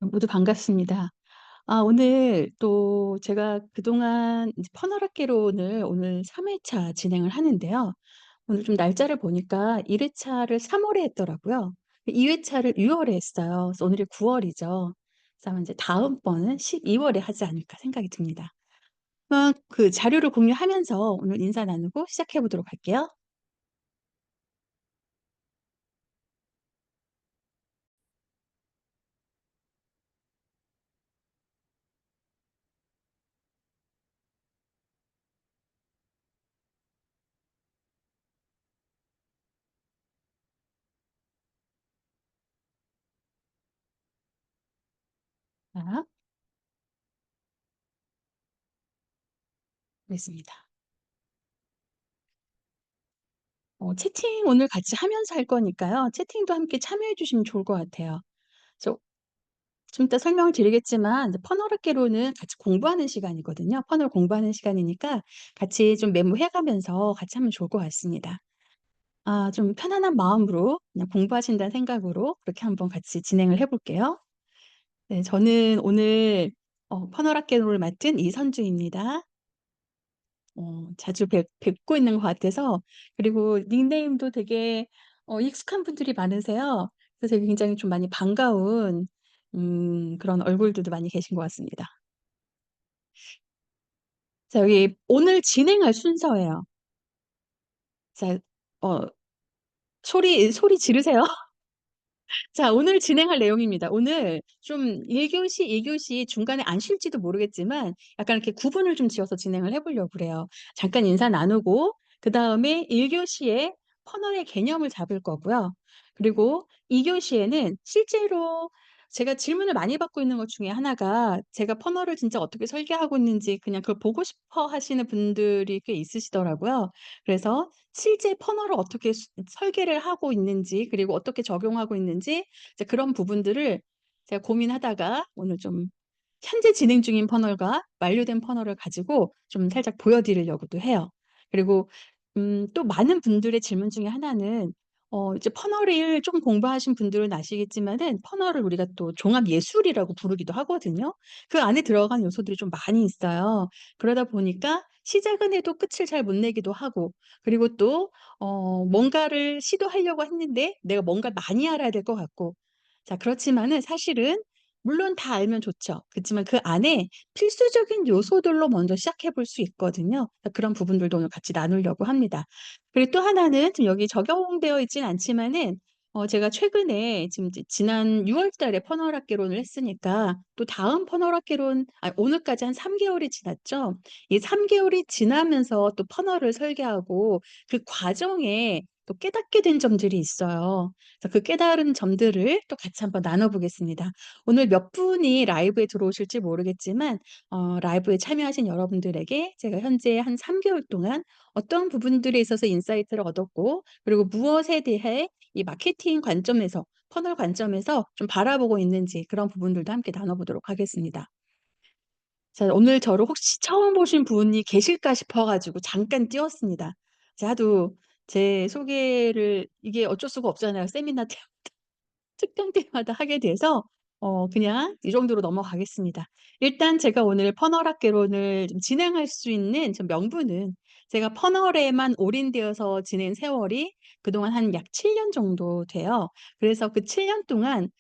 모두 반갑습니다. 오늘 또 제가 그동안 이제 퍼널학개론을 오늘 3 회차 진행을 하는데요. 오늘 좀 날짜를 보니까 1 회차를 3 월에 했더라고요. 2 회차를 6 월에 했어요. 그래서 오늘이 9 월이죠. 그래서 아마 이제 다음번은 12 월에 하지 않을까 생각이 듭니다. 그 자료를 공유하면서 오늘 인사 나누고 시작해 보도록 할게요. 자, 알겠습니다. 채팅 오늘 같이 하면서 할 거니까요. 채팅도 함께 참여해 주시면 좋을 것 같아요. 그래서 좀 이따 설명을 드리겠지만 이제 퍼널학개론은 같이 공부하는 시간이거든요. 퍼널 공부하는 시간이니까 같이 좀 메모해 가면서 같이 하면 좋을 것 같습니다. 좀 편안한 마음으로 그냥 공부하신다는 생각으로 그렇게 한번 같이 진행을 해 볼게요. 네, 저는 오늘 퍼널학개론을 맡은 이선주입니다. 자주 뵙고 있는 것 같아서, 그리고 닉네임도 되게 익숙한 분들이 많으세요. 그래서 되게 굉장히 좀 많이 반가운 그런 얼굴들도 많이 계신 것 같습니다. 자, 여기 오늘 진행할 순서예요. 자, 어 소리 지르세요. 자, 오늘 진행할 내용입니다. 오늘 좀 1 교시, 2 교시 중간에 안 쉴지도 모르겠지만 약간 이렇게 구분을 좀 지어서 진행을 해 보려고 그래요. 잠깐 인사 나누고 그다음에 1 교시에 퍼널의 개념을 잡을 거고요. 그리고 2 교시에는 실제로 제가 질문을 많이 받고 있는 것 중에 하나가, 제가 퍼널을 진짜 어떻게 설계하고 있는지 그냥 그걸 보고 싶어 하시는 분들이 꽤 있으시더라고요. 그래서 실제 퍼널을 어떻게 설계를 하고 있는지, 그리고 어떻게 적용하고 있는지 이제 그런 부분들을 제가 고민하다가 오늘 좀 현재 진행 중인 퍼널과 만료된 퍼널을 가지고 좀 살짝 보여 드리려고도 해요. 그리고 또 많은 분들의 질문 중에 하나는, 이제 퍼널을 좀 공부하신 분들은 아시겠지만은 퍼널을 우리가 또 종합 예술이라고 부르기도 하거든요. 그 안에 들어간 요소들이 좀 많이 있어요. 그러다 보니까 시작은 해도 끝을 잘 못 내기도 하고, 그리고 또 뭔가를 시도하려고 했는데 내가 뭔가를 많이 알아야 될 것 같고, 자, 그렇지만은 사실은 물론 다 알면 좋죠. 그렇지만 그 안에 필수적인 요소들로 먼저 시작해 볼 수 있거든요. 그런 부분들도 오늘 같이 나누려고 합니다. 그리고 또 하나는 지금 여기 적용되어 있진 않지만은, 제가 최근에 지금 이제 지난 6월 달에 퍼널학개론을 했으니까 또 다음 퍼널학개론, 오늘까지 한 3 개월이 지났죠. 이 3 개월이 지나면서 또 퍼널을 설계하고 그 과정에 또 깨닫게 된 점들이 있어요. 그래서 그 깨달은 점들을 또 같이 한번 나눠 보겠습니다. 오늘 몇 분이 라이브에 들어오실지 모르겠지만, 라이브에 참여하신 여러분들에게 제가 현재 한 3 개월 동안 어떤 부분들에 있어서 인사이트를 얻었고, 그리고 무엇에 대해 이 마케팅 관점에서, 퍼널 관점에서 좀 바라보고 있는지, 그런 부분들도 함께 나눠 보도록 하겠습니다. 자, 오늘 저를 혹시 처음 보신 분이 계실까 싶어 가지고 잠깐 띄웠습니다. 제가 하도 제 소개를, 이게 어쩔 수가 없잖아요. 세미나 때 특강 때마다 하게 돼서 그냥 이 정도로 넘어가겠습니다. 일단 제가 오늘 퍼널 학개론을 좀 진행할 수 있는 좀 명분은, 제가 퍼널에만 올인되어서 지낸 세월이 그동안 한 약 7년 정도 돼요. 그래서 그 7년 동안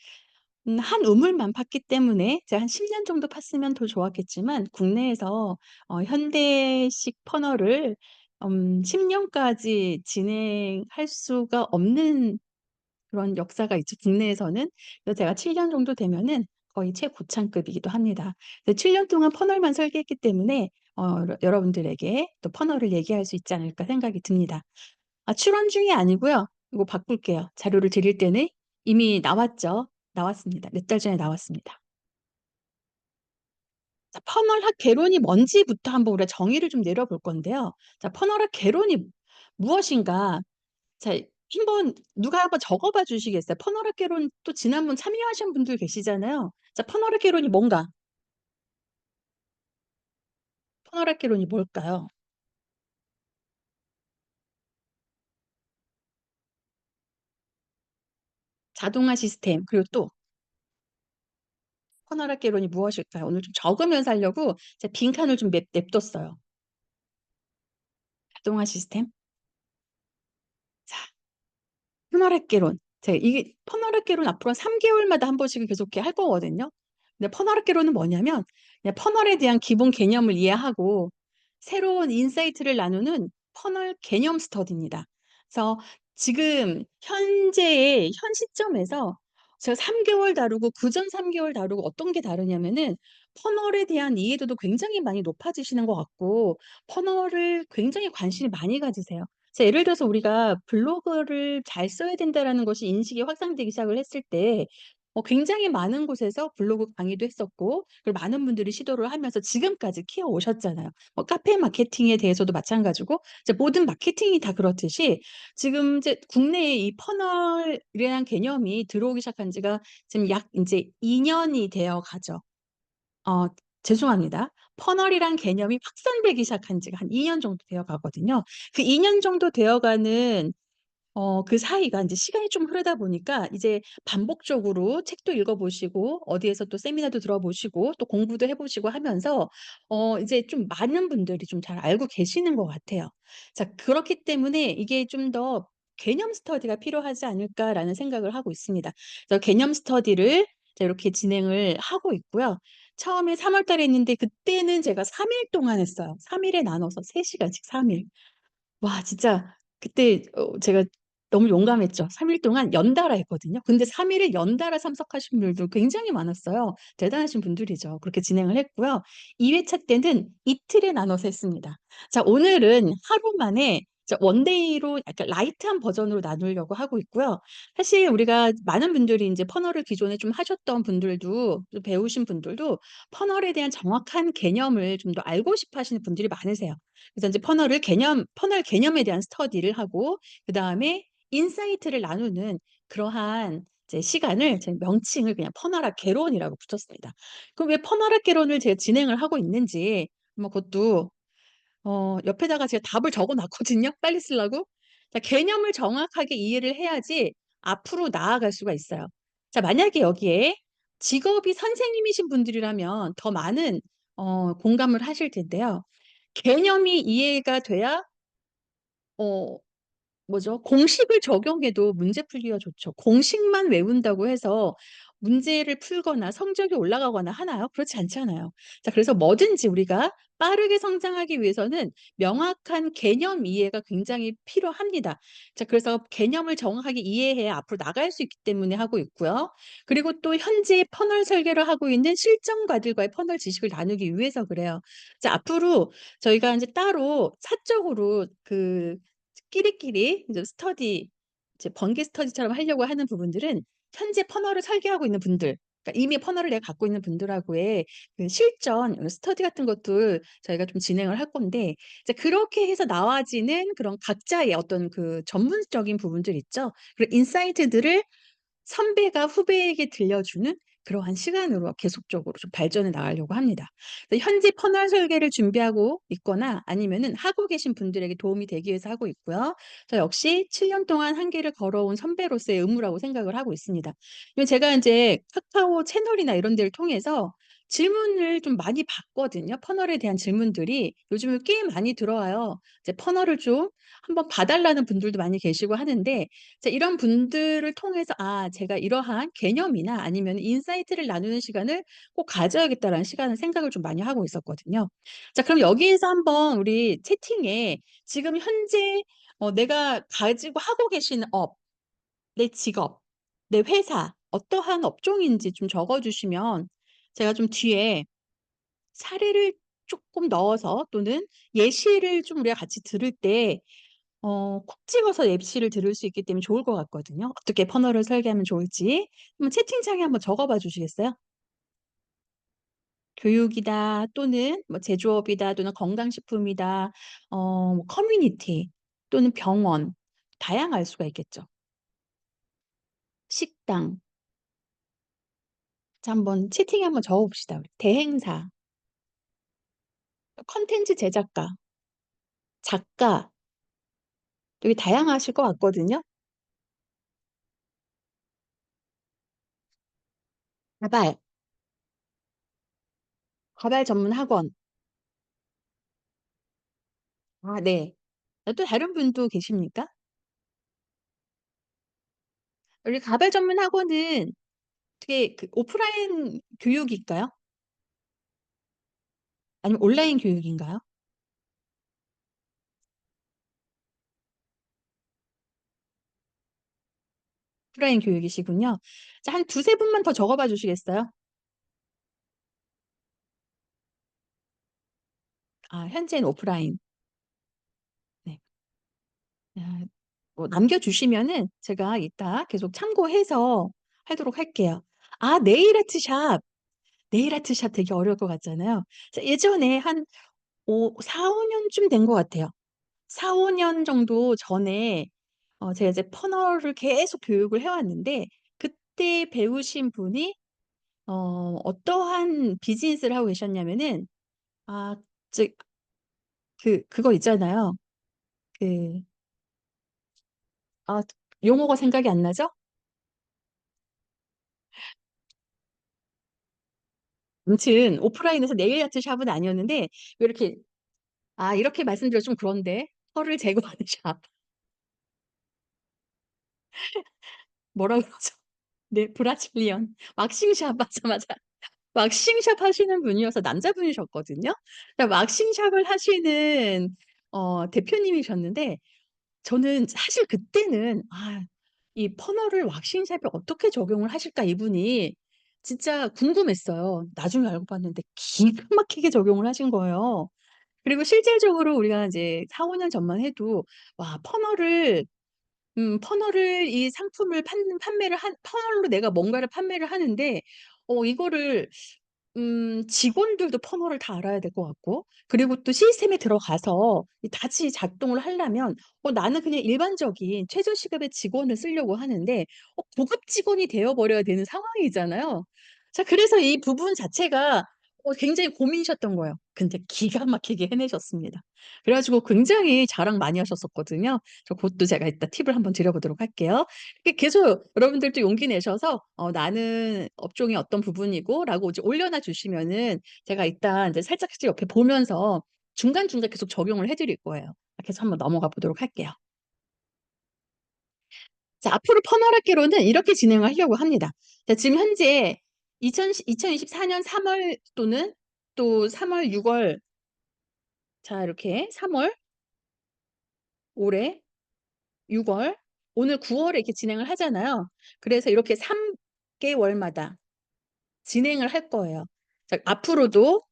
한 우물만 팠기 때문에, 제가 한 10년 정도 팠으면 더 좋았겠지만 국내에서 현대식 퍼널을 10 년까지 진행할 수가 없는 그런 역사가 있죠, 국내에서는. 그래서 제가 7년 정도 되면은 거의 최고참급이기도 합니다. 그래서 7년 동안 퍼널만 설계했기 때문에 여러분들에게 또 퍼널을 얘기할 수 있지 않을까 생각이 듭니다. 출원 중이 아니고요. 이거 바꿀게요. 자료를 드릴 때는 이미 나왔죠. 나왔습니다. 몇 달 전에 나왔습니다. 자, 퍼널학 개론이 뭔지부터 한번 우리가 정의를 좀 내려 볼 건데요. 자, 퍼널학 개론이 무엇인가? 자, 한번 누가 한번 적어 봐 주시겠어요? 퍼널학 개론, 또 지난번 참여하신 분들 계시잖아요. 자, 퍼널학 개론이 뭔가? 퍼널학 개론이 뭘까요? 자동화 시스템, 그리고 또 퍼널학개론이 무엇일까요? 오늘 좀 적으면서 하려고 제가 빈칸을 좀 냅뒀어요. 자동화 시스템. 자, 퍼널학개론. 제가 이게 퍼널학개론 앞으로 한 3개월마다 한 번씩은 계속 이렇게 할 거거든요. 근데 퍼널학개론은 뭐냐면 그냥 퍼널에 대한 기본 개념을 이해하고 새로운 인사이트를 나누는 퍼널 개념 스터디입니다. 그래서 지금 현재의 현 시점에서 제가 3개월 다루고 그전 3개월 다루고 어떤 게 다르냐면은 퍼널에 대한 이해도도 굉장히 많이 높아지시는 것 같고 퍼널을 굉장히 관심이 많이 가지세요. 자, 예를 들어서 우리가 블로그를 잘 써야 된다라는 것이 인식이 확산되기 시작을 했을 때 굉장히 많은 곳에서 블로그 강의도 했었고 그리고 많은 분들이 시도를 하면서 지금까지 키워 오셨잖아요. 카페 마케팅에 대해서도 마찬가지고 이제 모든 마케팅이 다 그렇듯이 지금 이제 국내에 이 퍼널이라는 개념이 들어오기 시작한 지가 지금 약 이제 2년이 되어 가죠. 어 죄송합니다. 퍼널이란 개념이 확산되기 시작한 지가 한 2년 정도 되어 가거든요. 그 2년 정도 되어 가는 그 사이가 인제 시간이 좀 흐르다 보니까 이제 반복적으로 책도 읽어 보시고 어디에서 또 세미나도 들어 보시고 또 공부도 해 보시고 하면서 이제 좀 많은 분들이 좀 잘 알고 계시는 것 같아요. 자, 그렇기 때문에 이게 좀 더 '개념 스터디가 필요하지 않을까.'라는 생각을 하고 있습니다. 그래서 개념 스터디를 자 이렇게 진행을 하고 있고요. 처음에 3월 달에 했는데 그때는 제가 3일 동안 했어요. 3 일에 나눠서 3 시간씩 3 일. 와, 진짜 그때 제가 너무 용감했죠. 3일 동안 연달아 했거든요. 근데 3 일을 연달아 참석하신 분들도 굉장히 많았어요. 대단하신 분들이죠. 그렇게 진행을 했고요. 2 회차 때는 이틀에 나눠서 했습니다. 자, 오늘은 하루 만에 원데이로 약간 라이트한 버전으로 나누려고 하고 있고요. 사실 우리가 많은 분들이 인제 퍼널을 기존에 좀 하셨던 분들도 또 배우신 분들도 퍼널에 대한 정확한 개념을 좀 더 알고 싶어 하시는 분들이 많으세요. 그래서 인제 퍼널 개념에 대한 스터디를 하고 그다음에 인사이트를 나누는 그러한 이제 시간을 제 명칭을 그냥 퍼널학 개론이라고 붙였습니다. 그럼 왜 퍼널학 개론을 제가 진행을 하고 있는지 한번 그것도 옆에다가 제가 답을 적어 놨거든요, 빨리 쓰려고. 자, 개념을 정확하게 이해를 해야지 앞으로 나아갈 수가 있어요. 자, 만약에 여기에 직업이 선생님이신 분들이라면 더 많은 공감을 하실 텐데요. 개념이 이해가 돼야 어 뭐죠? 공식을 적용해도 문제 풀기가 좋죠. 공식만 외운다고 해서 문제를 풀거나 성적이 올라가거나 하나요? 그렇지 않잖아요. 자, 그래서 뭐든지 우리가 빠르게 성장하기 위해서는 명확한 개념 이해가 굉장히 필요합니다. 자, 그래서 개념을 정확하게 이해해야 앞으로 나갈 수 있기 때문에 하고 있고요. 그리고 또 현재 퍼널 설계를 하고 있는 실전가들과의 퍼널 지식을 나누기 위해서 그래요. 자, 앞으로 저희가 인제 따로 사적으로 끼리끼리 이제 스터디 이제 번개 스터디처럼 하려고 하는 부분들은 현재 퍼널을 설계하고 있는 분들, 그러니까 이미 퍼널을 내가 갖고 있는 분들하고의 실전 스터디 같은 것들 저희가 좀 진행을 할 건데 이제 그렇게 해서 나와지는 그런 각자의 어떤 그 전문적인 부분들 있죠. 그리고 인사이트들을 선배가 후배에게 들려주는 그러한 시간으로 계속적으로 좀 발전해 나가려고 합니다. 그래서 현재 퍼널 설계를 준비하고 있거나 아니면은 하고 계신 분들에게 도움이 되기 위해서 하고 있고요. 저 역시 7년 동안 한길을 걸어온 선배로서의 의무라고 생각을 하고 있습니다. 이 제가 인제 카카오 채널이나 이런 데를 통해서 질문을 좀 많이 받거든요. 퍼널에 대한 질문들이 요즘에 꽤 많이 들어와요. 이제 퍼널을 좀 한번 봐 달라는 분들도 많이 계시고 하는데 자, 이런 분들을 통해서 '아, 제가 이러한 개념이나 아니면 인사이트를 나누는 시간을 꼭 가져야겠다.'라는 시간을 생각을 좀 많이 하고 있었거든요. 자, 그럼 여기에서 한번 우리 채팅에 지금 현재 내가 가지고 하고 계신 업, 내 직업, 내 회사 어떠한 업종인지 좀 적어 주시면 제가 좀 뒤에 사례를 쪼끔 넣어서 또는 예시를 좀 우리가 같이 들을 때 콕 집어서 예시를 들을 수 있기 때문에 좋을 것 같거든요. 어떻게 퍼널을 설계하면 좋을지. 한번 채팅창에 한번 적어 봐 주시겠어요? 교육이다 또는 뭐 제조업이다 또는 건강식품이다 뭐 커뮤니티 또는 병원 다양할 수가 있겠죠. 식당. 자, 한번 채팅에 한번 적어 봅시다. 우리. 대행사, 콘텐츠 제작가, 작가 되게 다양하실 것 같거든요. 다발. 가발 전문 학원. 아, 네. 또 다른 분도 계십니까? 우리 가발 전문 학원은 어떻게 그 오프라인 교육일까요? 아니면 온라인 교육인가요? 오프라인 교육이시군요. 자, 한 두세 분만 더 적어봐 주시겠어요? 아, 현재는 오프라인. 네. 아, 뭐 남겨주시면은 제가 이따 계속 참고해서 하도록 할게요. 아, 네일 아트 샵. 네일 아트 샵 되게 어려울 것 같잖아요. 자, 예전에 한 4, 5년쯤 된 것 같아요. 4, 5년 정도 전에 제가 이제 퍼널을 계속 교육을 해왔는데 그때 배우신 분이 어떠한 비즈니스를 하고 계셨냐면은 아, 즉 그거 있잖아요. 그 아, 용어가 생각이 안 나죠? 아무튼 오프라인에서 네일 아트 샵은 아니었는데 왜 이렇게 이렇게 말씀드려 좀 그런데 털을 제거하는 샵 뭐라 그러죠? 네, 브라질리언 왁싱샵 맞아, 맞아. 왁싱샵 하시는 분이어서 남자분이셨거든요. 그러니까 왁싱샵을 하시는 대표님이셨는데 저는 사실 그때는 이 퍼널을 왁싱샵에 어떻게 적용을 하실까 이분이 진짜 궁금했어요. 나중에 알고 봤는데 기가 막히게 적용을 하신 거예요. 그리고 실질적으로 우리가 이제 4, 5년 전만 해도 와, 퍼널을 이 상품을 판매를 한 퍼널로 내가 뭔가를 판매를 하는데 이거를 직원들도 퍼널을 다 알아야 될 것 같고 그리고 또 시스템에 들어가서 이 같이 작동을 하려면 나는 그냥 일반적인 최저 시급의 직원을 쓰려고 하는데 고급 직원이 되어 버려야 되는 상황이잖아요. 자, 그래서 이 부분 자체가 굉장히 고민이셨던 거예요. 근데 기가 막히게 해내셨습니다. 그래 가지고 굉장히 자랑 많이 하셨었거든요. 그것도 제가 이따 팁을 한번 드려보도록 할게요. 이렇게 계속 여러분들도 용기 내셔서 나는 업종이 어떤 부분이고라고 이제 올려놔 주시면은 제가 이따 이제 살짝씩 옆에 보면서 중간중간 계속 적용을 해 드릴 거예요. 그래서 한번 넘어가 보도록 할게요. 자, 앞으로 퍼널학개론은 이렇게 진행을 하려고 합니다. 자, 지금 현재 2024년 3월 또는 또 3월, 6월 자, 이렇게 3월, 올해 6월, 오늘 9월에 이렇게 진행을 하잖아요. 그래서 이렇게 3개월마다 진행을 할 거예요. 자, 앞으로도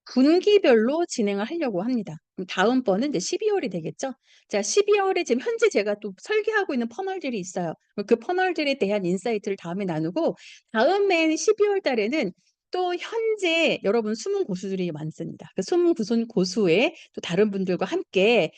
분기별로 진행을 하려고 합니다. 그럼 다음번은 이제 12월이 되겠죠? 자, 12월에 지금 현재 제가 또 설계하고 있는 퍼널들이 있어요. 그 퍼널들에 대한 인사이트를 다음에 나누고 다음에 12월 달에는 또 현재 여러분 숨은 고수들이 많습니다. 그 숨은 고수의 또 다른 분들과 함께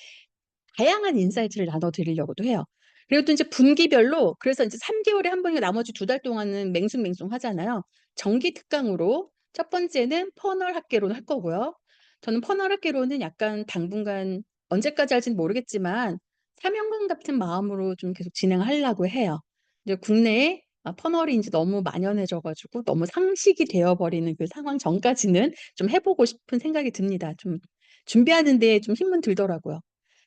다양한 인사이트를 나눠 드리려고도 해요. 그리고 또 이제 분기별로 그래서 이제 3개월에 한 번이고 나머지 2달 동안은 맹숭맹숭 하잖아요. 정기 특강으로 첫 번째는 퍼널 학개론 할 거고요. 저는 퍼널 학개론은 약간 당분간 언제까지 할지는 모르겠지만 사명감 같은 마음으로 좀 계속 진행하려고 해요. 이제 국내에 퍼널이 인제 너무 만연해져 가지고 너무 상식이 되어 버리는 그 상황 전까지는 좀 해 보고 싶은 생각이 듭니다. 좀 준비하는 데 좀 힘은 들더라고요.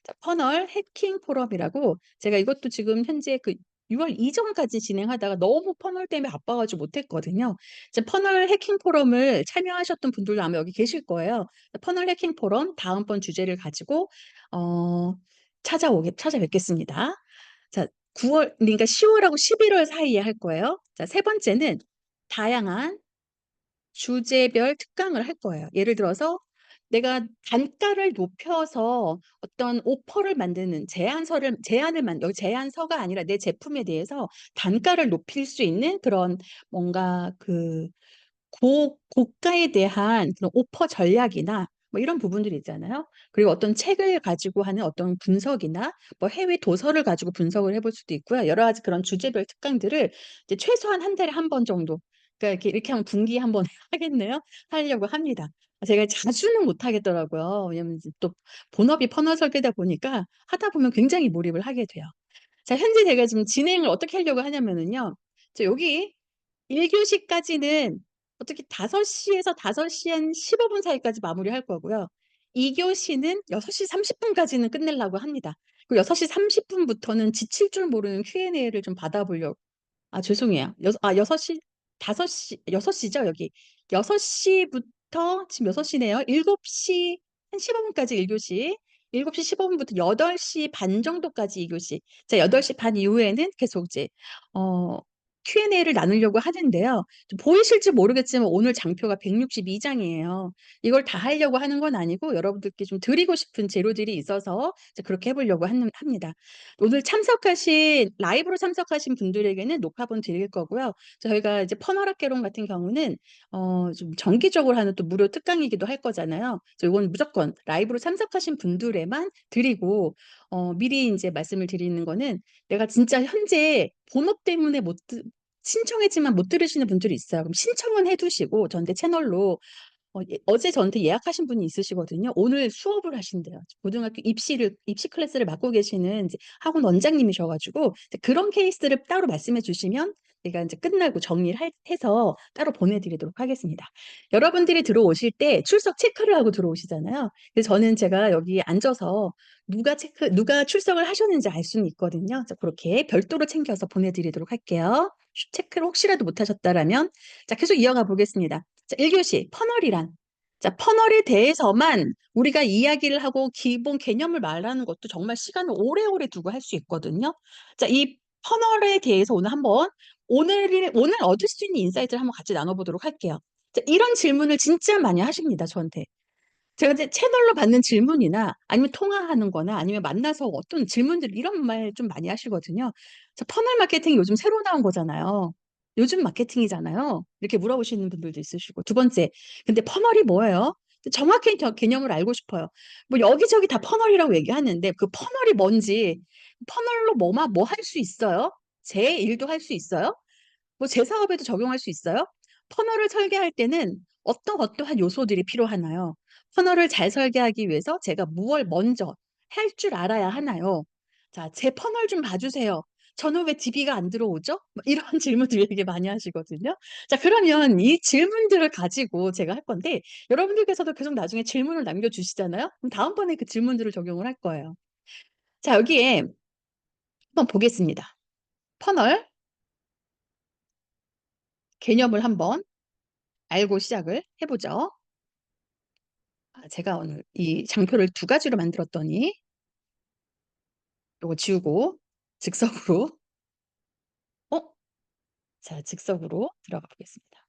자, 퍼널 해킹 포럼이라고 제가 이것도 지금 현재 그 6월 이전까지 진행하다가 너무 퍼널 때문에 바빠 가지고 못 했거든요. 이제 퍼널 해킹 포럼을 참여하셨던 분들도 아마 여기 계실 거예요. 퍼널 해킹 포럼 다음번 주제를 가지고 어 찾아뵙겠습니다. 자, 9월 그러니까 10월하고 11월 사이에 할 거예요. 자, 세 번째는 다양한 주제별 특강을 할 거예요. 예를 들어서 내가 단가를 높여서 어떤 오퍼를 만드는 제안을 여기 제안서가 아니라 내 제품에 대해서 단가를 높일 수 있는 그런 뭔가 그 고가에 대한 그런 오퍼 전략이나 뭐 이런 부분들이 있잖아요. 그리고 어떤 책을 가지고 하는 어떤 분석이나 뭐 해외 도서를 가지고 분석을 해볼 수도 있고요. 여러 가지 그런 주제별 특강들을 이제 최소한 한 달에 한 번 정도 그러니까 이렇게 하면 분기에 한 번 하겠네요. 하려고 합니다. 제가 자주는 못 하겠더라고요. 왜냐면 이제 또 본업이 퍼널 설계다 보니까 하다 보면 굉장히 몰입을 하게 돼요. 자, 현재 제가 지금 진행을 어떻게 하려고 하냐면은요. 자, 여기 1교시까지는 어떻게 5시에서 5시 한 15분 사이까지 마무리할 거고요. 2 교시는 6시 30 분까지는 끝내려고 합니다. 그리고 6시 30 분부터는 지칠 줄 모르는 Q&A를 좀 받아 보려고. 아 죄송해요. 6시 5시 6 시죠 여기. 6 시부터 지금 6 시네요. 7시 한 15 분까지 1 교시, 7시 15 분부터 8시 반 정도까지 2 교시. 자 8시 반 이후에는 계속 이제 어 Q&A를 나누려고 하는데요. 좀 보이실지 모르겠지만 오늘 장표가 162 장이에요. 이걸 다 하려고 하는 건 아니고 여러분들께 좀 드리고 싶은 재료들이 있어서 이제 그렇게 해 보려고 하는 합니다. 오늘 라이브로 참석하신 분들에게는 녹화본 드릴 거고요. 저희가 이제 퍼널학개론 같은 경우는 좀 정기적으로 하는 또 무료 특강이기도 할 거잖아요. 그래서 요건 무조건 라이브로 참석하신 분들에만 드리고 미리 인제 말씀을 드리는 거는 내가 진짜 현재 본업 때문에 못 드 신청했지만 못 들으시는 분들이 있어요. 그럼 신청은 해 두시고 저한테 채널로 어제 저한테 예약하신 분이 있으시거든요. 오늘 수업을 하신대요. 고등학교 입시 클래스를 맡고 계시는 이제 학원 원장님이셔 가지고 이제 그런 케이스를 따로 말씀해 주시면 제가 인제 끝나고 정리를 해서 따로 보내 드리도록 하겠습니다. 여러분들이 들어오실 때 출석 체크를 하고 들어오시잖아요. 그래서 제가 여기 앉아서 누가 출석을 하셨는지 알 수는 있거든요. 그래서 고렇게 별도로 챙겨서 보내 드리도록 할게요. 체크를 혹시라도 못 하셨다라면. 자 계속 이어가 보겠습니다. 자 1 교시 퍼널이란. 자 퍼널에 대해서만 우리가 이야기를 하고 기본 개념을 말하는 것도 정말 시간을 오래오래 두고 할 수 있거든요. 자 이 퍼널에 대해서 오늘 얻을 수 있는 인사이트를 한번 같이 나눠 보도록 할게요. 자 이런 질문을 진짜 많이 하십니다, 저한테. 제가 이제 채널로 받는 질문이나 아니면 통화하는 거나 아니면 만나서 어떤 질문들 이런 말 좀 많이 하시거든요. "저 퍼널 마케팅 요즘 새로 나온 거잖아요. 요즘 마케팅이잖아요." 이렇게 물어보시는 분들도 있으시고. 두 번째, "근데 퍼널이 뭐예요?" 정확한 개념을 알고 싶어요. 뭐 여기저기 다 퍼널이라고 얘기하는데 그 퍼널이 뭔지, "퍼널로 뭐 할 수 있어요? 제 일도 할 수 있어요? 뭐 제 사업에도 적용할 수 있어요? 터널을 설계할 때는 어떠한 요소들이 필요하나요? 터널을 잘 설계하기 위해서 제가 무엇을 먼저 할 줄 알아야 하나요? 자, 제 터널 좀 봐 주세요. 저는 왜 DB가 안 들어오죠? 뭐 이런 질문들 되게 많이 하시거든요. 자, 그러면 이 질문들을 가지고 제가 할 건데 여러분들께서도 계속 나중에 질문을 남겨 주시잖아요. 그럼 다음번에 그 질문들을 적용을 할 거예요. 자, 여기에 한번 보겠습니다. 터널 개념을 한번 알고 시작을 해 보죠. 제가 오늘 이 장표를 두 가지로 만들었더니 요거 지우고 즉석으로 어 자 즉석으로 들어가 보겠습니다.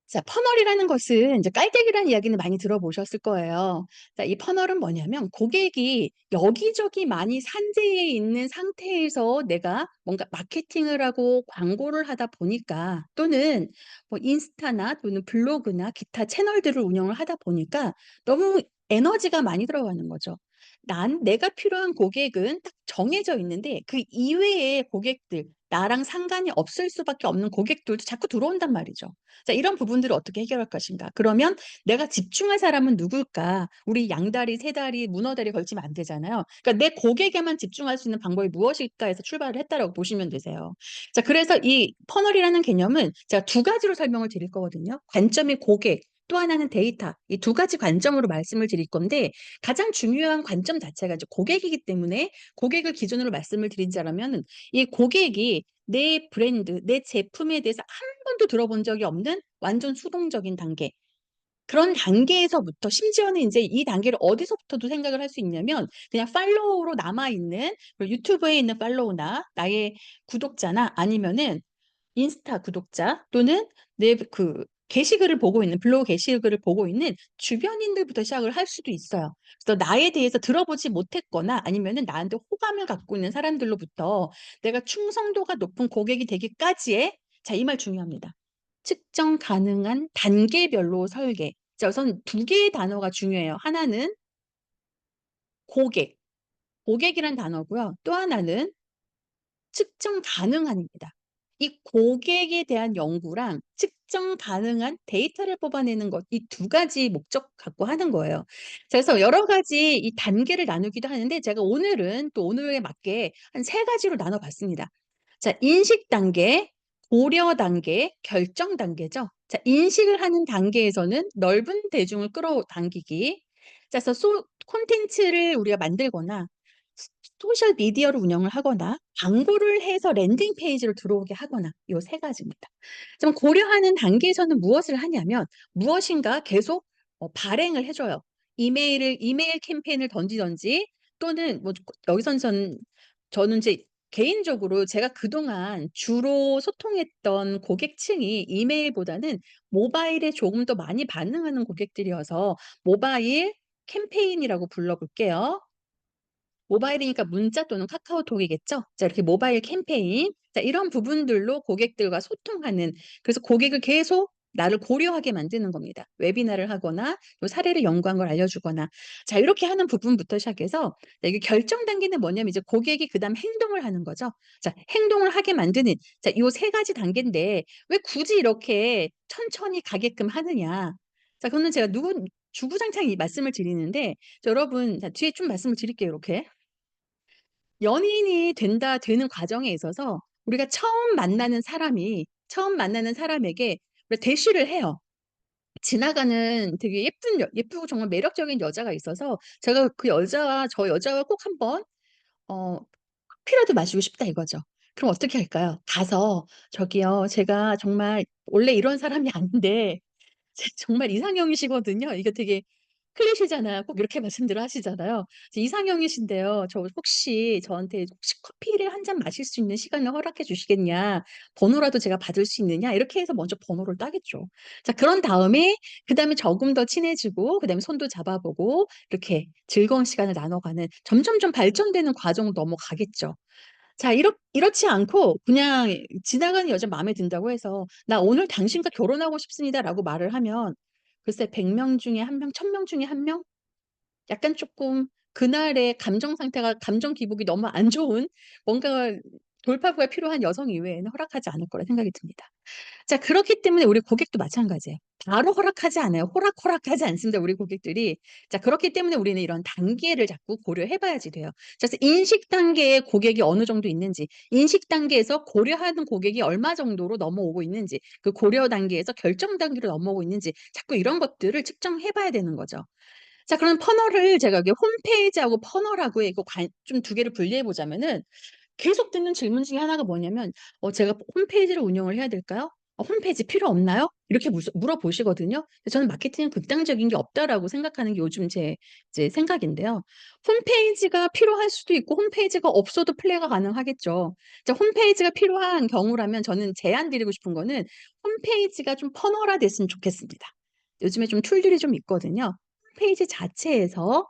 자 퍼널이라는 것은 이제 깔때기라는 이야기는 많이 들어보셨을 거예요. 자 이 퍼널은 뭐냐면 고객이 여기저기 많이 산재해 있는 상태에서 내가 뭔가 마케팅을 하고 광고를 하다 보니까 또는 뭐 인스타나 또는 블로그나 기타 채널들을 운영을 하다 보니까 너무 에너지가 많이 들어가는 거죠. 내가 필요한 고객은 딱 정해져 있는데 그 이외의 고객들 나랑 상관이 없을 수밖에 없는 고객들도 자꾸 들어온단 말이죠. 자 이런 부분들을 어떻게 해결할 것인가. 그러면 '내가 집중할 사람은 누굴까?' 우리 양다리, 세다리, 문어다리 걸치면 안 되잖아요. 그러니까 '내 고객에만 집중할 수 있는 방법이 무엇일까?' 해서 출발을 했다라고 보시면 되세요. 자 그래서 이 퍼널이라는 개념은 제가 두 가지로 설명을 드릴 거거든요. 관점이 고객, 또 하나는 데이터. 이 두 가지 관점으로 말씀을 드릴 건데 가장 중요한 관점 자체가 이제 고객이기 때문에 고객을 기준으로 말씀을 드리자면은 이 고객이 내 브랜드, 내 제품에 대해서 한 번도 들어본 적이 없는 완전 수동적인 단계. 그런 단계에서부터 심지어는 인제 이 단계를 어디서부터도 생각을 할 수 있냐면 그냥 팔로워로 남아 있는 유튜브에 있는 팔로우나 나의 구독자나 아니면은 인스타 구독자 또는 내 게시글을 보고 있는 블로그 게시글을 보고 있는 주변인들부터 시작을 할 수도 있어요. 그래서 나에 대해서 들어보지 못했거나 아니면은 나한테 호감을 갖고 있는 사람들로부터 내가 충성도가 높은 고객이 되기까지의 자 이 말 중요합니다. 측정 가능한 단계별로 설계. 자 우선 두 개의 단어가 중요해요. 하나는 고객, 고객이란 단어고요. 또 하나는 측정 가능한입니다. 이 고객에 대한 연구랑 측정 가능한 데이터를 뽑아내는 것, 이 두 가지 목적 갖고 하는 거예요. 그래서 여러 가지 이 단계를 나누기도 하는데 제가 오늘은 또 오늘에 맞게 한 세 가지로 나눠 봤습니다. 자, 인식 단계, 고려 단계, 결정 단계죠. 자, 인식을 하는 단계에서는 넓은 대중을 끌어당기기. 자, 그래서 콘텐츠를 우리가 만들거나 소셜 미디어를 운영을 하거나 광고를 해서 랜딩 페이지로 들어오게 하거나 요 세 가지입니다. 좀 고려하는 단계에서는 무엇을 하냐면 무엇인가 계속 발행을 해 줘요. 이메일 캠페인을 던지든지 또는 뭐 여기선 저는 이제 개인적으로 제가 그동안 주로 소통했던 고객층이 이메일보다는 모바일에 조금 더 많이 반응하는 고객들이어서 모바일 캠페인이라고 불러 볼게요. 모바일이니까 문자 또는 카카오톡이겠죠. 자, 이렇게 모바일 캠페인. 자, 이런 부분들로 고객들과 소통하는, 그래서 고객을 계속 나를 고려하게 만드는 겁니다. 웨비나를 하거나 요 사례를 연구한 걸 알려주거나. 자, 이렇게 하는 부분부터 시작해서 자, 이게 결정 단계는 뭐냐면 이제 고객이 그다음 행동을 하는 거죠. 자, 행동을 하게 만드는, 자, 요 세 가지 단계인데 왜 굳이 이렇게 천천히 가게끔 하느냐. 자, 그거는 제가 주구장창 이 말씀을 드리는데 여러분, 자, 뒤에 좀 말씀을 드릴게요. 이렇게. 연인이 되는 과정에 있어서 우리가 처음 만나는 사람에게 우리가 대시를 해요. 지나가는 되게 예쁘고 정말 매력적인 여자가 있어서 제가 저 여자와 꼭 한번 커피라도 마시고 싶다 이거죠. 그럼 어떻게 할까요? 가서 "저기요. 제가 정말 원래 이런 사람이 아닌데 정말 이상형이시거든요." 이거 되게 클리셰잖아요. 꼭 이렇게 말씀들을 하시잖아요. "이상형이신데요. 저 혹시 저한테 혹시 커피를 한 잔 마실 수 있는 시간을 허락해 주시겠냐? 번호라도 제가 받을 수 있느냐?" 이렇게 해서 먼저 번호를 따겠죠. 자, 그런 다음에 그다음에 조금 더 친해지고 그다음에 손도 잡아 보고 이렇게 즐거운 시간을 나눠가는 점점점 발전되는 과정으로 넘어가겠죠. 자, 이렇지 않고 그냥 지나가는 여자 마음에 든다고 해서 "나 오늘 당신과 결혼하고 싶습니다."라고 말을 하면 글쎄 100명 중에 1 명, 1000명 중에 1 명? 약간 쪼끔 그날의 감정 상태가 감정 기복이 너무 안 좋은 뭔가 돌파구가 필요한 여성 이외에는 허락하지 않을 거라 생각이 듭니다. 자, 그렇기 때문에 우리 고객도 마찬가지예요. 바로 허락하지 않아요. 호락호락하지 않습니다, 우리 고객들이. 자, 그렇기 때문에 우리는 이런 단계를 자꾸 고려해 봐야지 돼요. 그래서 인식 단계의 고객이 어느 정도 있는지, 인식 단계에서 고려하는 고객이 얼마 정도로 넘어오고 있는지, 그 고려 단계에서 결정 단계로 넘어오고 있는지 자꾸 이런 것들을 측정해 봐야 되는 거죠. 자, 그럼 퍼널을 제가 여기 홈페이지하고 퍼널하고 이거 좀 두 개를 분리해 보자면은 계속 듣는 질문 중에 하나가 뭐냐면 "제가 홈페이지를 운영을 해야 될까요? 홈페이지 필요 없나요?" 이렇게 물어보시거든요. 근데 저는 '마케팅은 극단적인 게 없다.'라고 생각하는 게 요즘 제 이제 생각인데요. 홈페이지가 필요할 수도 있고 홈페이지가 없어도 플레이가 가능하겠죠. 자, 홈페이지가 필요한 경우라면 저는 제안 드리고 싶은 거는 홈페이지가 좀 퍼널화 됐으면 좋겠습니다. 요즘에 좀 툴들이 좀 있거든요. 홈페이지 자체에서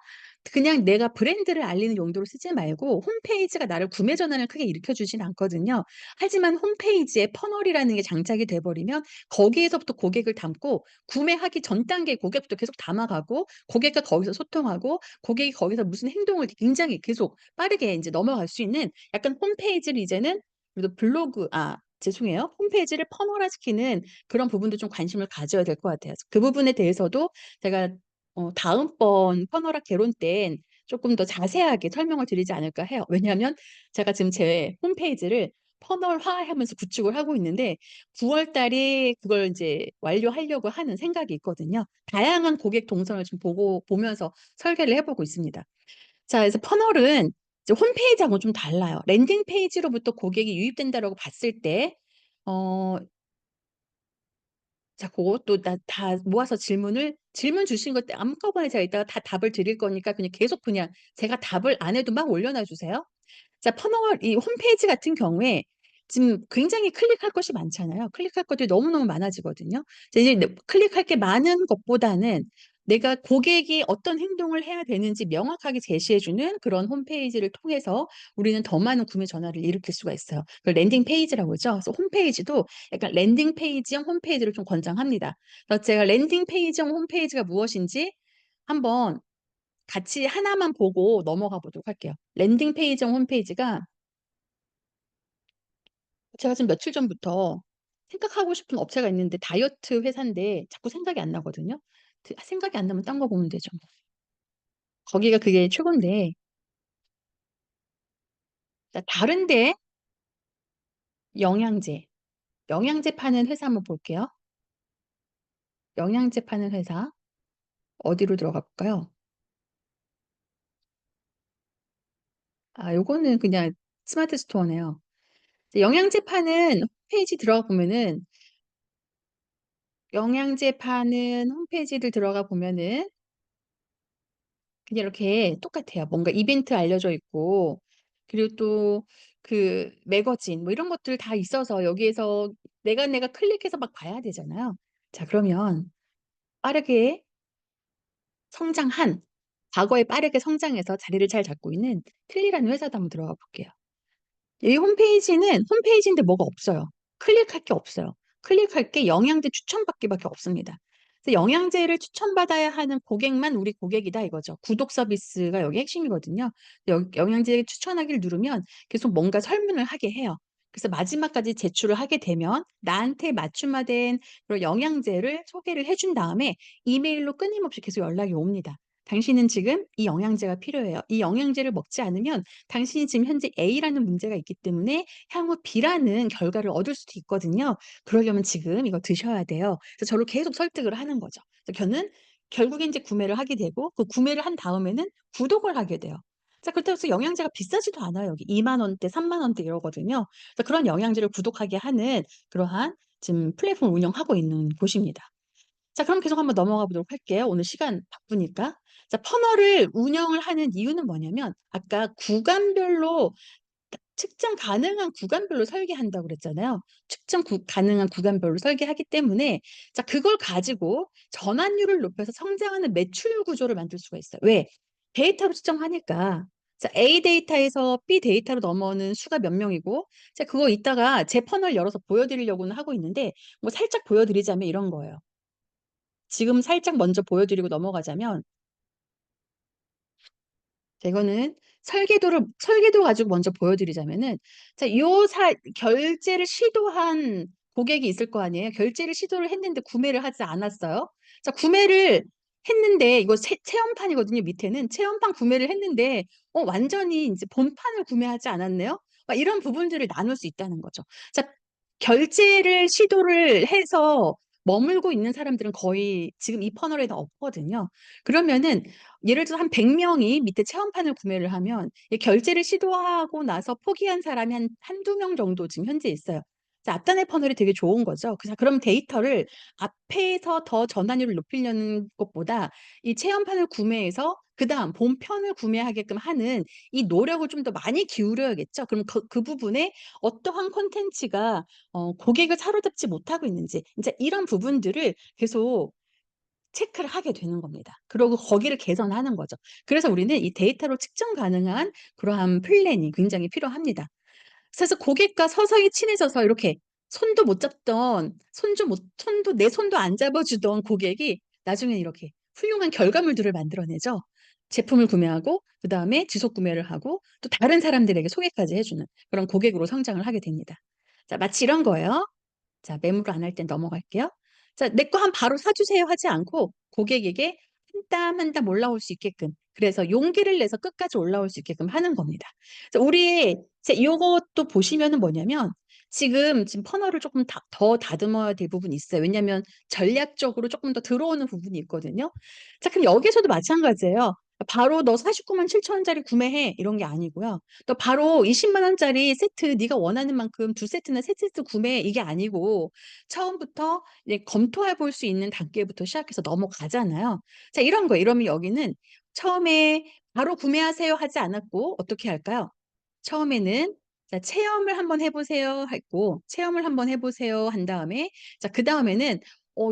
그냥 내가 브랜드를 알리는 용도로 쓰지 말고 홈페이지가 나를 구매 전환을 크게 일으켜 주진 않거든요. 하지만 홈페이지에 퍼널이라는 게 장착이 돼 버리면 거기에서부터 고객을 담고 구매하기 전 단계 고객부터 계속 담아가고 고객과 거기서 소통하고 고객이 거기서 무슨 행동을 굉장히 계속 빠르게 인제 넘어갈 수 있는 약간 홈페이지를 이제는 그래도 죄송해요. 홈페이지를 퍼널화시키는 그런 부분도 좀 관심을 가져야 될 것 같아요. 그 부분에 대해서도 제가 다음번 퍼널화 개론 땐 쪼끔 더 자세하게 설명을 드리지 않을까 해요. 왜냐하면 제가 지금 제 홈페이지를 퍼널화하면서 구축을 하고 있는데 9월 달에 그걸 인제 완료하려고 하는 생각이 있거든요. 다양한 고객 동선을 좀 보면서 설계를 해 보고 있습니다. 자, 그래서 퍼널은 이제 홈페이지하고는 좀 달라요. 랜딩 페이지로부터 고객이 유입된다라고 봤을 때 어 자, 고것도 다 모아서 질문 주신 것 한꺼번에 제가 이따가 다 답을 드릴 거니까 그냥 제가 답을 안 해도 막 올려놔 주세요. 자, 퍼널 이 홈페이지 같은 경우에 지금 굉장히 클릭할 것이 많잖아요. 클릭할 것들이 너무너무 많아지거든요. 이제 클릭할 게 많은 것보다는 내가 고객이 어떤 행동을 해야 되는지 명확하게 제시해 주는 그런 홈페이지를 통해서 우리는 더 많은 구매 전화를 일으킬 수가 있어요. 그걸 랜딩 페이지라고 그러죠. 그래서 홈페이지도 약간 랜딩 페이지형 홈페이지를 좀 권장합니다. 그래서 제가 랜딩 페이지형 홈페이지가 무엇인지 한번 같이 하나만 보고 넘어가 보도록 할게요. 랜딩 페이지형 홈페이지가 제가 지금 며칠 전부터 생각하고 싶은 업체가 있는데 다이어트 회사인데 자꾸 생각이 안 나거든요. 생각이 안 나면 딴 거 보면 되죠. 거기가 그게 최곤데. 자, 다른데 영양제. 영양제 파는 회사 한번 볼게요. 영양제 파는 회사 어디로 들어가 볼까요? 아, 요거는 그냥 스마트 스토어네요. 영양제 파는 홈페이지 들어가 보면은 영양제 파는 홈페이지를 들어가 보면은 그냥 이렇게 똑같아요. 뭔가 이벤트 알려져 있고, 그리고 또 그 매거진 뭐 이런 것들 다 있어서 여기에서 내가 클릭해서 막 봐야 되잖아요. 자, 그러면 빠르게 성장한, 과거에 빠르게 성장해서 자리를 잘 잡고 있는 틀니라는 회사도 한번 들어가 볼게요. 이 홈페이지인데 뭐가 없어요. 클릭할 게 없어요. 클릭할 게 영양제 추천받기밖에 없습니다. 그래서 영양제를 추천받아야 하는 고객만 우리 고객이다 이거죠. 구독 서비스가 여기 핵심이거든요. 영양제 추천하기를 누르면 계속 뭔가 설문을 하게 해요. 그래서 마지막까지 제출을 하게 되면 나한테 맞춤화된 그런 영양제를 소개를 해준 다음에 이메일로 끊임없이 계속 연락이 옵니다. 당신은 지금 이 영양제가 필요해요. 이 영양제를 먹지 않으면 당신이 지금 현재 A라는 문제가 있기 때문에 향후 B라는 결과를 얻을 수도 있거든요. 그러려면 지금 이거 드셔야 돼요. 그래서 저를 계속 설득을 하는 거죠. 그래서 저는 결국에 이제 구매를 하게 되고 그 구매를 한 다음에는 구독을 하게 돼요. 자, 그렇다고 해서 영양제가 비싸지도 않아요. 여기 2만 원대, 3만 원대 이러거든요. 그래서 그런 영양제를 구독하게 하는 그러한 지금 플랫폼 운영하고 있는 곳입니다. 자, 그럼 계속 한번 넘어가 보도록 할게요. 오늘 시간 바쁘니까. 자, 퍼널을 운영을 하는 이유는 뭐냐면 아까 구간별로 측정 가능한 구간별로 설계한다고 그랬잖아요. 가능한 구간별로 설계하기 때문에 자, 그걸 가지고 전환율을 높여서 성장하는 매출률 구조를 만들 수가 있어요. 왜? 데이터로 측정하니까. 자, A 데이터에서 B 데이터로 넘어오는 수가 몇 명이고, 자, 그거 이따가 제 퍼널 열어서 보여드리려고는 하고 있는데, 뭐 살짝 보여드리자면 이런 거예요. 지금 살짝 먼저 보여드리고 넘어가자면, 자, 이거는 설계도 가지고 먼저 보여드리자면은, 자, 결제를 시도한 고객이 있을 거 아니에요? 결제를 시도를 했는데 구매를 하지 않았어요. 자, 구매를 했는데, 이거 체험판이거든요. 밑에는 체험판 구매를 했는데, 완전히 이제 본판을 구매하지 않았네요. 막 이런 부분들을 나눌 수 있다는 거죠. 자, 결제를 시도를 해서 머물고 있는 사람들은 거의 지금 이 퍼널에는 없거든요. 그러면은 예를 들어서 한 100명이 밑에 체험판을 구매를 하면 이 결제를 시도하고 나서 포기한 사람이 한두 명 정도 지금 현재 있어요. 자, 앞단의 퍼널이 되게 좋은 거죠. 그래서 그럼 데이터를 앞에서 더 전환율을 높이려는 것보다 이 체험판을 구매해서 그다음 본편을 구매하게끔 하는 이 노력을 좀 더 많이 기울여야겠죠. 그럼 그 부분에 어떠한 콘텐츠가 고객을 사로잡지 못하고 있는지 이제 이런 부분들을 계속 체크를 하게 되는 겁니다. 그리고 거기를 개선하는 거죠. 그래서 우리는 이 데이터로 측정 가능한 그러한 플랜이 굉장히 필요합니다. 그래서 고객과 서서히 친해져서 이렇게 손도 내 손도 안 잡아주던 고객이 나중에 이렇게 훌륭한 결과물들을 만들어내죠. 제품을 구매하고 그다음에 지속 구매를 하고 또 다른 사람들에게 소개까지 해주는 그런 고객으로 성장을 하게 됩니다. 자, 마치 이런 거예요. 자, 매물을 안 할 땐 넘어갈게요. 자, 내 거 바로 사주세요 하지 않고 고객에게 한 땀 한 땀 올라올 수 있게끔 그래서 용기를 내서 끝까지 올라올 수 있게끔 하는 겁니다. 요것도 보시면은 뭐냐면 지금 퍼널을 조금 더 다듬어야 될 부분이 있어요. 왜냐하면 전략적으로 조금 더 들어오는 부분이 있거든요. 자, 그럼 여기서도 마찬가지예요. 바로 너 49만 7천 원짜리 구매해 이런 게 아니고요. 또 바로 20만 원짜리 세트 네가 원하는 만큼 두 세트나 세 세트 구매해 이게 아니고 처음부터 이제 검토해 볼 수 있는 단계부터 시작해서 넘어가잖아요. 자, 이런 거 이러면 여기는 처음에 바로 구매하세요 하지 않았고 어떻게 할까요? 처음에는 자, 체험을 한번 해보세요 했고 체험을 한번 해보세요 한 다음에 자, 그 다음에는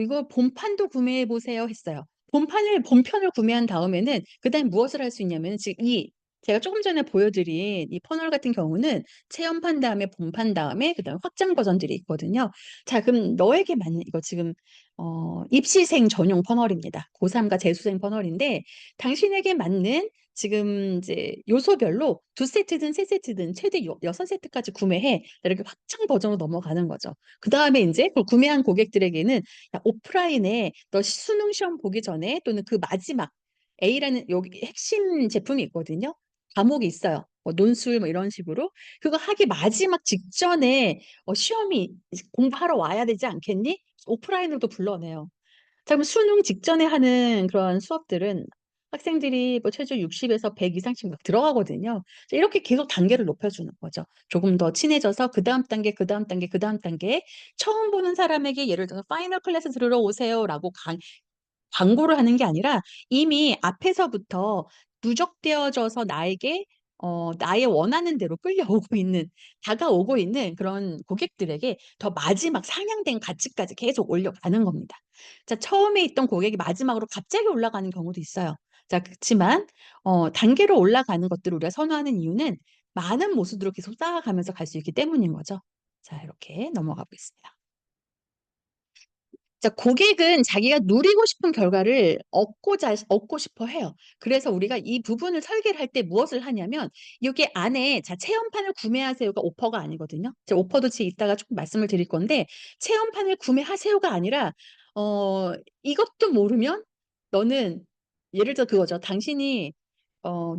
이거 본판도 구매해 보세요 했어요. 본편을 구매한 다음에는 그다음 무엇을 할 수 있냐면 지금 제가 조금 전에 보여드린 이 퍼널 같은 경우는 체험판 다음에 본판 다음에 그다음 확장 버전들이 있거든요. 자, 그럼 너에게 맞는 이거 지금 입시생 전용 퍼널입니다. 고3과 재수생 퍼널인데 당신에게 맞는 지금 이제 요소별로 2세트든 3세트든 최대 6세트까지 구매해. 이렇게 확장 버전으로 넘어가는 거죠. 그다음에 인제 그걸 구매한 고객들에게는 야 오프라인에 너 수능 시험 보기 전에 또는 그 마지막 A라는 여기 핵심 제품이 있거든요. 과목이 있어요. 뭐 논술 뭐 이런 식으로. 그거 하기 마지막 직전에 시험이 이제 "공부하러 와야 되지 않겠니?" 오프라인으로도 불러내요. 자 그럼 수능 직전에 하는 그런 수업들은 학생들이 뭐 최저 60 에서 100 이상씩 막 들어가거든요. 이렇게 계속 단계를 높여주는 거죠. 조금 더 친해져서 그다음 단계, 그다음 단계, 그다음 단계 처음 보는 사람에게 예를 들어서 "파이널 클래스 들으러 오세요."라고 광고를 하는 게 아니라 이미 앞에서부터 누적되어져서 나에게 나의 원하는 대로 끌려오고 있는 다가오고 있는 그런 고객들에게 더 마지막 상향된 가치까지 계속 올려가는 겁니다. 자 처음에 있던 고객이 마지막으로 갑자기 올라가는 경우도 있어요. 자 그치만 단계로 올라가는 것들을 우리가 선호하는 이유는 많은 모수들을 계속 쌓아가면서 갈 수 있기 때문인 거죠. 자 이렇게 넘어가 보겠습니다. 자 고객은 자기가 누리고 싶은 결과를 얻고 싶어 해요. 그래서 우리가 이 부분을 설계를 할 때 무엇을 하냐면 여기 안에 자 "체험판을 구매하세요."가 오퍼가 아니거든요. 제가 오퍼도 이따가 쪼끔 말씀을 드릴 건데 "체험판을 구매하세요."가 아니라 이것도 모르면 너는 예를 들어 그거죠. "당신이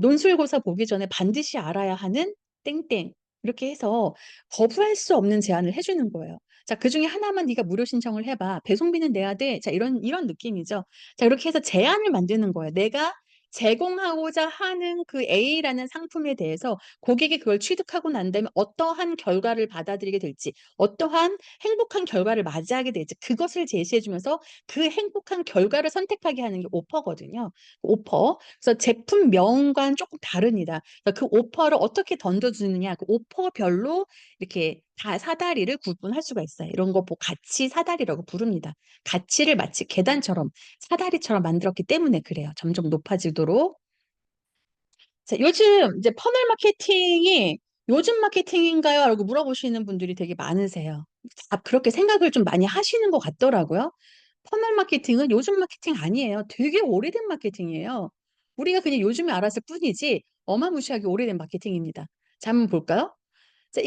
논술고사 보기 전에 반드시 알아야 하는 땡땡." 이렇게 해서 거부할 수 없는 제안을 해 주는 거예요. "자 그중에 하나만 네가 무료 신청을 해 봐. 배송비는 내야 돼." 자 이런 느낌이죠. 자 이렇게 해서 제안을 만드는 거예요. 내가 제공하고자 하는 그 A라는 상품에 대해서 고객이 그걸 취득하고 난 다음에 어떠한 결과를 받아들이게 될지 어떠한 행복한 결과를 맞이하게 될지 그것을 제시해 주면서 그 행복한 결과를 선택하게 하는 게 오퍼거든요. 오퍼. 그래서 제품명과는 쪼끔 다릅니다. 그러니까 그 오퍼를 어떻게 던져 주느냐 그 오퍼별로 이렇게 다 사다리를 구분할 수가 있어요. 이런 거 가치 사다리라고 부릅니다. 가치를 마치 계단처럼 사다리처럼 만들었기 때문에 그래요, 점점 높아지도록. 자 요즘 이제 "퍼널 마케팅이 요즘 마케팅인가요?" 라고 물어보시는 분들이 되게 많으세요. 그렇게 생각을 좀 많이 하시는 것 같더라고요. 퍼널 마케팅은 요즘 마케팅 아니에요. 되게 오래된 마케팅이에요. 우리가 그냥 요즘에 알았을 뿐이지 어마무시하게 오래된 마케팅입니다. 자 한번 볼까요? 자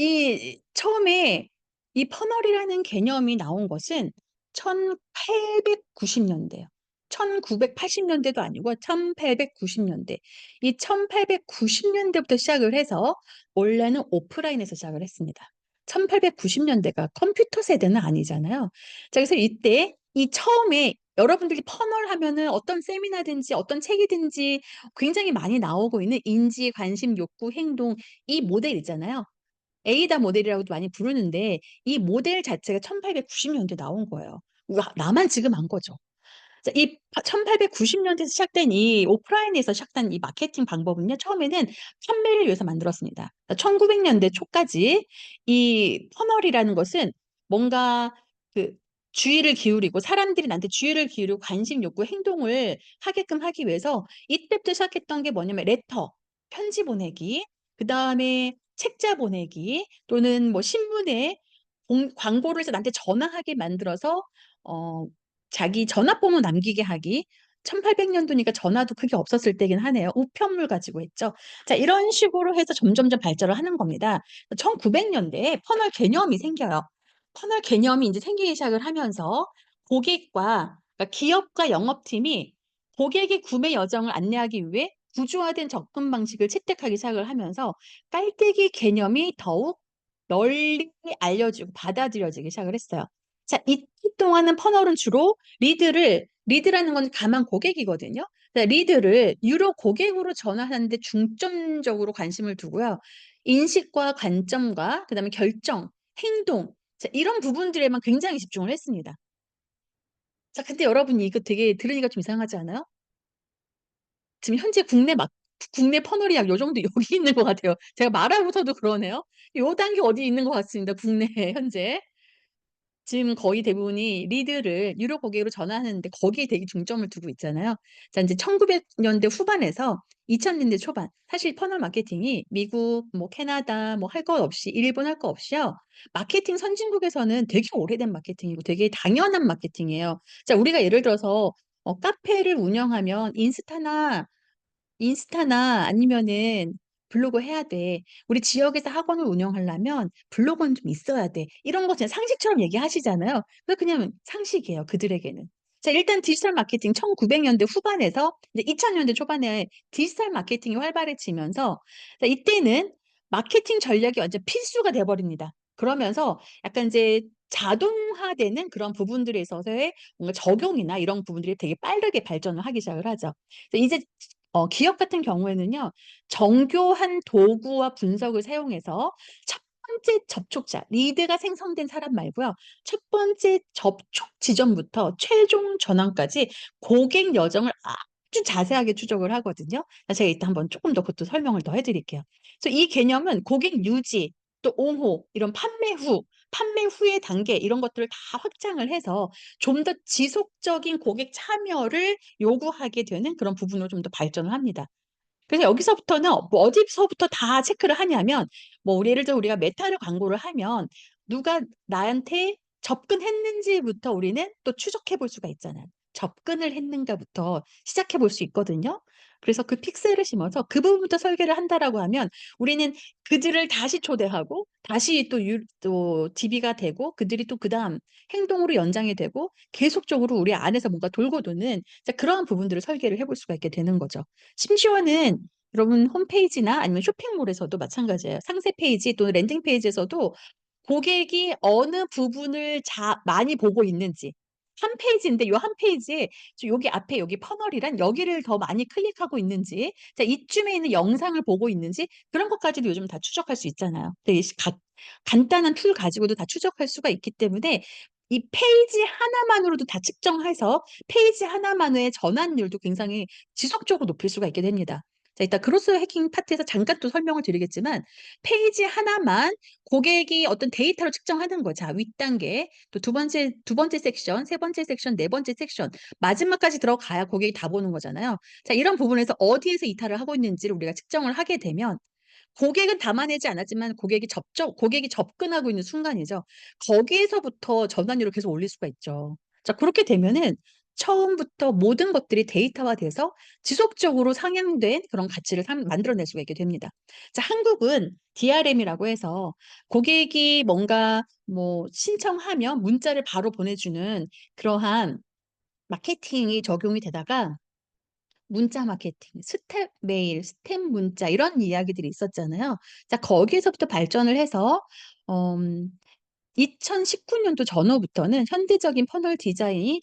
처음에 이 퍼널이라는 개념이 나온 것은 1890 년대예요. 1980 년대도 아니고 1890 년대. 이 1890 년대부터 시작을 해서 원래는 오프라인에서 시작을 했습니다. 1890 년대가 컴퓨터 세대는 아니잖아요. 자 그래서 이때 이 처음에 여러분들이 퍼널 하면은 어떤 세미나든지 어떤 책이든지 굉장히 많이 나오고 있는 인지, 관심, 욕구, 행동 이 모델 있잖아요. 에이다 모델이라고도 많이 부르는데 이 모델 자체가 1890 년대에 나온 거예요. 나만 지금 안 거죠. 자 이 1890 년대에서 시작된 이 오프라인에서 시작된 이 마케팅 방법은요. 처음에는 판매를 위해서 만들었습니다. 1900 년대 초까지 이 퍼널이라는 것은 뭔가 그 주의를 기울이고 사람들이 나한테 주의를 기울이고 관심, 욕구, 행동을 하게끔 하기 위해서 이때부터 시작했던 게 뭐냐면 레터, 편지 보내기, 그다음에 책자 보내기 또는 뭐 신문에 광고를 해서 나한테 전화하게 만들어서 어 자기 전화번호 남기게 하기. 1800 년도니까 전화도 크게 없었을 때긴 하네요. 우편물 가지고 했죠. 자 이런 식으로 해서 점점점 발전을 하는 겁니다. 1900 년대에 퍼널 개념이 생겨요. 퍼널 개념이 인제 생기기 시작을 하면서 고객과 그러니까 기업과 영업팀이 고객의 구매 여정을 안내하기 위해 구조화된 접근 방식을 채택하기 시작을 하면서 깔때기 개념이 더욱 널리 알려지고 받아들여지기 시작을 했어요. 자 이때 동안은 퍼널은 주로 리드라는 건 가만 고객이거든요. 리드를 유료 고객으로 전환하는 데 중점적으로 관심을 두고요. 인식과 관점과 그다음에 결정, 행동 자 이런 부분들에만 굉장히 집중을 했습니다. 자 근데 여러분 이거 되게 들으니까 좀 이상하지 않아요? 지금 현재 국내 퍼널이 약 요 정도 여기 있는 것 같아요. 제가 말하고서도 그러네요. 요 단계 어디에 있는 것 같습니다 국내에 현재. 지금 거의 대부분이 리드를 유료 고객으로 전환하는데 거기에 되게 중점을 두고 있잖아요. 자 인제 1900 년대 후반에서 2000 년대 초반 사실 퍼널 마케팅이 미국 뭐 캐나다 뭐 할 것 없이 일본 할 거 없이요. 마케팅 선진국에서는 되게 오래된 마케팅이고 되게 당연한 마케팅이에요. 자 우리가 예를 들어서 카페를 운영하면 인스타나 인스타나 아니면은 블로그 해야 돼. 우리 지역에서 학원을 운영하려면 블로그는 좀 있어야 돼. 이런 거 그냥 상식처럼 얘기하시잖아요. 그게 그냥 상식이에요, 그들에게는. 자, 일단 디지털 마케팅 1900년대 후반에서 이제 2000년대 초반에 디지털 마케팅이 활발해지면서 자, 이때는 마케팅 전략이 완전 필수가 돼 버립니다. 그러면서 약간 이제 자동화되는 그런 부분들에 있어서의 뭔가 적용이나 이런 부분들이 되게 빠르게 발전을 하기 시작을 하죠. 그래서 이제 기업 같은 경우에는요. 정교한 도구와 분석을 사용해서 첫 번째 접촉자, 리드가 생성된 사람 말고요. 첫 번째 접촉 지점부터 최종 전환까지 고객 여정을 아주 자세하게 추적을 하거든요. 제가 이따 한번 조금 더 그것도 설명을 더 해 드릴게요. 그래서 이 개념은 고객 유지, 또 옹호, 이런 판매 후의 단계 이런 것들을 다 확장을 해서 좀 더 지속적인 고객 참여를 요구하게 되는 그런 부분으로 좀 더 발전을 합니다. 그래서 여기서부터는 뭐 어디서부터 다 체크를 하냐면 뭐 우리 예를 들어 우리가 메타를 광고를 하면 누가 나한테 접근했는지부터 우리는 또 추적해 볼 수가 있잖아요. 접근을 했는가부터 시작해 볼 수 있거든요. 그래서 그 픽셀을 심어서 그 부분부터 설계를 한다라고 하면 우리는 그들을 다시 초대하고 다시 또 DB가 되고 그들이 또 그다음 행동으로 연장이 되고 계속적으로 우리 안에서 뭔가 돌고 도는 그러한 부분들을 설계를 해볼 수가 있게 되는 거죠. 심지어는 여러분 홈페이지나 아니면 쇼핑몰에서도 마찬가지예요. 상세 페이지 또는 랜딩 페이지에서도 고객이 어느 부분을 많이 보고 있는지 한 페이지인데 요 한 페이지에 여기 앞에 여기 퍼널이란 여기를 더 많이 클릭하고 있는지 자 이쯤에 있는 영상을 보고 있는지 그런 것까지도 요즘 다 추적할 수 있잖아요. 되게 간단한 툴 가지고도 다 추적할 수가 있기 때문에 이 페이지 하나만으로도 다 측정해서 페이지 하나만의 전환율도 굉장히 지속적으로 높일 수가 있게 됩니다. 자 이따 크로스 해킹 파트에서 잠깐 또 설명을 드리겠지만 페이지 하나만 고객이 어떤 데이터로 측정하는 거. 자 윗단계 또 두 번째 섹션, 세 번째 섹션, 네 번째 섹션 마지막까지 들어가야 고객이 다 보는 거잖아요. 자 이런 부분에서 어디에서 이탈을 하고 있는지를 우리가 측정을 하게 되면 고객은 담아내지 않았지만 고객이 접근하고 있는 순간이죠. 거기에서부터 전환율을 계속 올릴 수가 있죠. 자 그렇게 되면은 처음부터 모든 것들이 데이터화돼서 지속적으로 상향된 그런 가치를 만들어낼 수가 있게 됩니다. 자 한국은 DRM이라고 해서 고객이 뭔가 뭐 신청하면 문자를 바로 보내주는 그러한 마케팅이 적용이 되다가 문자 마케팅, 스텝 메일, 스텝 문자 이런 이야기들이 있었잖아요. 자 거기에서부터 발전을 해서 음 2019년도 전후부터는 현대적인 퍼널 디자인이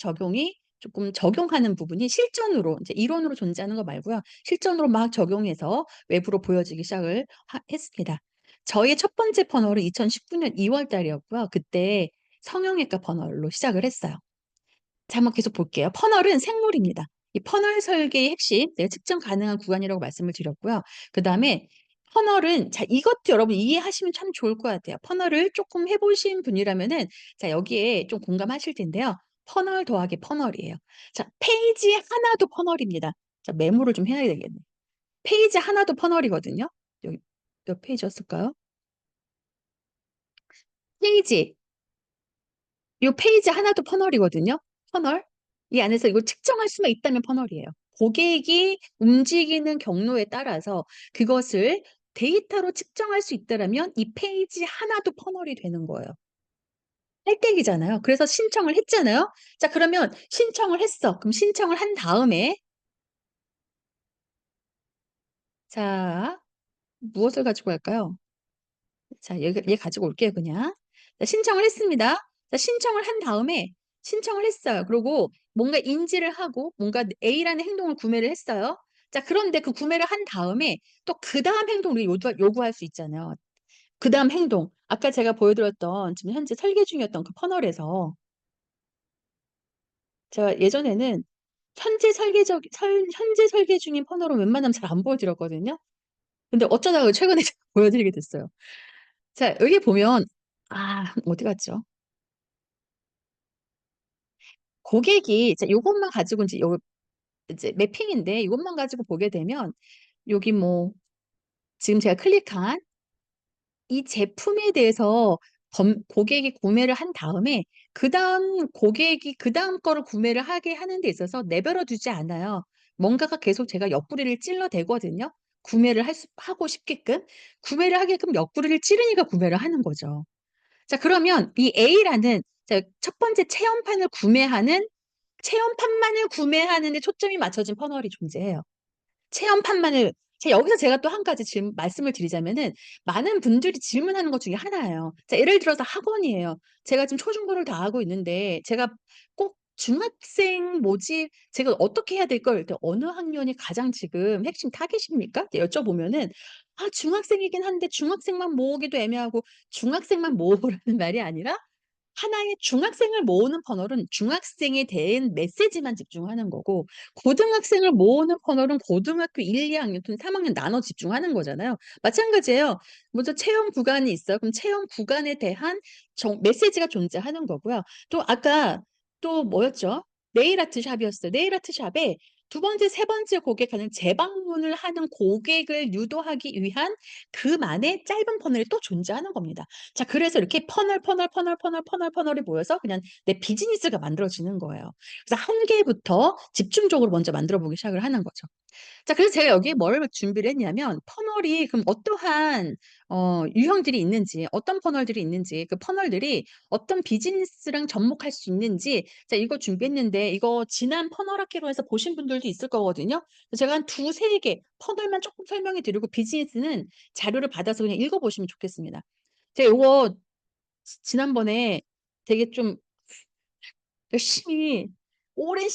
적용하는 부분이 실전으로 인제 이론으로 존재하는 거 말고요. 실전으로 막 적용해서 외부로 보여지기 시작을 했습니다. 저희의 첫 번째 퍼널은 2019년 2월 달이었고요. 그때 성형외과 퍼널로 시작을 했어요. 자 한번 계속 볼게요. 퍼널은 생물입니다. 이 퍼널 설계의 핵심 내가 측정 가능한 구간이라고 말씀을 드렸고요. 그다음에 퍼널은 자 이것도 여러분 이해하시면 참 좋을 것 같아요. 퍼널을 쪼끔 해 보신 분이라면은 자 여기에 좀 공감하실 텐데요. 퍼널 더하기 퍼널이에요. 자 페이지 하나도 퍼널입니다. 자 메모를 좀 해야 되겠네. 페이지 하나도 퍼널이거든요. 여기 몇 페이지였을까요? 페이지 요 페이지 하나도 퍼널이거든요. 퍼널. 이 안에서 이걸 측정할 수만 있다면 퍼널이에요. 고객이 움직이는 경로에 따라서 그것을 데이터로 측정할 수 있다라면 이 페이지 하나도 퍼널이 되는 거예요. 깔때기잖아요. 그래서 신청을 했잖아요. 자 그러면 신청을 했어. 그럼 신청을 한 다음에 자 무엇을 가지고 할까요? 자 얘 가지고 올게요 그냥. 자 신청을 했습니다. 자 신청을 한 다음에 신청을 했어요. 그리고 뭔가 인지를 하고 뭔가 A라는 행동을 구매를 했어요. 자 그런데 그 구매를 한 다음에 또 그다음 행동을 요구할 수 있잖아요. 그다음 행동. 아까 제가 보여 드렸던 지금 현재 설계 중이었던 그 퍼널에서 제가 예전에는 현재 설계 중인 퍼널은 웬만하면 잘 안 보여 드렸거든요. 근데 어쩌다가 최근에 제가 보여 드리게 됐어요. 자 여기 보면 어디 갔죠? 고객이 이제 요것만 가지고 인제 요 이제 매핑인데 이것만 가지고 보게 되면 여기 뭐 지금 제가 클릭한 이 제품에 대해서 고객이 구매를 한 다음에 그다음 고객이 그다음 거를 구매를 하게 하는 데 있어서 내버려 두지 않아요. 뭔가가 계속 제가 옆구리를 찔러대거든요. 구매를 하고 싶게끔. 구매를 하게끔 옆구리를 찌르니까 구매를 하는 거죠. 자, 그러면 이 A라는, 자, 첫 번째 체험판만을 구매하는 데 초점이 맞춰진 퍼널이 존재해요. 체험판만을. 여기서 제가 또 한 가지 말씀을 드리자면은, 많은 분들이 질문하는 것 중에 하나예요. 자, 예를 들어서 학원이에요. 제가 지금 초중고를 다 하고 있는데 제가 꼭 중학생 모집 제가 어떻게 해야 될걸, 이렇게 어느 학년이 가장 지금 핵심 타깃입니까? 이렇게 여쭤보면은, 아, 중학생이긴 한데 중학생만 모으기도 애매하고, 중학생만 모으라는 말이 아니라 하나의 중학생을 모으는 퍼널은 중학생에 대한 메시지만 집중하는 거고, 고등학생을 모으는 퍼널은 고등학교 1, 2학년 또는 3학년 나눠 집중하는 거잖아요. 마찬가지예요. 먼저 체험 구간이 있어요. 그럼 체험 구간에 대한 메시지가 존재하는 거고요. 또 아까 또 뭐였죠? 네일 아트 샵이었어요. 네일 아트 샵에 두 번째, 세 번째 고객하는 재방문을 하는 고객을 유도하기 위한 그만의 짧은 퍼널이 또 존재하는 겁니다. 자, 그래서 이렇게 퍼널이 모여서 그냥 내 비즈니스가 만들어지는 거예요. 그래서 한 개부터 집중적으로 먼저 만들어 보기 시작을 하는 거죠. 자, 그래서 제가 여기에 뭘 준비를 했냐면, 퍼널이 그럼 어떠한 유형들이 있는지, 어떤 퍼널들이 있는지, 그 퍼널들이 어떤 비즈니스랑 접목할 수 있는지, 자, 이거 준비했는데, 이거 지난 퍼널 학기로 해서 보신 분들도 있을 거거든요. 그래서 제가 한 두세 개 퍼널만 조금 설명해 드리고, 비즈니스는 자료를 받아서 그냥 읽어 보시면 좋겠습니다. 제가 요거 지난번에 되게 좀 열심히 오랜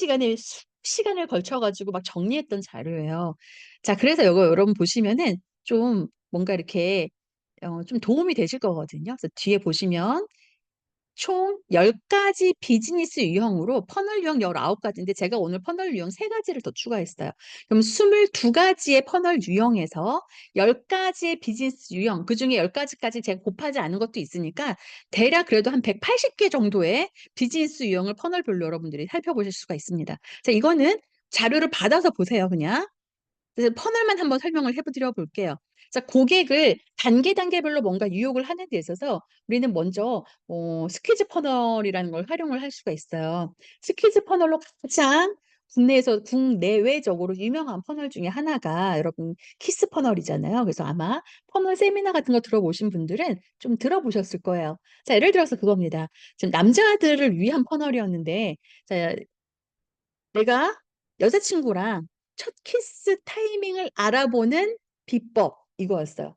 시간을 걸쳐 가지고 막 정리했던 자료예요. 자, 그래서 요거 여러분 보시면은 좀 뭔가 이렇게 좀 도움이 되실 거거든요. 그래서 뒤에 보시면 총 10 가지 비즈니스 유형으로, 퍼널 유형 19 가지인데 제가 오늘 퍼널 유형 3 가지를 더 추가했어요. 그럼 22 가지의 퍼널 유형에서 10 가지의 비즈니스 유형, 그중에 10 가지까지 제가 곱하지 않은 것도 있으니까 대략 그래도 한 180개 정도의 비즈니스 유형을 퍼널별로 여러분들이 살펴보실 수가 있습니다. 자, 이거는 자료를 받아서 보세요, 그냥. 그래서 퍼널만 한번 설명을 해 드려 볼게요. 자, 고객을 단계별로 뭔가 유혹을 하는 데 있어서 우리는 먼저 스퀴즈 퍼널이라는 걸 활용을 할 수가 있어요. 스퀴즈 퍼널로 가장 국내외적으로 유명한 퍼널 중에 하나가 여러분 키스 퍼널이잖아요. 그래서 아마 퍼널 세미나 같은 거 들어보신 분들은 좀 들어보셨을 거예요. 자, 예를 들어서 그겁니다. 지금 남자들을 위한 퍼널이었는데, 자, 내가 여자친구랑 첫 키스 타이밍을 알아보는 비법, 이거였어요.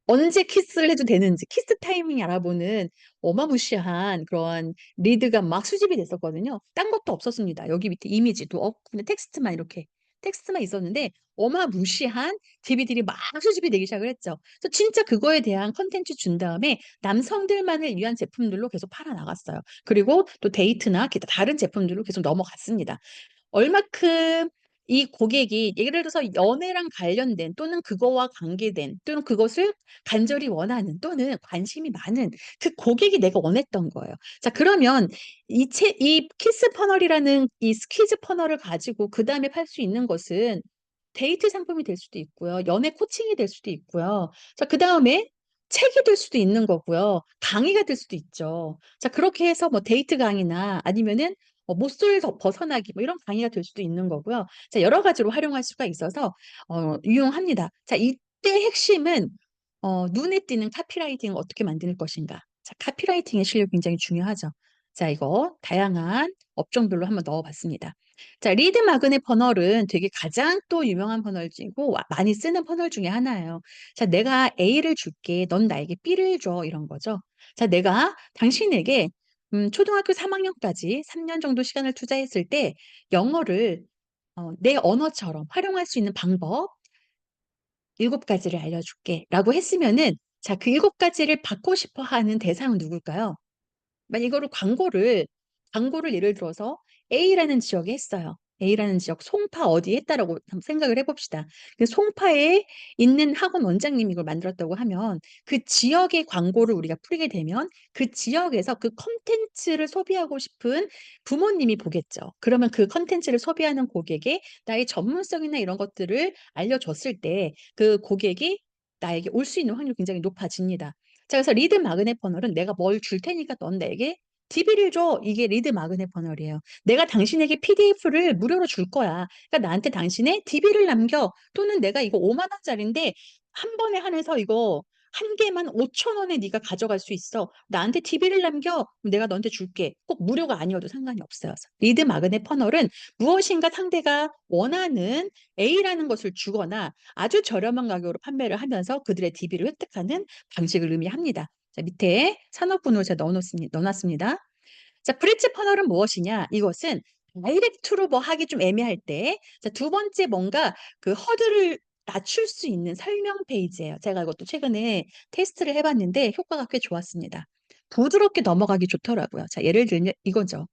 언제 키스를 해도 되는지, 키스 타이밍 알아보는 어마무시한 그런 리드가 막 수집이 됐었거든요. 딴 것도 없었습니다. 여기 밑에 이미지도 없고 그냥 텍스트만 있었는데 어마무시한 DVD들이 막 수집이 되기 시작을 했죠. 그래서 진짜 그거에 대한 콘텐츠 준 다음에 남성들만을 위한 제품들로 계속 팔아 나갔어요. 그리고 또 데이트나 기타 다른 제품들로 계속 넘어갔습니다. 얼마큼 이 고객이 예를 들어서 연애랑 관련된, 또는 그거와 관계된, 또는 그것을 간절히 원하는, 또는 관심이 많은 그 고객이 내가 원했던 거예요. 자, 그러면 이 키스 퍼널이라는 이 스퀴즈 퍼널을 가지고 그다음에 팔 수 있는 것은 데이트 상품이 될 수도 있고요. 연애 코칭이 될 수도 있고요. 자, 그다음에 책이 될 수도 있는 거고요. 강의가 될 수도 있죠. 자, 그렇게 해서 뭐 데이트 강의나 아니면은 못쏠 벗어나기 뭐 이런 강의가 될 수도 있는 거고요. 자, 여러 가지로 활용할 수가 있어서 유용합니다. 자, 이때 핵심은 눈에 띄는 카피라이팅을 어떻게 만드는 것인가. 자, 카피라이팅의 실력이 굉장히 중요하죠. 자, 이거 다양한 업종별로 한번 넣어 봤습니다. 자, 리드 마그넷 퍼널은 되게 가장 또 유명한 퍼널이고 많이 쓰는 퍼널 중에 하나예요. 자, 내가 A를 줄게. 넌 나에게 B를 줘. 이런 거죠. 자, 내가 당신에게 초등학교 3학년까지 3년 정도 시간을 투자했을 때 영어를 내 언어처럼 활용할 수 있는 방법 7 가지를 알려줄게.'라고 했으면은, 자, 그 7 가지를 받고 싶어 하는 대상은 누굴까요? 만약 이거를 광고를 예를 들어서 A라는 지역에 했어요. A라는 지역 송파 어디에 했다라고 한번 생각을 해 봅시다. 그 송파에 있는 학원 원장님이 이걸 만들었다고 하면 그 지역의 광고를 우리가 뿌리게 되면 그 지역에서 그 콘텐츠를 소비하고 싶은 부모님이 보겠죠. 그러면 그 콘텐츠를 소비하는 고객의 나의 전문성이나 이런 것들을 알려줬을 때 그 고객이 나에게 올 수 있는 확률이 굉장히 높아집니다. 자, 그래서 리드 마그넷 퍼널은 내가 뭘 줄 테니까 넌 내게 DB를 줘. 이게 리드 마그넷 퍼널이에요. 내가 당신에게 PDF를 무료로 줄 거야. 그러니까 나한테 당신의 DB를 남겨. 또는 내가 이거 5만 원짜리인데 한 번에 한해서 이거 한 개만 5천 원에 네가 가져갈 수 있어. 나한테 DB를 남겨. 그럼 내가 너한테 줄게. 꼭 무료가 아니어도 상관이 없어요. 리드 마그넷 퍼널은 무엇인가 상대가 원하는 A라는 것을 주거나 아주 저렴한 가격으로 판매를 하면서 그들의 DB를 획득하는 방식을 의미합니다. 자, 밑에 산업군으로 제가 넣어놨습니다. 자, 브릿지 퍼널은 무엇이냐? 이것은 다이렉트로 뭐 하기 좀 애매할 때, 자, 두 번째 뭔가 그 허들을 낮출 수 있는 설명 페이지예요. 제가 이것도 최근에 테스트를 해봤는데 효과가 꽤 좋았습니다. 부드럽게 넘어가기 좋더라고요. 자, 예를 들면 이거죠.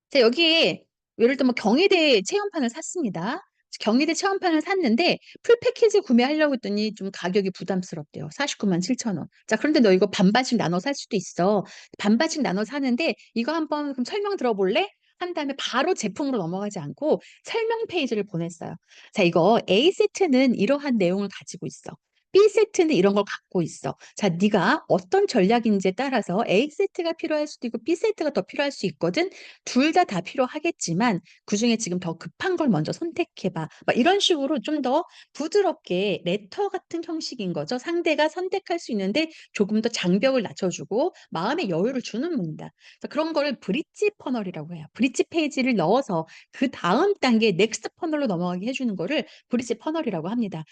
자, 여기에 예를 들면 경희대 체험판을 샀습니다. 경희대 체험판을 샀는데 풀 패키지 구매하려고 했더니 좀 가격이 부담스럽대요. 49만 7천 원. 자, 그런데 너 이거 반반씩 나눠 살 수도 있어. 반반씩 나눠 사는데 이거 한번 그럼 설명 들어볼래? 한 다음에 바로 제품으로 넘어가지 않고 설명 페이지를 보냈어요. 자, 이거 A 세트는 이러한 내용을 가지고 있어. B 세트는 이런 걸 갖고 있어. 자, 네가 어떤 전략인지에 따라서 A 세트가 필요할 수도 있고 B 세트가 더 필요할 수 있거든. 둘 다 필요하겠지만 그중에 지금 더 급한 걸 먼저 선택해봐. 막 이런 식으로 좀 더 부드럽게 레터 같은 형식인 거죠. 상대가 선택할 수 있는데 조금 더 장벽을 낮춰주고 마음의 여유를 주는 문이다. 그래서 그런 거를 브릿지 퍼널이라고 해요. 브릿지 페이지를 넣어서 그 다음 단계 넥스트 퍼널로 넘어가게 해주는 거를 브릿지 퍼널이라고 합니다.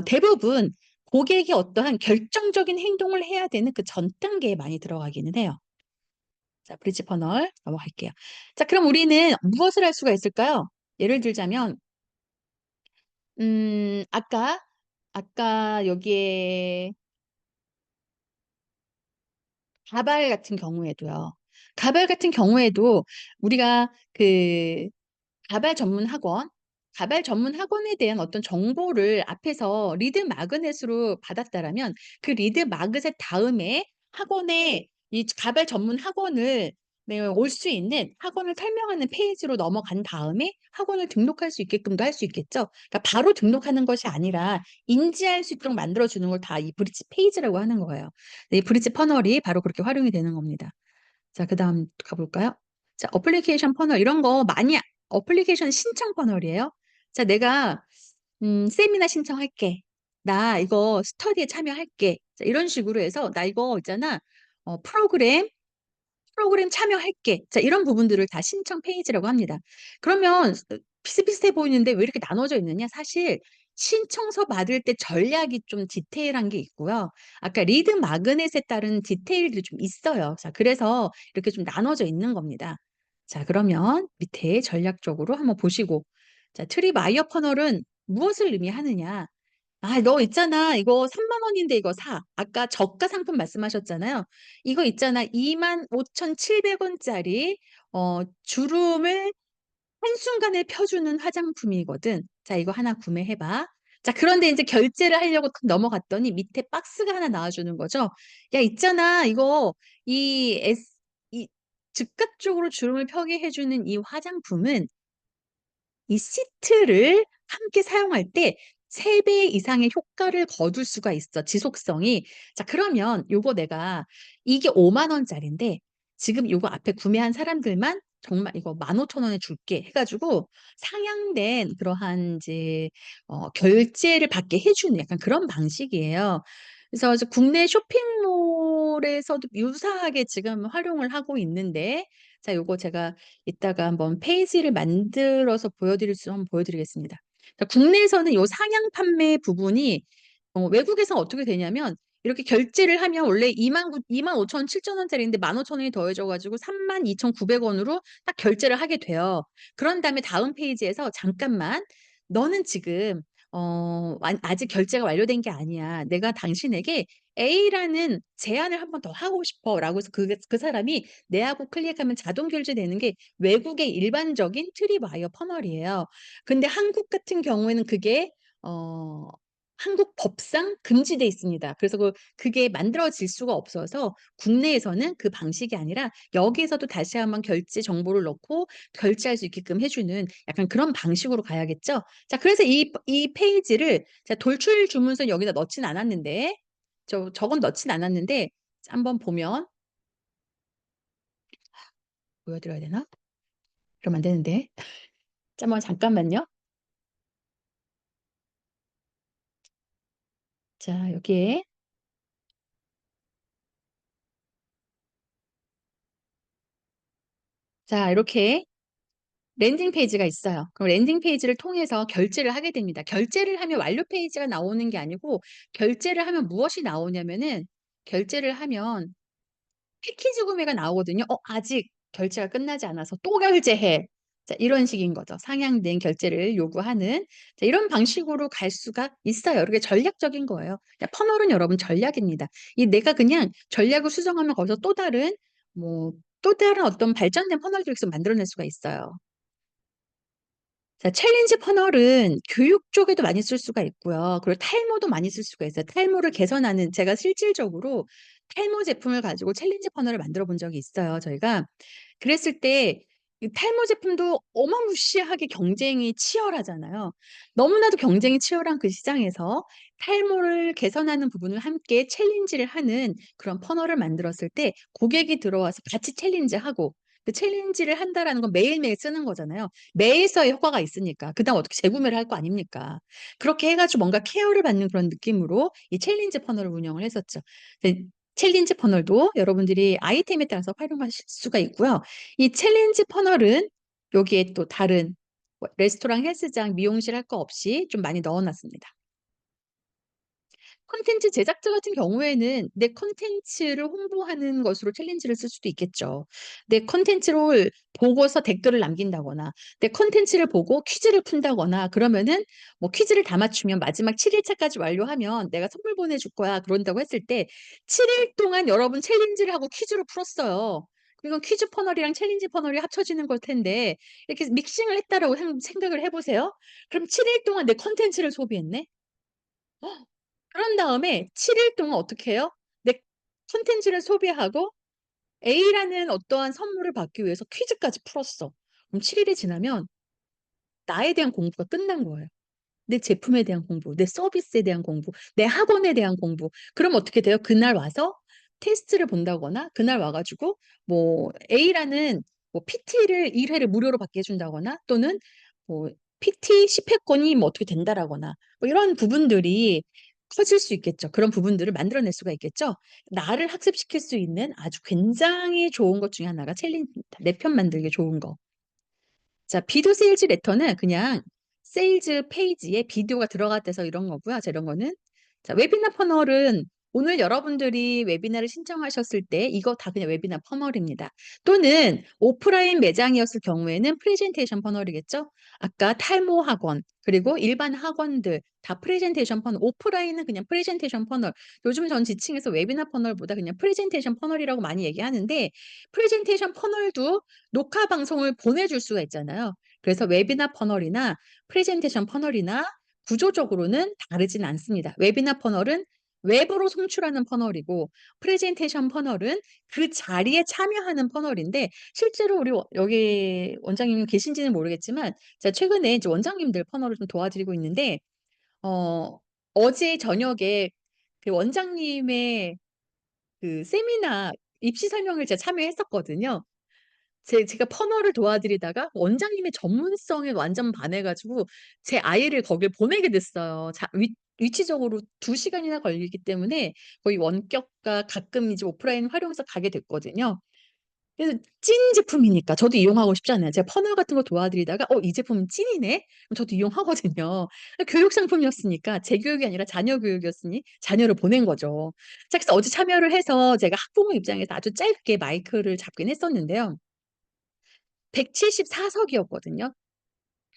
대부분 고객이 어떠한 결정적인 행동을 해야 되는 그 전 단계에 많이 들어가기는 해요. 자, 브릿지 퍼널 넘어갈게요. 자, 그럼 우리는 무엇을 할 수가 있을까요? 예를 들자면, 아까 여기에 가발 같은 경우에도요. 가발 같은 경우에도 우리가 그 가발 전문 학원, 가발 전문 학원에 대한 어떤 정보를 앞에서 리드 마그넷으로 받았다라면 그 리드 마그넷 다음에 학원에 이 가발 전문 학원을 네, 올 수 있는 학원을 설명하는 페이지로 넘어간 다음에 학원을 등록할 수 있게끔도 할 수 있겠죠. 그러니까 바로 등록하는 것이 아니라 인지할 수 있도록 만들어주는 걸 다 이 브릿지 페이지라고 하는 거예요. 네, 이 브릿지 퍼널이 바로 그렇게 활용이 되는 겁니다. 자, 그다음 가볼까요? 자, 어플리케이션 퍼널 이런 거 많이 어플리케이션 신청 퍼널이에요. 자, 내가 세미나 신청할게. 나 이거 스터디에 참여할게. 자, 이런 식으로 해서 나 이거 있잖아. 프로그램 참여할게. 자, 이런 부분들을 다 신청 페이지라고 합니다. 그러면 비슷비슷해 보이는데 왜 이렇게 나눠져 있느냐? 사실 신청서 받을 때 전략이 좀 디테일한 게 있고요. 아까 리드 마그넷에 따른 디테일들이 좀 있어요. 자, 그래서 이렇게 좀 나눠져 있는 겁니다. 자, 그러면 밑에 전략적으로 한번 보시고. 자, 트립 아이어 퍼널은 무엇을 의미하느냐? 아, 너 있잖아. 이거 3만 원인데 이거 사. 아까 저가 상품 말씀하셨잖아요. 이거 있잖아. 25,700원짜리 주름을 한순간에 펴주는 화장품이거든. 자, 이거 하나 구매해봐. 자, 그런데 이제 결제를 하려고 탁 넘어갔더니 밑에 박스가 하나 나와주는 거죠. 야, 있잖아. 이 즉각적으로 주름을 펴게 해주는 이 화장품은 이 시트를 함께 사용할 때 3배 이상의 효과를 거둘 수가 있어, 지속성이. 자, 그러면 요거 내가 이게 5만 원짜리인데 지금 요거 앞에 구매한 사람들만 정말 이거 15,000원에 줄게 해가지고 상향된 그러한 이제 결제를 받게 해주는 약간 그런 방식이에요. 그래서 이제 국내 쇼핑몰에서도 유사하게 지금 활용을 하고 있는데 자, 요거 제가 이따가 한번 페이지를 만들어서 보여드릴 수 한번 보여드리겠습니다. 자, 국내에서는 요 상향 판매 부분이 외국에서는 어떻게 되냐면 이렇게 결제를 하면 원래 25,000원, 7,000원짜리인데 15,000원이 더해져가지고 32,900원으로 딱 결제를 하게 돼요. 그런 다음에 다음 페이지에서 잠깐만 너는 지금 아직 결제가 완료된 게 아니야. 내가 당신에게 A라는 제안을 한번 더 하고 싶어라고 해서 그 사람이 내하고 클릭하면 자동 결제되는 게 외국의 일반적인 트립와이어 퍼널이에요. 근데 한국 같은 경우에는 그게 어 한국 법상 금지돼 있습니다. 그래서 그게 만들어질 수가 없어서 국내에서는 그 방식이 아니라 여기에서도 다시 한번 결제 정보를 넣고 결제할 수 있게끔 해주는 약간 그런 방식으로 가야겠죠. 자, 그래서 이 페이지를 자, 돌출 주문서 여기다 넣진 않았는데 저건 넣진 않았는데 한번 보면 보여드려야 되나? 그러면 안 되는데. 잠깐만요. 자, 여기에 자, 이렇게 랜딩 페이지가 있어요. 그럼 랜딩 페이지를 통해서 결제를 하게 됩니다. 결제를 하면 완료 페이지가 나오는 게 아니고 결제를 하면 무엇이 나오냐면은 결제를 하면 패키지 구매가 나오거든요. 아직 결제가 끝나지 않아서 또 결제해. 자, 이런 식인 거죠. 상향된 결제를 요구하는 자, 이런 방식으로 갈 수가 있어요. 이게 전략적인 거예요. 퍼널은 여러분 전략입니다. 이 내가 그냥 전략을 수정하면 거기서 뭐 또 다른 어떤 발전된 퍼널들을 계속 만들어낼 수가 있어요. 자, 챌린지 퍼널은 교육 쪽에도 많이 쓸 수가 있고요. 그리고 탈모도 많이 쓸 수가 있어요. 탈모를 개선하는 제가 실질적으로 탈모 제품을 가지고 챌린지 퍼널을 만들어 본 적이 있어요, 저희가. 그랬을 때 이 탈모 제품도 어마무시하게 경쟁이 치열하잖아요. 너무나도 경쟁이 치열한 그 시장에서 탈모를 개선하는 부분을 함께 챌린지를 하는 그런 퍼널을 만들었을 때 고객이 들어와서 같이 챌린지하고 그 챌린지를 한다라는 건 매일매일 쓰는 거잖아요. 매일 써야 효과가 있으니까. 그다음 어떻게 재구매를 할 거 아닙니까? 그렇게 해 가지고 뭔가 케어를 받는 그런 느낌으로 이 챌린지 퍼널을 운영을 했었죠. 네, 챌린지 퍼널도 여러분들이 아이템에 따라서 활용하실 수가 있고요. 이 챌린지 퍼널은 여기에 또 다른 뭐 레스토랑, 헬스장, 미용실 할 거 없이 좀 많이 넣어 놨습니다. 콘텐츠 제작자 같은 경우에는 내 콘텐츠를 홍보하는 것으로 챌린지를 쓸 수도 있겠죠. 내 콘텐츠를 보고서 댓글을 남긴다거나 내 콘텐츠를 보고 퀴즈를 푼다거나 그러면은 뭐 퀴즈를 다 맞추면 마지막 7 일차까지 완료하면 내가 선물 보내줄 거야 그런다고 했을 때 7일 동안 여러분 챌린지를 하고 퀴즈를 풀었어요. 이건 퀴즈 퍼널이랑 챌린지 퍼널이 합쳐지는 걸 텐데 이렇게 믹싱을 했다라고 생각을 해 보세요. 그럼 7일 동안 내 콘텐츠를 소비했네? 그런 다음에 7일 동안 어떻게 해요? 내 콘텐츠를 소비하고 A라는 어떠한 선물을 받기 위해서 퀴즈까지 풀었어. 그럼 7 일이 지나면 나에 대한 공부가 끝난 거예요. 내 제품에 대한 공부, 내 서비스에 대한 공부, 내 학원에 대한 공부. 그럼 어떻게 돼요? 그날 와서 테스트를 본다거나 그날 와 가지고 뭐 A라는 뭐 PT를 1 회를 무료로 받게 해 준다거나 또는 뭐 PT 10 회권이 뭐 어떻게 된다라거나 뭐 이런 부분들이 커질 수 있겠죠. 그런 부분들을 만들어낼 수가 있겠죠. 나를 학습시킬 수 있는 아주 굉장히 좋은 것 중에 하나가 내 편 만들기 좋은 거. 자, 비디오 세일즈 레터는 그냥 세일즈 페이지에 비디오가 들어갔대서 이런 거고요. 자, 이런 거는 자, 웨비나 퍼널은 오늘 여러분들이 웨비나를 신청하셨을 때 이거 다 그냥 웨비나 퍼널입니다. 또는 오프라인 매장이었을 경우에는 프레젠테이션 퍼널이겠죠. 아까 탈모 학원 그리고 일반 학원들 다 프레젠테이션 퍼널. 오프라인은 그냥 프레젠테이션 퍼널. 요즘 전 지칭해서 웨비나 퍼널보다 그냥 프레젠테이션 퍼널이라고 많이 얘기하는데 프레젠테이션 퍼널도 녹화 방송을 보내줄 수가 있잖아요. 그래서 웨비나 퍼널이나 프레젠테이션 퍼널이나 구조적으로는 다르진 않습니다. 웨비나 퍼널은 외부로 송출하는 퍼널이고 프레젠테이션 퍼널은 그 자리에 참여하는 퍼널인데 실제로 우리 여기 원장님이 계신지는 모르겠지만 제가 최근에 이제 원장님들 퍼널을 좀 도와드리고 있는데 어 어제 저녁에 그 원장님의 그 세미나 입시 설명을 제가 참여했었거든요. 제가 퍼널을 도와드리다가 원장님의 전문성에 완전 반해 가지고 제 아이를 거길 보내게 됐어요. 자 위치적으로 2 시간이나 걸리기 때문에 거의 원격과 가끔 이제 오프라인 활용해서 가게 됐거든요. 그래서 찐 제품이니까 저도 이용하고 싶잖아요. 제가 퍼널 같은 거 도와드리다가 '이 제품은 찐이네.' 그럼 저도 이용하거든요. 교육 상품이었으니까 제 교육이 아니라 자녀 교육이었으니 자녀를 보낸 거죠. 자, 그래서 어제 참여를 해서 제가 학부모 입장에서 아주 짧게 마이크를 잡긴 했었는데요. 174 석이었거든요.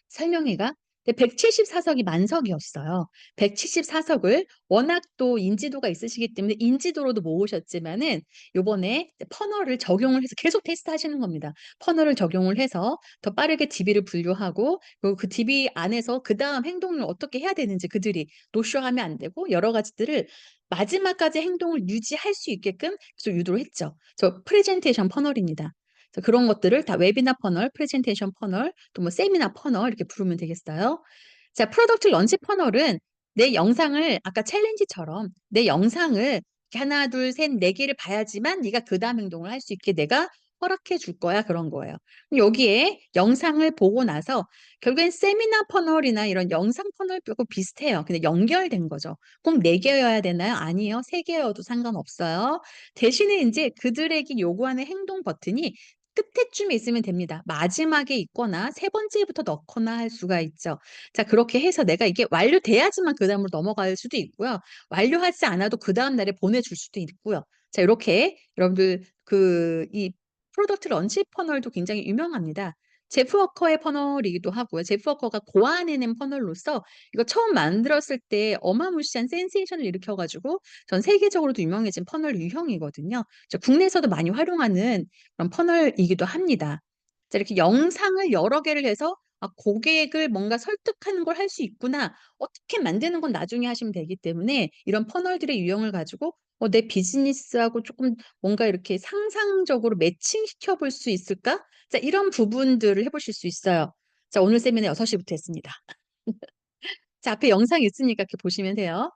설명회가. 근데 174 석이 만석이었어요. 174 석을 워낙 또 인지도가 있으시기 때문에 인지도로도 모으셨지만은 요번에 이제 퍼널을 적용을 해서 계속 테스트하시는 겁니다. 퍼널을 적용을 해서 더 빠르게 DB를 분류하고 그리고 그 DB 안에서 그다음 행동을 어떻게 해야 되는지 그들이 노쇼하면 안 되고 여러 가지들을 마지막까지 행동을 유지할 수 있게끔 계속 유도를 했죠. 프레젠테이션 퍼널입니다. 그래서 그런 것들을 다 웨비나 퍼널, 프레젠테이션 퍼널, 또 뭐 세미나 퍼널 이렇게 부르면 되겠어요. 자, 프로덕트 런치 퍼널은 내 영상을 아까 챌린지처럼 내 영상을 이렇게 하나, 둘, 셋, 네 개를 봐야지만 네가 그다음 행동을 할 수 있게 내가 허락해 줄 거야 그런 거예요. 여기에 영상을 보고 나서 결국엔 세미나 퍼널이나 이런 영상 퍼널하고 비슷해요. 근데 연결된 거죠. 꼭 네 개여야 되나요? 아니요. 세 개여도 상관없어요. 대신에 인제 그들에게 요구하는 행동 버튼이 끝에쯤에 있으면 됩니다. 마지막에 있거나 세 번째부터 넣거나 할 수가 있죠. 자 그렇게 해서 내가 이게 완료돼야지만 그다음으로 넘어갈 수도 있고요. 완료하지 않아도 그다음 날에 보내줄 수도 있고요. 자 요렇게 여러분들 이 프로덕트 런치 퍼널도 굉장히 유명합니다. 제프 워커의 퍼널이기도 하고요. 제프 워커가 고안해낸 퍼널로서 이거 처음 만들었을 때 어마무시한 센세이션을 일으켜 가지고 전 세계적으로도 유명해진 퍼널 유형이거든요. 국내에서도 많이 활용하는 그런 퍼널이기도 합니다. 자 이렇게 영상을 여러 개를 해서 '아 고객을 뭔가 설득하는 걸 할 수 있구나.' 어떻게 만드는 건 나중에 하시면 되기 때문에 이런 퍼널들의 유형을 가지고 '내 비즈니스하고 쪼끔 뭔가 이렇게 상상적으로 매칭시켜 볼 수 있을까?' 자 이런 부분들을 해 보실 수 있어요. 자 오늘 세미나 6 시부터 했습니다. 자 앞에 영상이 있으니까 이렇게 보시면 돼요.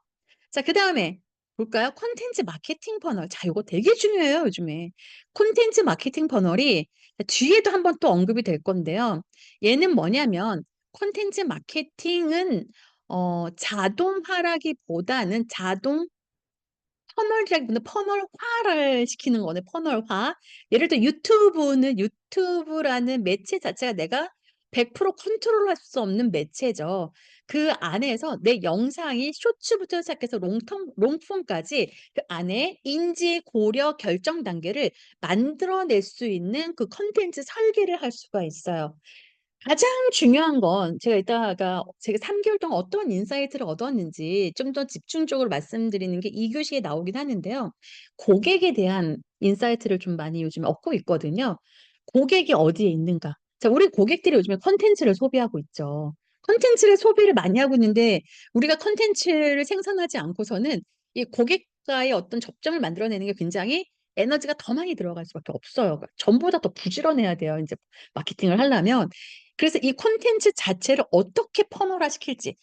자 그다음에 볼까요? 콘텐츠 마케팅 퍼널. 자 요거 되게 중요해요 요즘에. 콘텐츠 마케팅 퍼널이 뒤에도 한번 또 언급이 될 건데요. 얘는 뭐냐면 콘텐츠 마케팅은 자동화라기보다는 퍼널이라기보다 퍼널화를 시키는 거네 퍼널화. 예를 들어 유튜브는 유튜브라는 매체 자체가 내가 100% 컨트롤할 수 없는 매체죠. 그 안에서 내 영상이 쇼츠부터 시작해서 롱폼까지 그 안에 인지, 고려, 결정 단계를 만들어낼 수 있는 그 콘텐츠 설계를 할 수가 있어요. 가장 중요한 건 제가 이따가 제가 3 개월 동안 어떤 인사이트를 얻었는지 좀 더 집중적으로 말씀드리는 게 2 교시에 나오긴 하는데요. 고객에 대한 인사이트를 좀 많이 요즘 얻고 있거든요. 고객이 어디에 있는가. 자 우리 고객들이 요즘에 콘텐츠를 소비하고 있죠. 콘텐츠를 소비를 많이 하고 있는데 우리가 콘텐츠를 생산하지 않고서는 이 고객과의 어떤 접점을 만들어내는 게 굉장히 에너지가 더 많이 들어갈 수밖에 없어요. 그러니까 전보다 더 부지런해야 돼요 인제 마케팅을 하려면. 그래서 이 콘텐츠 자체를 어떻게 퍼널화시킬지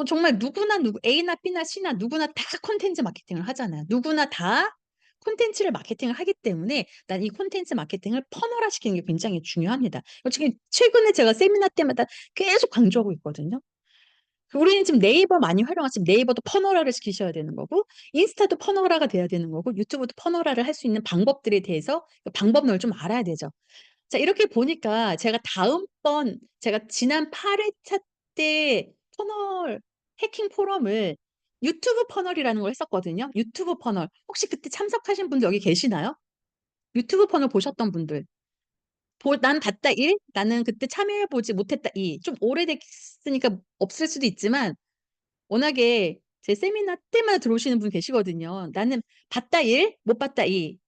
정말 누구나 A나 B나 C나 누구나 다 콘텐츠 마케팅을 하잖아요. 누구나 다 콘텐츠를 마케팅을 하기 때문에 난 이 콘텐츠 마케팅을 퍼널화시키는 게 굉장히 중요합니다. 지금 최근에 제가 세미나 때마다 계속 강조하고 있거든요. 우리는 지금 네이버 많이 활용하지 네이버도 퍼널화를 시키셔야 되는 거고 인스타도 퍼널화가 돼야 되는 거고 유튜브도 퍼널화를 할 수 있는 방법들에 대해서 그 방법론을 좀 알아야 되죠. 자 이렇게 보니까 제가 지난 8 회차 때 퍼널 해킹 포럼을 유튜브 퍼널이라는 걸 했었거든요. 유튜브 퍼널. 혹시 그때 참석하신 분들 여기 계시나요? 유튜브 퍼널 보셨던 분들. "난 봤다 1, 나는 그때 참여해 보지 못했다 2." 좀 오래됐으니까 없을 수도 있지만 워낙에 제 세미나 때마다 들어오시는 분 계시거든요. "나는 봤다 1, 못 봤다 2."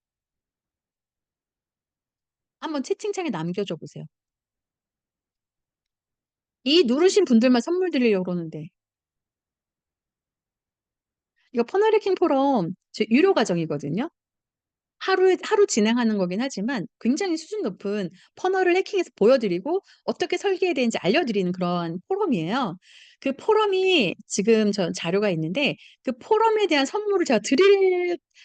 한번 채팅창에 남겨 줘 보세요. 2 누르신 분들만 선물 드리려고 그러는데. 이거 퍼널 해킹 포럼 유료 과정이거든요. 하루 진행하는 거긴 하지만 굉장히 수준 높은 퍼널을 해킹해서 보여 드리고 어떻게 설계해야 되는지 알려 드리는 그런 포럼이에요. 그 포럼이 지금 자료가 있는데 그 포럼에 대한 선물을 제가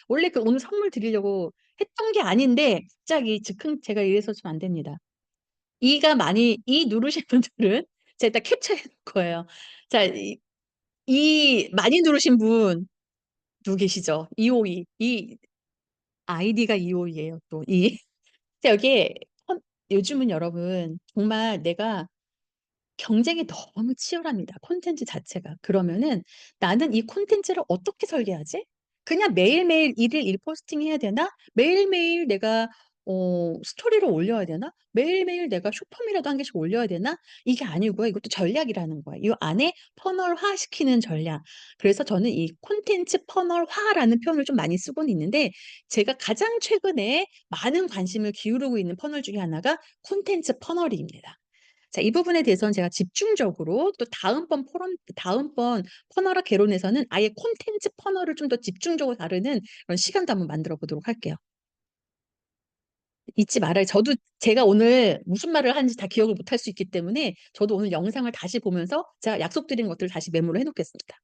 원래 오늘 선물 드리려고 했던 게 아닌데 갑자기 즉흥 제가 이래서 좀 안 됩니다. 이 누르신 분들은 제가 일단 캡처해 놓을 거예요. 자 많이 누르신 분 누구 계시죠? 252. 이 아이디가 252 예요 또. 근데 여기에 요즘은 여러분 정말 내가 경쟁이 너무 치열합니다, 콘텐츠 자체가. 그러면은 '나는 이 콘텐츠를 어떻게 설계하지? 그냥 매일매일 일일 일 포스팅 해야 되나? 매일매일 내가 스토리를 올려야 되나? 매일매일 내가 쇼폼이라도 한 개씩 올려야 되나?' 이게 아니고요. 이것도 전략이라는 거예요. 이 안에 퍼널화시키는 전략. 그래서 저는 이 콘텐츠 퍼널화라는 표현을 좀 많이 쓰고는 있는데 제가 가장 최근에 많은 관심을 기울이고 있는 퍼널 중에 하나가 콘텐츠 퍼널입니다. 자 이 부분에 대해서는 제가 집중적으로 또 다음번 퍼널화 개론에서는 아예 콘텐츠 퍼널을 좀 더 집중적으로 다루는 그런 시간도 한번 만들어 보도록 할게요. 잊지 말아요. 저도 제가 오늘 무슨 말을 하는지 다 기억을 못할 수 있기 때문에 저도 오늘 영상을 다시 보면서 제가 약속드린 것들을 다시 메모를 해 놓겠습니다.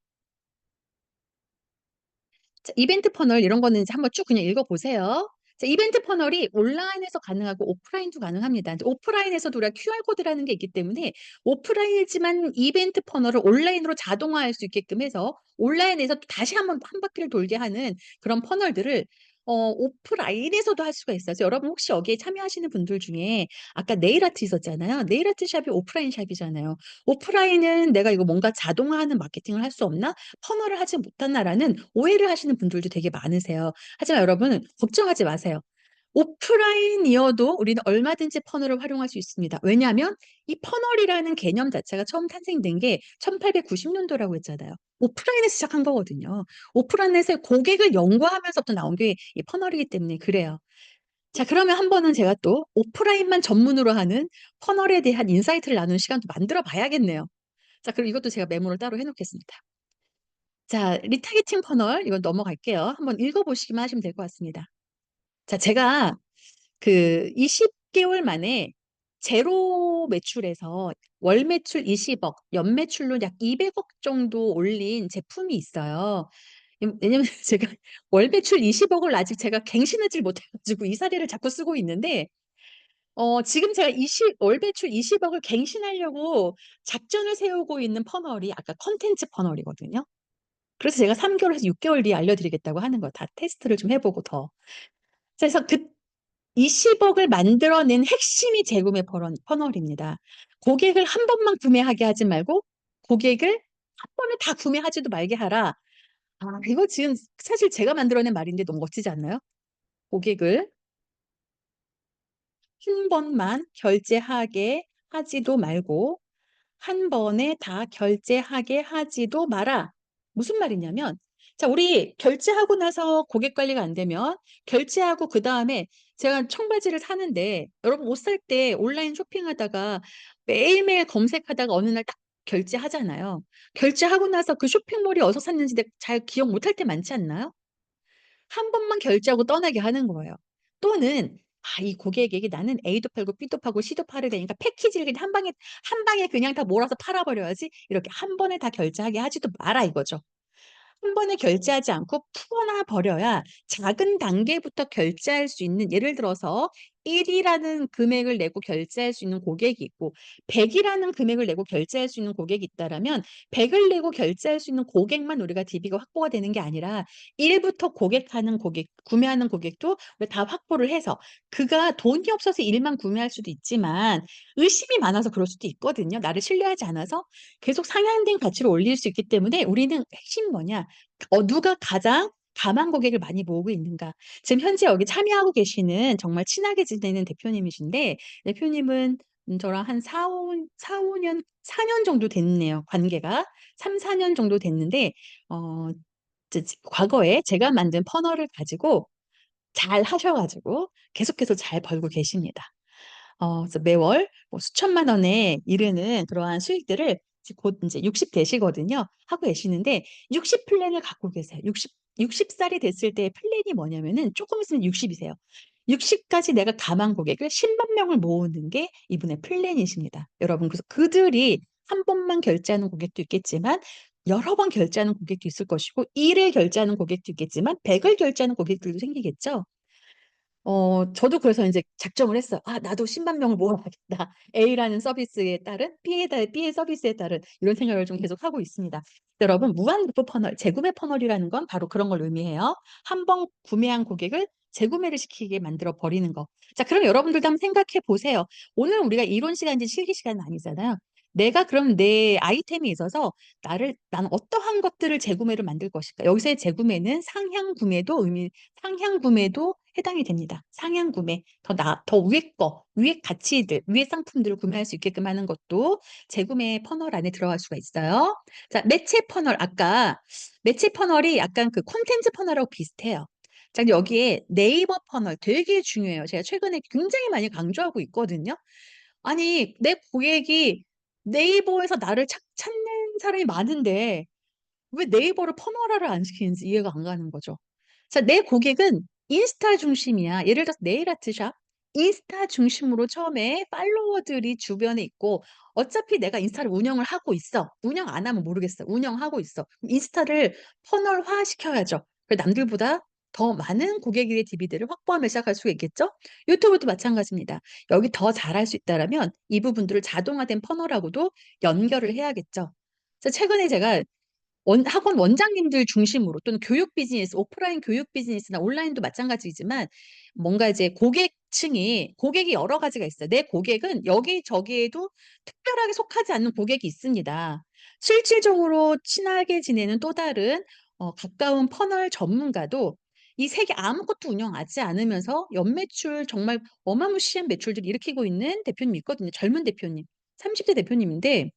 자, 이벤트 퍼널 이런 거는 이제 한번 쭉 그냥 읽어보세요. 자, 이벤트 퍼널이 온라인에서 가능하고 오프라인도 가능합니다. 이제 오프라인에서도 우리가 QR코드라는 게 있기 때문에 오프라인이지만 이벤트 퍼널을 온라인으로 자동화할 수 있게끔 해서 온라인에서 또 다시 한번 한 바퀴를 돌게 하는 그런 퍼널들을 오프라인에서도 할 수가 있어요. 그래서 여러분 혹시 여기에 참여하시는 분들 중에 아까 네일 아트 있었잖아요. 네일 아트 샵이 오프라인 샵이잖아요. 오프라인은 내가 이거 뭔가 자동화하는 마케팅을 할 수 없나? 퍼널을 하지 못한다라는 오해를 하시는 분들도 되게 많으세요. 하지만 여러분 걱정하지 마세요. 오프라인이어도 우리는 얼마든지 퍼널을 활용할 수 있습니다. 왜냐하면 이 퍼널이라는 개념 자체가 처음 탄생된 게 1890년도라고 했잖아요. 오프라인에서 시작한 거거든요. 오프라인에서 고객을 연구하면서부터 나온 게 이 퍼널이기 때문에 그래요. 자, 그러면 한 번은 제가 또 오프라인만 전문으로 하는 퍼널에 대한 인사이트를 나누는 시간도 만들어 봐야겠네요. 자, 그럼 이것도 제가 메모를 따로 해 놓겠습니다. 자, 리타게팅 퍼널 이거 넘어갈게요. 한번 읽어보시기만 하시면 될 것 같습니다. 자, 제가 그 20개월 만에 제로 매출에서 월 매출 20억, 연 매출로 약 200억 정도 올린 제품이 있어요. 왜냐면 제가 월 매출 20억을 아직 제가 갱신하지 못해가지고 이 사례를 자꾸 쓰고 있는데, 지금 제가 월 매출 20억을 갱신하려고 작전을 세우고 있는 퍼널이 아까 컨텐츠 퍼널이거든요. 그래서 제가 3개월에서 6개월 뒤에 알려드리겠다고 하는 거 다 테스트를 좀 해보고 더. 그래서 그 20억을 만들어낸 핵심이 재구매 퍼널입니다. 고객을 한 번만 구매하게 하지 말고 고객을 한 번에 다 구매하지도 말게 하라. 아, 이거 지금 사실 제가 만들어낸 말인데 너무 멋지지 않나요? 고객을 한 번만 결제하게 하지도 말고 한 번에 다 결제하게 하지도 마라. 무슨 말이냐면, 자, 우리 결제하고 나서 고객 관리가 안 되면, 결제하고 그 다음에 제가 청바지를 사는데, 여러분 옷 살 때 온라인 쇼핑하다가 매일매일 검색하다가 어느 날 딱 결제하잖아요. 결제하고 나서 그 쇼핑몰이 어디서 샀는지 잘 기억 못할 때 많지 않나요? 한 번만 결제하고 떠나게 하는 거예요. 또는 이 고객에게 나는 A도 팔고 B도 팔고 C도 팔아야 되니까 패키지를 그냥 한 방에 그냥 다 몰아서 팔아버려야지. 이렇게 한 번에 다 결제하게 하지도 마라 이거죠. 한 번에 결제하지 않고 푸거나 버려야 작은 단계부터 결제할 수 있는, 예를 들어서 1이라는 금액을 내고 결제할 수 있는 고객이 있고 100이라는 금액을 내고 결제할 수 있는 고객이 있다라면 100을 내고 결제할 수 있는 고객만 우리가 DB가 확보가 되는 게 아니라 1부터 구매하는 고객도 우리가 다 확보를 해서, 그가 돈이 없어서 1만 구매할 수도 있지만 의심이 많아서 그럴 수도 있거든요. 나를 신뢰하지 않아서 계속 상향된 가치를 올릴 수 있기 때문에 우리는 핵심 뭐냐? 누가 가장 감한 고객을 많이 모으고 있는가. 지금 현재 여기 참여하고 계시는 정말 친하게 지내는 대표님이신데, 대표님은 저랑 한 4-5년, 4년 정도 됐네요. 관계가 3-4년 정도 됐는데, 어, 과거에 제가 만든 퍼널을 가지고 잘 하셔가지고 계속해서 잘 벌고 계십니다. 그래서 매월 뭐 수천만 원에 이르는 그러한 수익들을 곧 이제 60 되시거든요. 하고 계시는데 60 플랜을 갖고 계세요. 60살이 됐을 때의 플랜이 뭐냐면은 조금 있으면 60이세요. 60까지 내가 감한 고객을 10만 명을 모으는 게 이분의 플랜이십니다. 여러분, 그래서 그들이 한 번만 결제하는 고객도 있겠지만 여러 번 결제하는 고객도 있을 것이고 1을 결제하는 고객도 있겠지만 100을 결제하는 고객들도 생기겠죠. 저도 그래서 이제 작정을 했어요. '아, 나도 10만 명을 모아야겠다.' A라는 서비스에 따른 B의 서비스에 따른 이런 생각을 좀 계속하고 있습니다. 여러분, 무한 루프 퍼널, 재구매 퍼널이라는 건 바로 그런 걸 의미해요. 한 번 구매한 고객을 재구매를 시키게 만들어 버리는 거. 자, 그럼 여러분들도 한번 생각해 보세요. 오늘 우리가 이론 시간인지 실기 시간은 아니잖아요. 내가 그럼 내 아이템이 있어서 나는 어떠한 것들을 재구매로 만들 것일까? 여기서의 재구매는 상향 구매도 해당이 됩니다. 상향 구매, 더 위의 가치들, 위의 상품들을 구매할 수 있게끔 하는 것도 재구매 퍼널 안에 들어갈 수가 있어요. 자, 매체 퍼널. 아까 매체 퍼널이 약간 그 콘텐츠 퍼널하고 비슷해요. 자, 근데 여기에 네이버 퍼널 되게 중요해요. 제가 최근에 굉장히 많이 강조하고 있거든요. 아니, 내 고객이 네이버에서 나를 찾는 사람이 많은데 왜 네이버를 퍼널화를 안 시키는지 이해가 안 가는 거죠. 자, 내 고객은 인스타 중심이야. 예를 들어서 네일 아트샵. 인스타 중심으로 처음에 팔로워들이 주변에 있고 어차피 내가 인스타를 운영을 하고 있어. 운영 안 하면 모르겠어. 운영하고 있어. 그럼 인스타를 퍼널화 시켜야죠. 남들보다 더 많은 고객의 DB들을 확보하며 시작할 수가 있겠죠? 유튜브도 마찬가지입니다. 여기 더 잘할 수 있다라면 이 부분들을 자동화된 퍼널하고도 연결을 해야겠죠. 그래서 최근에 제가 학원 원장님들 중심으로 또는 교육 비즈니스, 오프라인 교육 비즈니스나 온라인도 마찬가지이지만 뭔가 이제 고객이 여러 가지가 있어요. 내 고객은 여기저기에도 특별하게 속하지 않는 고객이 있습니다. 실질적으로 친하게 지내는 또 다른 가까운 퍼널 전문가도 이 세계 아무것도 운영하지 않으면서 연매출 정말 어마무시한 매출들을 일으키고 있는 대표님이 있거든요. 젊은 대표님. 30대 대표님인데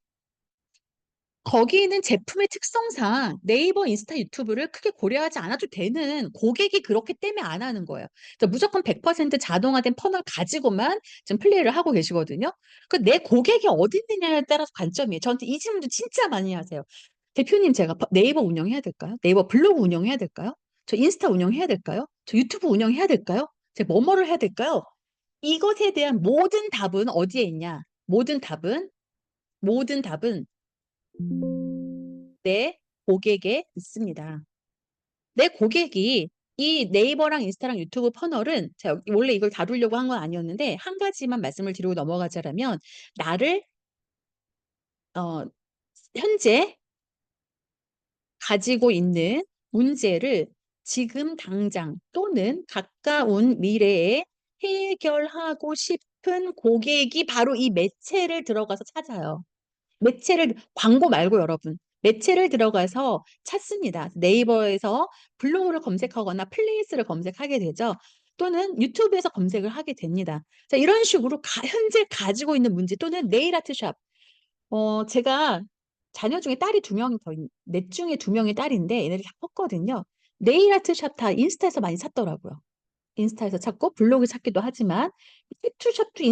거기는 제품의 특성상 네이버, 인스타, 유튜브를 크게 고려하지 않아도 되는 고객이 그렇기 때문에 안 하는 거예요. 그래서 무조건 100% 자동화된 퍼널 가지고만 지금 플레이를 하고 계시거든요. 그 내 고객이 어디 있느냐에 따라서 관점이에요. 저한테 이 질문도 진짜 많이 하세요. "대표님 제가 네이버 운영해야 될까요? 네이버 블로그 운영해야 될까요? 저 인스타 운영해야 될까요? 저 유튜브 운영해야 될까요? 제가 뭐뭐를 해야 될까요?" 이것에 대한 모든 답은 어디에 있냐? 모든 답은 내 고객에 있습니다. 내 고객이 이 네이버랑 인스타랑 유튜브 퍼널은 제가 원래 이걸 다루려고 한 건 아니었는데 한 가지만 말씀을 드리고 넘어가자라면 나를 어 현재 가지고 있는 문제를 지금 당장 또는 가까운 미래에 해결하고 싶은 고객이 바로 이 매체를 들어가서 찾아요. 매체를 광고 말고 여러분. 매체를 들어가서 찾습니다. 네이버에서 블로그를 검색하거나 플레이스를 검색하게 되죠. 또는 유튜브에서 검색을 하게 됩니다. 자 이런 식으로 현재 가지고 있는 문제 또는 네일 아트 샵. 제가 자녀 중에 딸이 2 명이 더 넷 중에 2 명이 딸인데 얘네들이 다 컸거든요. 네일 아트 샵 다 인스타에서 많이 찾더라고요. 인스타에서 찾고 블로그 찾기도 하지만 태투샵도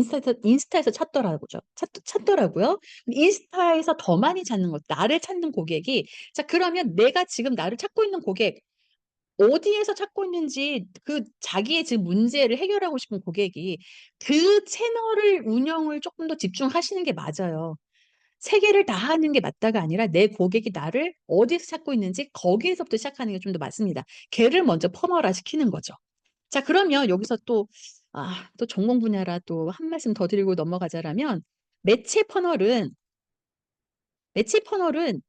인스타에서 찾더라고요. 인스타에서 더 많이 찾는 것 나를 찾는 고객이 자 그러면 내가 지금 나를 찾고 있는 고객 어디에서 찾고 있는지 그 자기의 지금 문제를 해결하고 싶은 고객이 그 채널을 운영을 쪼끔 더 집중하시는 게 맞아요. 3 개를 다 하는 게 맞다가 아니라 내 고객이 나를 어디에서 찾고 있는지 거기에서부터 시작하는 게 좀 더 맞습니다. 걔를 먼저 퍼멀화시키는 거죠. 자 그러면 여기서 또 전공 분야라 또 한 말씀 더 드리고 넘어가자라면 매체 퍼널은 매체 퍼널은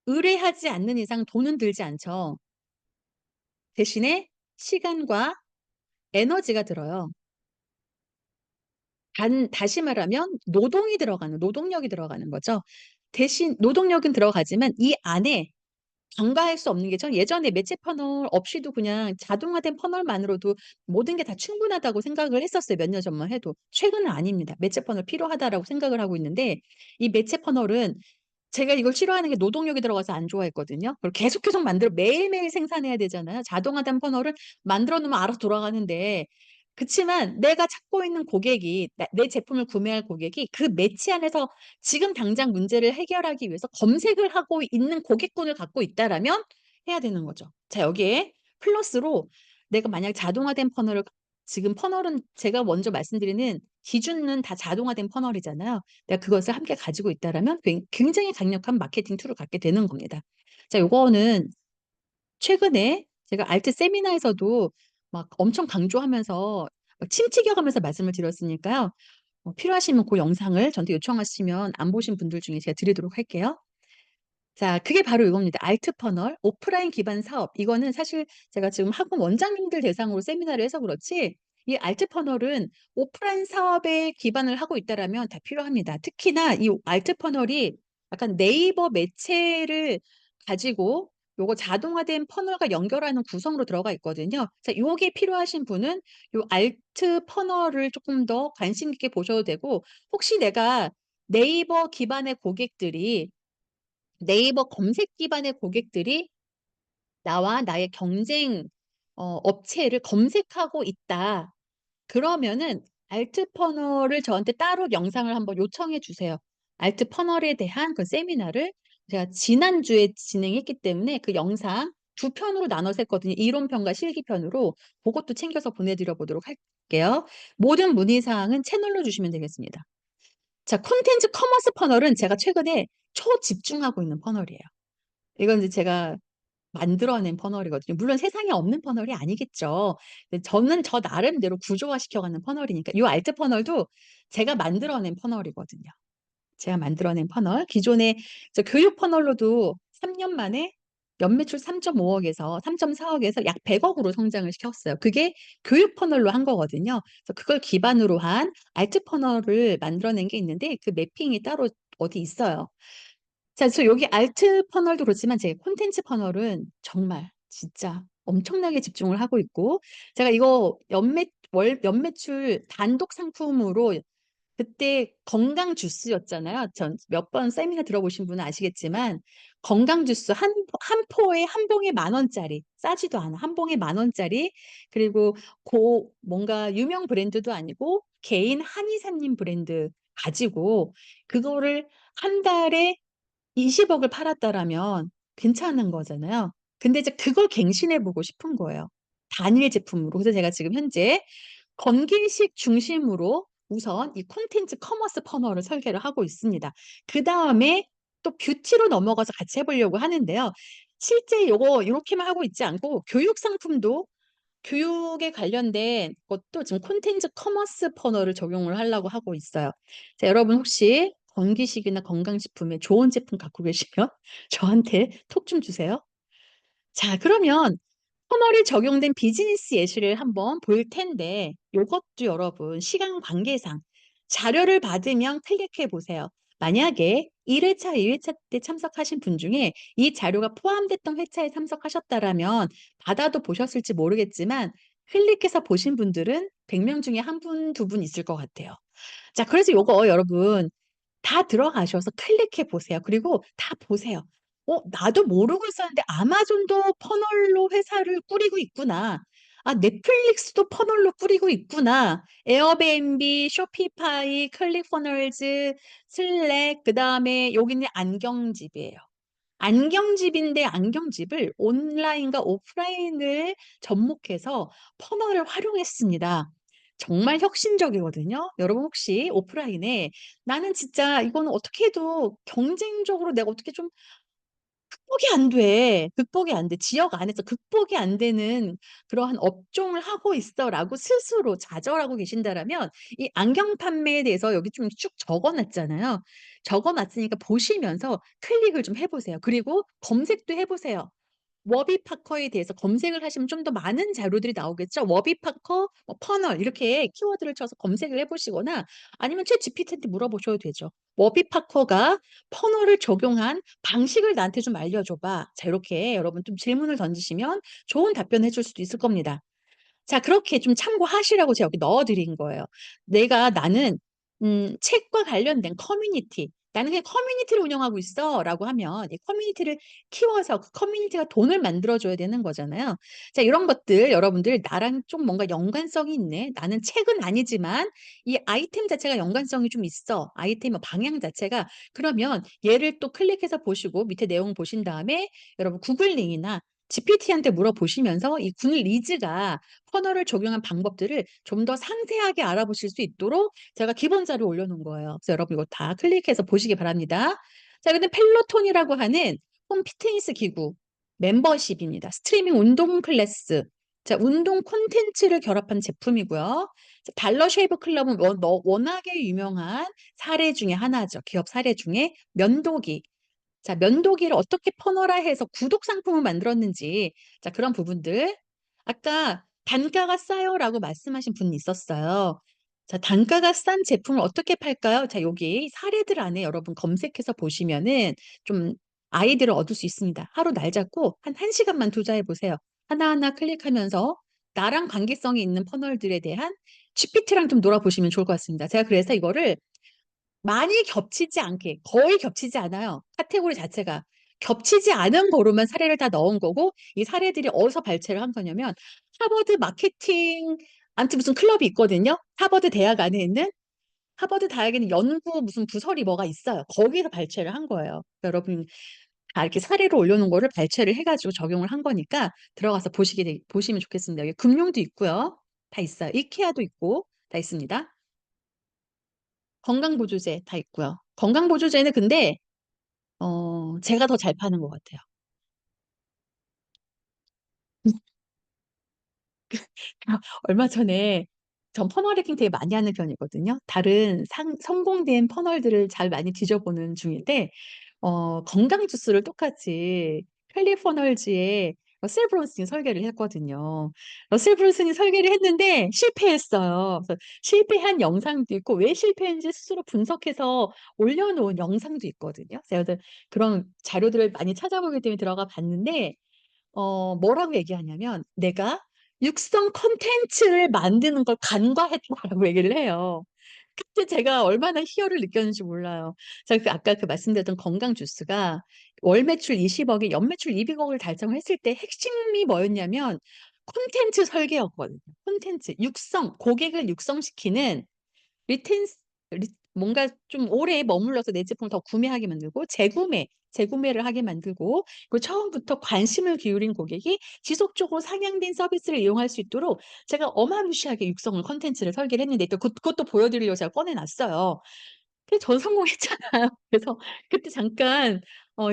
의뢰하지 않는 이상 돈은 들지 않죠. 대신에 시간과 에너지가 들어요. 다시 말하면 노동력이 들어가는 거죠. 대신 노동력은 들어가지만 이 안에 간과할 수 없는 게 전 예전에 매체 퍼널 없이도 그냥 자동화된 퍼널만으로도 모든 게 다 충분하다고 생각을 했었어요, 몇 년 전만 해도. 최근은 아닙니다. '매체 퍼널 필요하다.'라고 생각을 하고 있는데 이 매체 퍼널은 제가 이걸 싫어하는 게 노동력이 들어가서 안 좋아했거든요. 그걸 계속 매일매일 생산해야 되잖아요. 자동화된 퍼널은 만들어 놓으면 알아서 돌아가는데 그치만 내가 찾고 있는 고객이 내 제품을 구매할 고객이 그 매체 안에서 지금 당장 문제를 해결하기 위해서 검색을 하고 있는 고객군을 갖고 있다라면 해야 되는 거죠. 자 여기에 플러스로 내가 만약 자동화된 퍼널을 지금 퍼널은 제가 먼저 말씀드리는 기준은 다 자동화된 퍼널이잖아요. 내가 그것을 함께 가지고 있다라면 굉장히 강력한 마케팅 툴을 갖게 되는 겁니다. 자 요거는 최근에 제가 알트 세미나에서도 막 엄청 강조하면서 막 침 튀겨가면서 말씀을 드렸으니까요. 필요하시면 그 영상을 저한테 요청하시면 안 보신 분들 중에 제가 드리도록 할게요. 자 그게 바로 이겁니다. 알트 퍼널 오프라인 기반 사업 이거는 사실 제가 지금 학원 원장님들 대상으로 세미나를 해서 그렇지 이 알트 퍼널은 오프라인 사업에 기반을 하고 있다라면 다 필요합니다. 특히나 이 알트 퍼널이 약간 네이버 매체를 가지고 요거 자동화된 퍼널과 연결하는 구성으로 들어가 있거든요. 자 요게 필요하신 분은 요 알트 퍼널을 쪼끔 더 관심 있게 보셔도 되고 혹시 내가 네이버 기반의 고객들이 네이버 검색 기반의 고객들이 나와 나의 경쟁 업체를 검색하고 있다. 그러면은 알트 퍼널을 저한테 따로 영상을 한번 요청해 주세요. 알트 퍼널에 대한 그 세미나를 제가 지난주에 진행했기 때문에 그 영상 2 편으로 나눠서 했거든요. 이론편과 실기편으로. 고것도 챙겨서 보내 드려 보도록 할게요. 모든 문의 사항은 채널로 주시면 되겠습니다. 자 콘텐츠 커머스 퍼널은 제가 최근에 초집중하고 있는 퍼널이에요. 이건 이제 제가 만들어낸 퍼널이거든요. 물론 세상에 없는 퍼널이 아니겠죠. 근데 저는 저 나름대로 구조화시켜가는 퍼널이니까 이 알트 퍼널도 제가 만들어낸 퍼널이거든요. 제가 만들어낸 퍼널. 기존에 저 교육 퍼널로도 3년 만에 연매출 3.5억에서 3.4억에서 약 100억으로 성장을 시켰어요. 그게 교육 퍼널로 한 거거든요. 그래서 그걸 기반으로 한 알트 퍼널을 만들어낸 게 있는데 그 매핑이 따로 어디 있어요. 자, 그래서 여기 알트 퍼널도 그렇지만 제 콘텐츠 퍼널은 정말 진짜 엄청나게 집중을 하고 있고 제가 이거 연매출 단독 상품으로 그때 건강 주스였잖아요. 전 몇 번 세미나 들어보신 분은 아시겠지만 건강 주스 한 포에 한 봉에 10,000원짜리 싸지도 않아. 한 봉에 10,000원짜리 그리고 고 뭔가 유명 브랜드도 아니고 개인 한의사님 브랜드 가지고 그거를 한 달에 20억을 팔았다라면 괜찮은 거잖아요. 근데 이제 그걸 갱신해 보고 싶은 거예요. 단일 제품으로. 그래서 제가 지금 현재 건기식 중심으로 우선 이 콘텐츠 커머스 퍼널을 설계를 하고 있습니다. 그다음에 또 뷰티로 넘어가서 같이 해보려고 하는데요. 실제 요거 이렇게만 하고 있지 않고 교육 상품도 교육에 관련된 것도 지금 콘텐츠 커머스 퍼널을 적용을 하려고 하고 있어요. 자, 여러분 혹시 건기식이나 건강식품에 좋은 제품 갖고 계시면 저한테 톡 좀 주세요. 자, 그러면 터널이 적용된 비즈니스 예시를 한번 볼 텐데 이것도 여러분 시간 관계상 자료를 받으면 클릭해 보세요. 만약에 1회차, 2회차 때 참석하신 분 중에 이 자료가 포함됐던 회차에 참석하셨다라면 받아도 보셨을지 모르겠지만 클릭해서 보신 분들은 100명 중에 한 분, 두 분 있을 것 같아요. 자, 그래서 요거 여러분 다 들어가셔서 클릭해 보세요. 그리고 다 보세요. 나도 모르고 있었는데 아마존도 퍼널로 회사를 꾸리고 있구나. 아, 넷플릭스도 퍼널로 꾸리고 있구나. 에어비앤비, 쇼피파이, 클릭퍼널즈, 슬랙, 그다음에 여기는 안경집이에요. 안경집인데 안경집을 온라인과 오프라인을 접목해서 퍼널을 활용했습니다. 정말 혁신적이거든요. 여러분 혹시 오프라인에 나는 진짜 이거는 어떻게 해도 경쟁적으로 내가 어떻게 좀 극복이 안 돼. 극복이 안 돼. 지역 안에서 극복이 안 되는 그러한 업종을 하고 있어라고 스스로 좌절하고 계신다라면 이 안경 판매에 대해서 여기 좀 쭉 적어 놨잖아요. 적어 놨으니까 보시면서 클릭을 좀 해 보세요. 그리고 검색도 해 보세요. 워비파커에 대해서 검색을 하시면 좀 더 많은 자료들이 나오겠죠. 워비파커, 뭐 퍼널 이렇게 키워드를 쳐서 검색을 해 보시거나 아니면 챗GPT한테 물어보셔도 되죠. 워비파커가 퍼널을 적용한 방식을 나한테 좀 알려줘 봐. 자, 이렇게 여러분 좀 질문을 던지시면 좋은 답변을 해줄 수도 있을 겁니다. 자, 그렇게 좀 참고하시라고 제가 여기 넣어 드린 거예요. 나는 책과 관련된 커뮤니티, 나는 그냥 커뮤니티를 운영하고 있어라고 하면 이 커뮤니티를 키워서 그 커뮤니티가 돈을 만들어 줘야 되는 거잖아요. 자, 이런 것들 여러분들 나랑 좀 뭔가 연관성이 있네. 나는 책은 아니지만 이 아이템 자체가 연관성이 좀 있어. 아이템의 방향 자체가 그러면 얘를 또 클릭해서 보시고 밑에 내용 보신 다음에 여러분 구글링이나 GPT한테 물어보시면서 이 군 리즈가 퍼널을 적용한 방법들을 좀 더 상세하게 알아보실 수 있도록 제가 기본 자료 올려놓은 거예요. 그래서 여러분 이거 다 클릭해서 보시기 바랍니다. 자, 근데 펠로톤이라고 하는 홈 피트니스 기구 멤버십입니다. 스트리밍 운동 클래스. 자, 운동 콘텐츠를 결합한 제품이고요. 자, 달러 쉐이브 클럽은 워낙에 유명한 사례 중에 하나죠. 기업 사례 중에 면도기. 자, 면도기를 어떻게 퍼널화해서 구독 상품을 만들었는지, 자, 그런 부분들. 아까 단가가 싸요라고 말씀하신 분이 있었어요. 자, 단가가 싼 제품을 어떻게 팔까요? 자, 여기 사례들 안에 여러분 검색해서 보시면은 좀 아이디어를 얻을 수 있습니다. 하루 날 잡고 한 1시간만 투자해 보세요. 하나하나 클릭하면서 나랑 관계성이 있는 퍼널들에 대한 GPT랑 좀 놀아보시면 좋을 것 같습니다. 제가 그래서 이거를 많이 겹치지 않게 거의 겹치지 않아요. 카테고리 자체가. 겹치지 않은 거로만 사례를 다 넣은 거고 이 사례들이 어디서 발췌를 한 거냐면 하버드 마케팅 아무튼 무슨 클럽이 있거든요. 하버드 대학 안에 있는 하버드 대학에는 연구 무슨 부설이 뭐가 있어요. 거기서 발췌를 한 거예요. 그러니까 여러분 다 이렇게 사례를 올려놓은 거를 발췌를 해가지고 적용을 한 거니까 들어가서 보시면 좋겠습니다. 여기 금융도 있고요. 다 있어요. 이케아도 있고 다 있습니다. 건강보조제 다 있고요. 건강보조제는 근데 제가 더 잘 파는 것 같아요. 얼마 전에 전 퍼널 해킹 되게 많이 하는 편이거든요. 다른 성공된 퍼널들을 잘 많이 뒤져보는 중인데 건강 주스를 똑같이 캘리포널즈의 러셀 브론슨이 설계를 했거든요. 러셀 브론슨이 설계를 했는데 실패했어요. 그래서 실패한 영상도 있고 왜 실패했는지 스스로 분석해서 올려놓은 영상도 있거든요. 제가 그런 자료들을 많이 찾아보기 때문에 들어가 봤는데 뭐라고 얘기하냐면 "내가 육성 콘텐츠를 만드는 걸 간과했다."라고 얘기를 해요. 그때 제가 얼마나 희열을 느꼈는지 몰라요. 제가 아까 그 말씀드렸던 건강 주스가 월 매출 20억 에 연 매출 200억 을 달성했을 때 핵심이 뭐였냐면 콘텐츠 설계였거든요. 콘텐츠 고객을 육성시키는 리텐스 리 뭔가 좀 오래 머물러서 내 제품을 더 구매하게 만들고 재구매를 하게 만들고, 그리고 처음부터 관심을 기울인 고객이 지속적으로 상향된 서비스를 이용할 수 있도록 제가 어마무시하게 육성을 콘텐츠를 설계를 했는데 또 그것도 보여 드리려고 제가 꺼내 놨어요. 근데 전 성공했잖아요. 그래서 그때 잠깐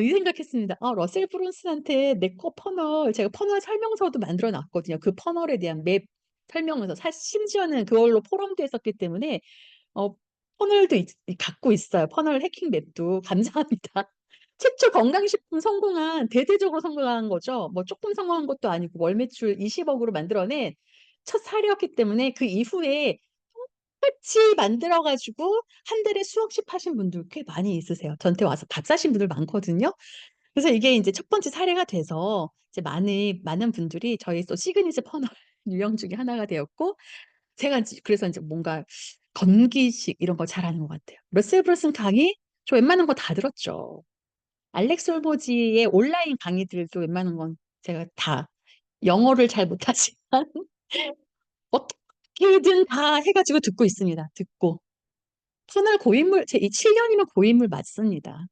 이 생각했습니다. '아 러셀 브론슨한테 내 거 퍼널' 제가 퍼널 설명서도 만들어 놨거든요. 그 퍼널에 대한 맵 설명서 심지어는 그걸로 포럼도 했었기 때문에 어 퍼널도 갖고 있어요. 퍼널 해킹 맵도. 감사합니다. 최초 건강식품 성공한 대대적으로 성공한 거죠. 뭐 쪼끔 성공한 것도 아니고 월 매출 20억 으로 만들어낸 첫 사례였기 때문에 그 이후에 똑같이 만들어 가지고 한 달에 수억씩 파신 분들 꽤 많이 있으세요. 저한테 와서 밥 사신 분들 많거든요. 그래서 이게 인제 첫 번째 사례가 돼서 이제 많은 분들이 저희 또 시그니처 퍼널 유형 중에 하나가 되었고, 제가 그래서 인제 뭔가 건기식 이런 거 잘하는 것 같아요. 러셀 브런슨 강의 저 웬만한 거 다 들었죠. 알렉스 홀보지의 온라인 강의들도 웬만한 건 제가 다 영어를 잘 못하지만 어떻게든 다 해 가지고 듣고 있습니다. 듣고. 터널 고인물 제 이 7 년이면 고인물 맞습니다.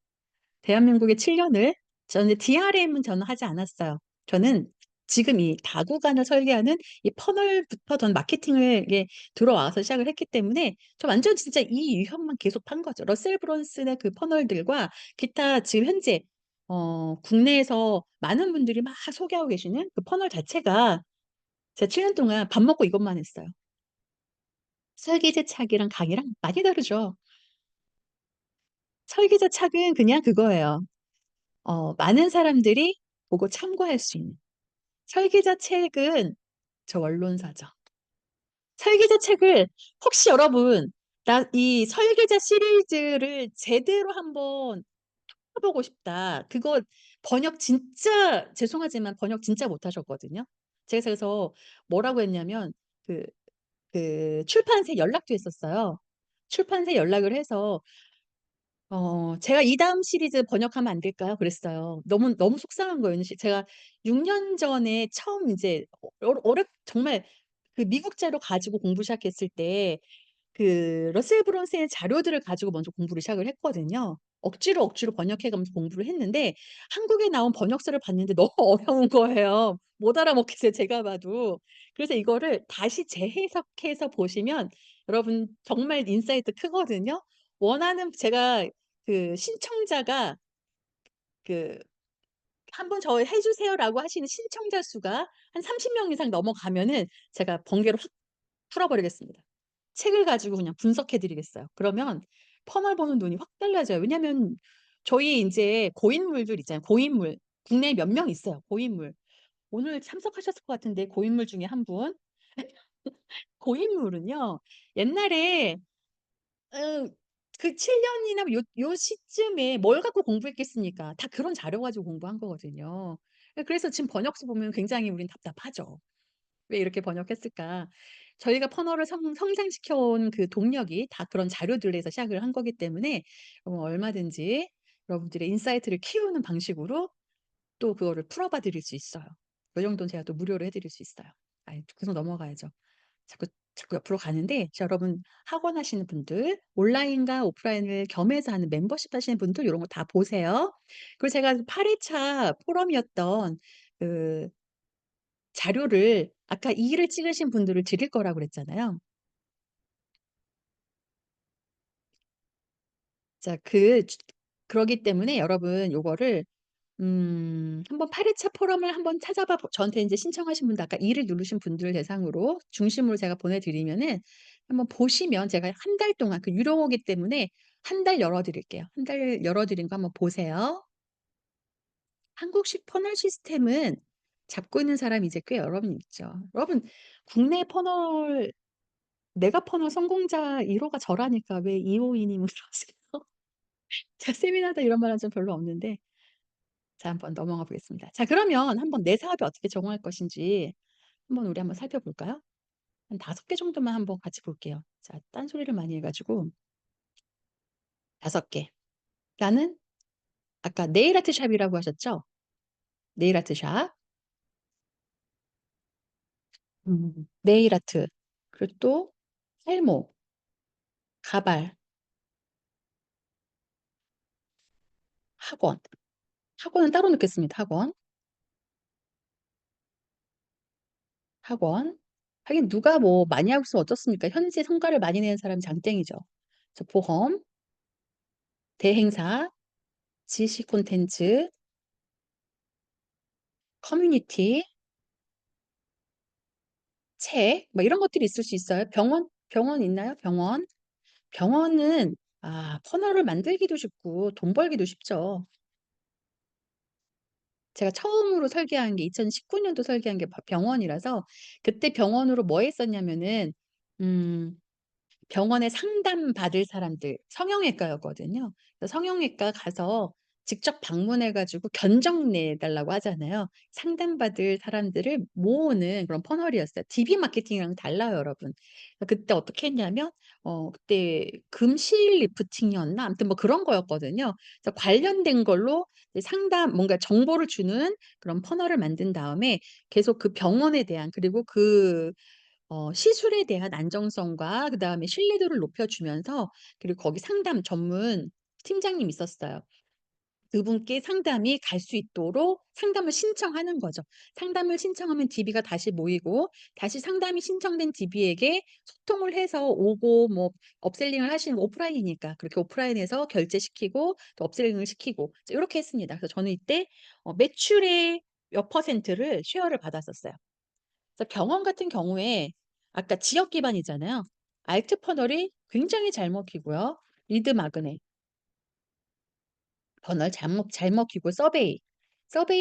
대한민국의 7 년을 저는 DRM은 저는 하지 않았어요. 저는 지금 이 다구간을 설계하는 이 퍼널부터 전 마케팅을 이게 들어와서 시작을 했기 때문에 저 완전 진짜 이 유형만 계속 판 거죠. 러셀 브론슨의 그 퍼널들과 기타 지금 현재 국내에서 많은 분들이 막 소개하고 계시는 그 퍼널 자체가 제가 7년 동안 밥 먹고 이것만 했어요. 설계제 착이랑 강의랑 많이 다르죠. 설계자 착은 그냥 그거예요. 많은 사람들이 보고 참고할 수 있는. 설계자 책은 저 원론사죠. 설계자 책을 혹시 여러분 나 이 설계자 시리즈를 제대로 한번 해 보고 싶다. 그거 번역 진짜 죄송하지만 번역 진짜 못하셨거든요. 제가 그래서 뭐라고 했냐면 그 출판사에 연락도 했었어요. 출판사에 연락을 해서 제가 "이다음 시리즈 번역하면 안 될까요?" 그랬어요. 너무 속상한 거예요. 제가 6년 전에 처음 인제 정말 그 미국자료 가지고 공부 시작했을 때 그 러셀 브론스의 자료들을 가지고 먼저 공부를 시작을 했거든요. 억지로 번역해 가면서 공부를 했는데 한국에 나온 번역서를 봤는데 너무 어려운 거예요. 못 알아먹겠어요, 제가 봐도. 그래서 이거를 다시 재해석해서 보시면 여러분 정말 인사이트 크거든요. 원하는 제가 신청자가 그 "한 번 저 해 주세요."라고 하시는 신청자 수가 한 30명 이상 넘어가면은 제가 번개로 확 풀어 버리겠습니다. 책을 가지고 그냥 분석해 드리겠어요. 그러면 퍼널 보는 눈이 확 달라져요. 왜냐하면 저희 인제 고인물들 있잖아요. 고인물. 국내에 몇 명 있어요, 고인물. 오늘 참석하셨을 것 같은데 고인물 중에 한 분. 고인물은요. 옛날에 어 그 7 년이나 요 시쯤에 뭘 갖고 공부했겠습니까? 다 그런 자료 가지고 공부한 거거든요. 그래서 지금 번역서 보면 굉장히 우린 답답하죠. '왜 이렇게 번역했을까?' 저희가 퍼널을 성장시켜 온 그 동력이 다 그런 자료들에서 시작을 한 거기 때문에 얼마든지 여러분들의 인사이트를 키우는 방식으로 또 그거를 풀어봐 드릴 수 있어요. 그 정도는 제가 또 무료로 해 드릴 수 있어요. 아이 계속 넘어가야죠. 자꾸 옆으로 가는데 자 여러분 학원 하시는 분들 온라인과 오프라인을 겸해서 하는 멤버십 하시는 분들 요런 거 다 보세요. 그리고 제가 8 회차 포럼이었던 그 자료를 아까 2 를 찍으신 분들을 드릴 거라고 그랬잖아요. 자 그러기 때문에 여러분 요거를 한번 8 회차 포럼을 한번 찾아봐 저한테 인제 신청하신 분들 아까 2를 누르신 분들을 대상으로 중심으로 제가 보내 드리면은 한번 보시면 제가 한 달 동안 그 유료이기 때문에 한 달 열어 드릴게요. 한 달 열어 드린 거 한번 보세요. 한국식 퍼널 시스템은 잡고 있는 사람이 이제 꽤 여러 분 있죠. 여러분 국내 퍼널 메가 퍼널 성공자 1 호가 저라니까 왜 2 호이 님은 그러세요? 제가 세미나다 이런 말 한 적 별로 없는데 자 한번 넘어가 보겠습니다. 자 그러면 한번 내 사업에 어떻게 적용할 것인지 한번 우리 한번 살펴볼까요? 한 5개 정도만 한번 같이 볼게요. 자 딴소리를 많이 해 가지고 5 개. 나는 아까 네일 아트 샵이라고 하셨죠? 네일 아트 샵. 네일 아트. 그리고 또 탈모, 가발, 학원. 학원은 따로 넣겠습니다, 학원. 학원. 하긴 누가 뭐 많이 하고 있으면 어떻습니까? 현재 성과를 많이 내는 사람이 장땡이죠. 그래서 보험, 대행사, 지식 콘텐츠, 커뮤니티, 책 뭐 이런 것들이 있을 수 있어요. 병원 있나요? 병원. 병원은 퍼널을 만들기도 쉽고 돈 벌기도 쉽죠. 제가 처음으로 설계한 게 2019 년도 설계한 게 병원이라서 그때 병원으로 뭐 했었냐면은 음 병원에 상담받을 사람들 성형외과였거든요. 그래서 성형외과 가서 직접 방문해 가지고 견적 내 달라고 하잖아요. 상담받을 사람들을 모으는 그런 퍼널이었어요. DB 마케팅이랑 달라요, 여러분. 그때 어떻게 했냐면 그때 금실 리프팅이었나 아무튼 뭐 그런 거였거든요. 그래서 관련된 걸로 이제 상담 뭔가 정보를 주는 그런 퍼널을 만든 다음에 계속 그 병원에 대한 그리고 그 시술에 대한 안정성과 그다음에 신뢰도를 높여 주면서 그리고 거기 상담 전문 팀장님이 있었어요. 그분께 상담이 갈 수 있도록 상담을 신청하는 거죠. 상담을 신청하면 DB가 다시 모이고 다시 상담이 신청된 DB에게 소통을 해서 오고 뭐 업셀링을 하시는 오프라인이니까 그렇게 오프라인에서 결제시키고 또 업셀링을 시키고 이제 요렇게 했습니다. 그래서 저는 이때 매출의 몇 퍼센트를 쉐어를 받았었어요. 그래서 병원 같은 경우에 아까 지역 기반이잖아요. 알트 퍼널이 굉장히 잘 먹히고요. 리드 마그넷 퍼널 잘 먹히고 서베이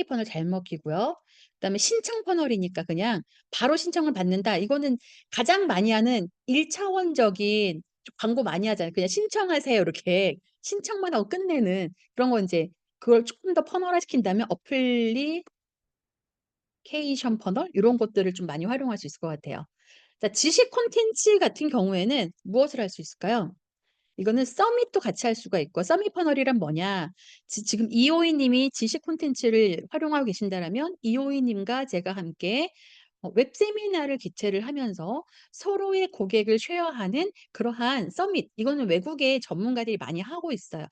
퍼널 잘 먹히고요. 그다음에 신청 퍼널이니까 그냥 바로 신청을 받는다. 이거는 가장 많이 하는 1 차원적인 좀 광고 많이 하잖아요. 그냥 "신청하세요." 이렇게 신청만 하고 끝내는 그런 거 인제 그걸 쪼끔 더 퍼널화 시킨다면 어플리케이션 퍼널 요런 것들을 좀 많이 활용할 수 있을 것 같아요. 자 지식 콘텐츠 같은 경우에는 무엇을 할 수 있을까요? 이거는 서밋도 같이 할 수가 있고 서밋 퍼널이란 뭐냐? 지금 이호이 님이 지식 콘텐츠를 활용하고 계신다라면 이호이 님과 제가 함께 웹 세미나를 개최를 하면서 서로의 고객을 쉐어하는 그러한 서밋 이거는 외국의 전문가들이 많이 하고 있어요.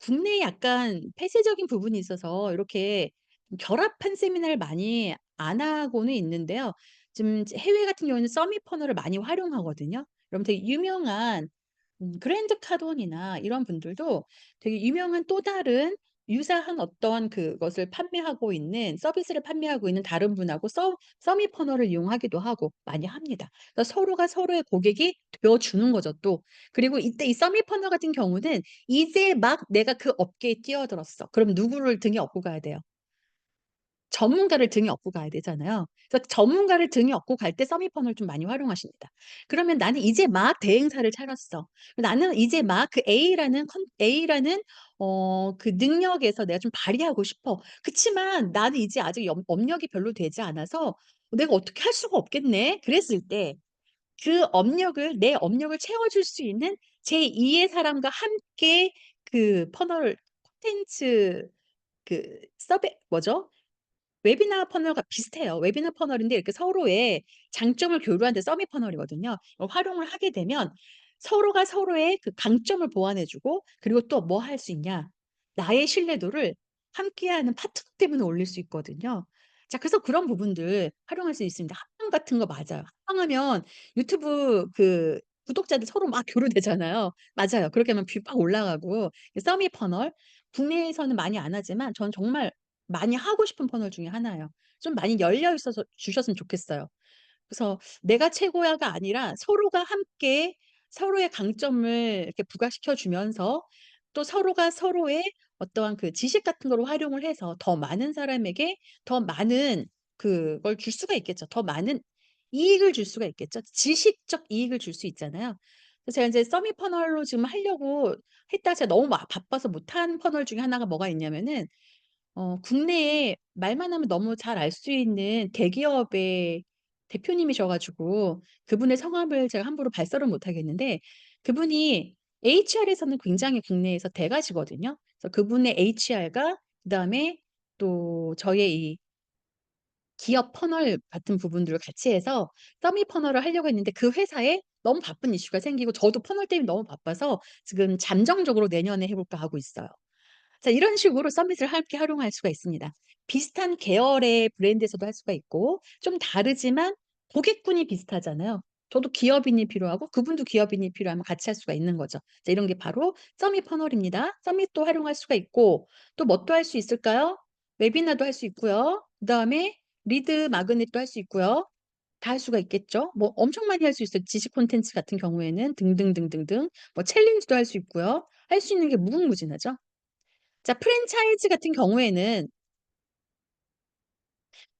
국내에 약간 폐쇄적인 부분이 있어서 이렇게 결합한 세미나를 많이 안 하고는 있는데요. 지금 해외 같은 경우에는 서밋 퍼널을 많이 활용하거든요. 여러분 되게 유명한 그랜드 카돈이나 이런 분들도 되게 유명한 또 다른 유사한 어떤 그것을 판매하고 있는 서비스를 판매하고 있는 다른 분하고 서밋 퍼널을 이용하기도 하고 많이 합니다. 그래서 서로가 서로의 고객이 되어 주는 거죠 또. 그리고 이때 이 서밋 퍼널 같은 경우는 이제 막 내가 그 업계에 뛰어들었어. 그럼 누구를 등에 업고 가야 돼요? 전문가를 등에 업고 가야 되잖아요. 그래서 전문가를 등에 업고 갈 때 서미펀을 좀 많이 활용하십니다. 그러면 나는 이제 막 대행사를 차렸어. 나는 이제 막 그 A라는 그 능력에서 내가 좀 발휘하고 싶어. 그치만 나는 이제 아직 업력이 별로 되지 않아서 '내가 어떻게 할 수가 없겠네.' 그랬을 때 그 업력을 내 업력을 채워줄 수 있는 제2의 사람과 함께 그 퍼널 콘텐츠 그 서베 뭐죠? 웨비나 퍼널과 비슷해요. 웨비나 퍼널인데 이렇게 서로의 장점을 교류하는 데 서밋 퍼널이거든요. 이걸 활용을 하게 되면 서로가 서로의 그 강점을 보완해 주고 그리고 또 뭐 할 수 있냐? 나의 신뢰도를 함께하는 파트너 때문에 올릴 수 있거든요. 자 그래서 그런 부분들 활용할 수 있습니다. 합방 같은 거 맞아요. 합방하면 유튜브 그 구독자들 서로 막 교류되잖아요. 맞아요. 그렇게 하면 뷰 막 올라가고 서밋 퍼널 국내에서는 많이 안 하지만 전 정말 많이 하고 싶은 퍼널 중에 하나예요. 좀 많이 열려 있어서 주셨으면 좋겠어요. 그래서 "내가 최고야."가 아니라 서로가 함께 서로의 강점을 이렇게 부각시켜 주면서 또 서로가 서로의 어떠한 그 지식 같은 거를 활용을 해서 더 많은 사람에게 더 많은 그걸 줄 수가 있겠죠. 더 많은 이익을 줄 수가 있겠죠. 지식적 이익을 줄 수 있잖아요. 그래서 제가 인제 서밋 퍼널로 지금 하려고 했다가 제가 너무 바빠서 못한 퍼널 중에 하나가 뭐가 있냐면은 국내에 말만 하면 너무 잘 알 수 있는 대기업의 대표님이셔 가지고 그분의 성함을 제가 함부로 발설을 못 하겠는데 그분이 HR에서는 굉장히 국내에서 대가시거든요. 그래서 그분의 HR과 그다음에 또 저의 이 기업 퍼널 같은 부분들을 같이 해서 서밋 퍼널을 하려고 했는데 그 회사에 너무 바쁜 이슈가 생기고 저도 퍼널 때문에 너무 바빠서 지금 잠정적으로 '내년에 해 볼까.' 하고 있어요. 자 이런 식으로 서밋을 함께 활용할 수가 있습니다. 비슷한 계열의 브랜드에서도 할 수가 있고 좀 다르지만 고객군이 비슷하잖아요. 저도 기업인이 필요하고 그분도 기업인이 필요하면 같이 할 수가 있는 거죠. 자 이런 게 바로 서밋 퍼널입니다. 서밋도 활용할 수가 있고 또 뭐 또 할 수 있을까요? 웨비나도 할 수 있고요. 그다음에 리드 마그넷도 할 수 있고요. 다 할 수가 있겠죠. 뭐 엄청 많이 할 수 있어요. 지식 콘텐츠 같은 경우에는 등등등등등. 뭐 챌린지도 할 수 있고요. 할 수 있는 게 무궁무진하죠. 자 프랜차이즈 같은 경우에는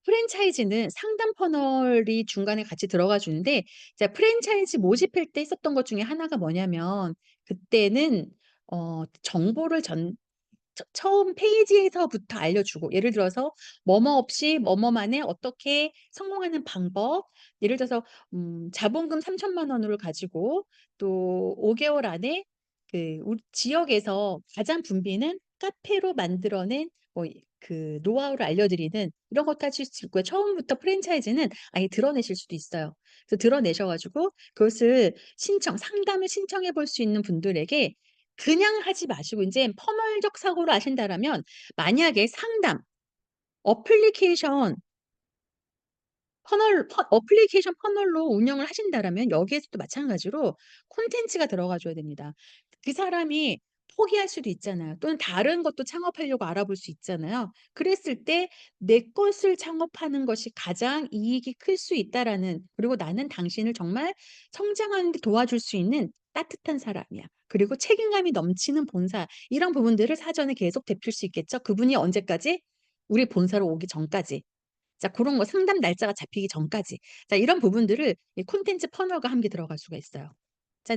프랜차이즈는 상담 퍼널이 중간에 같이 들어가 주는데 자 프랜차이즈 모집할 때 했었던 것 중에 하나가 뭐냐면 그때는 정보를 처음 페이지에서부터 알려주고 예를 들어서 뭐뭐 없이 뭐뭐만에 어떻게 성공하는 방법 예를 들어서 자본금 3천만 원을 가지고 또 5 개월 안에 그 우리 지역에서 가장 붐비는 카페로 만들어낸 뭐 그 노하우를 알려드리는 이런 것도 하실 수 있고요. 처음부터 프랜차이즈는 아예 드러내실 수도 있어요. 그래서 드러내셔 가지고 그것을 상담을 신청해 볼 수 있는 분들에게 그냥 하지 마시고 인제 퍼널적 사고를 아신다라면 만약에 상담, 어플리케이션 어플리케이션 퍼널로 운영을 하신다라면 여기에서도 마찬가지로 콘텐츠가 들어가 줘야 됩니다. 그 사람이 포기할 수도 있잖아요. 또는 다른 것도 창업하려고 알아볼 수 있잖아요. 그랬을 때 '내 것을 창업하는 것이 가장 이익이 클 수 있다.'라는 그리고 '나는 당신을 정말 성장하는 데 도와줄 수 있는 따뜻한 사람이야. 그리고 책임감이 넘치는 본사.' 이런 부분들을 사전에 계속 대필 수 있겠죠. 그분이 언제까지? 우리 본사로 오기 전까지. 자 고런 거 상담 날짜가 잡히기 전까지. 자 이런 부분들을 이 콘텐츠 퍼널과 함께 들어갈 수가 있어요. 자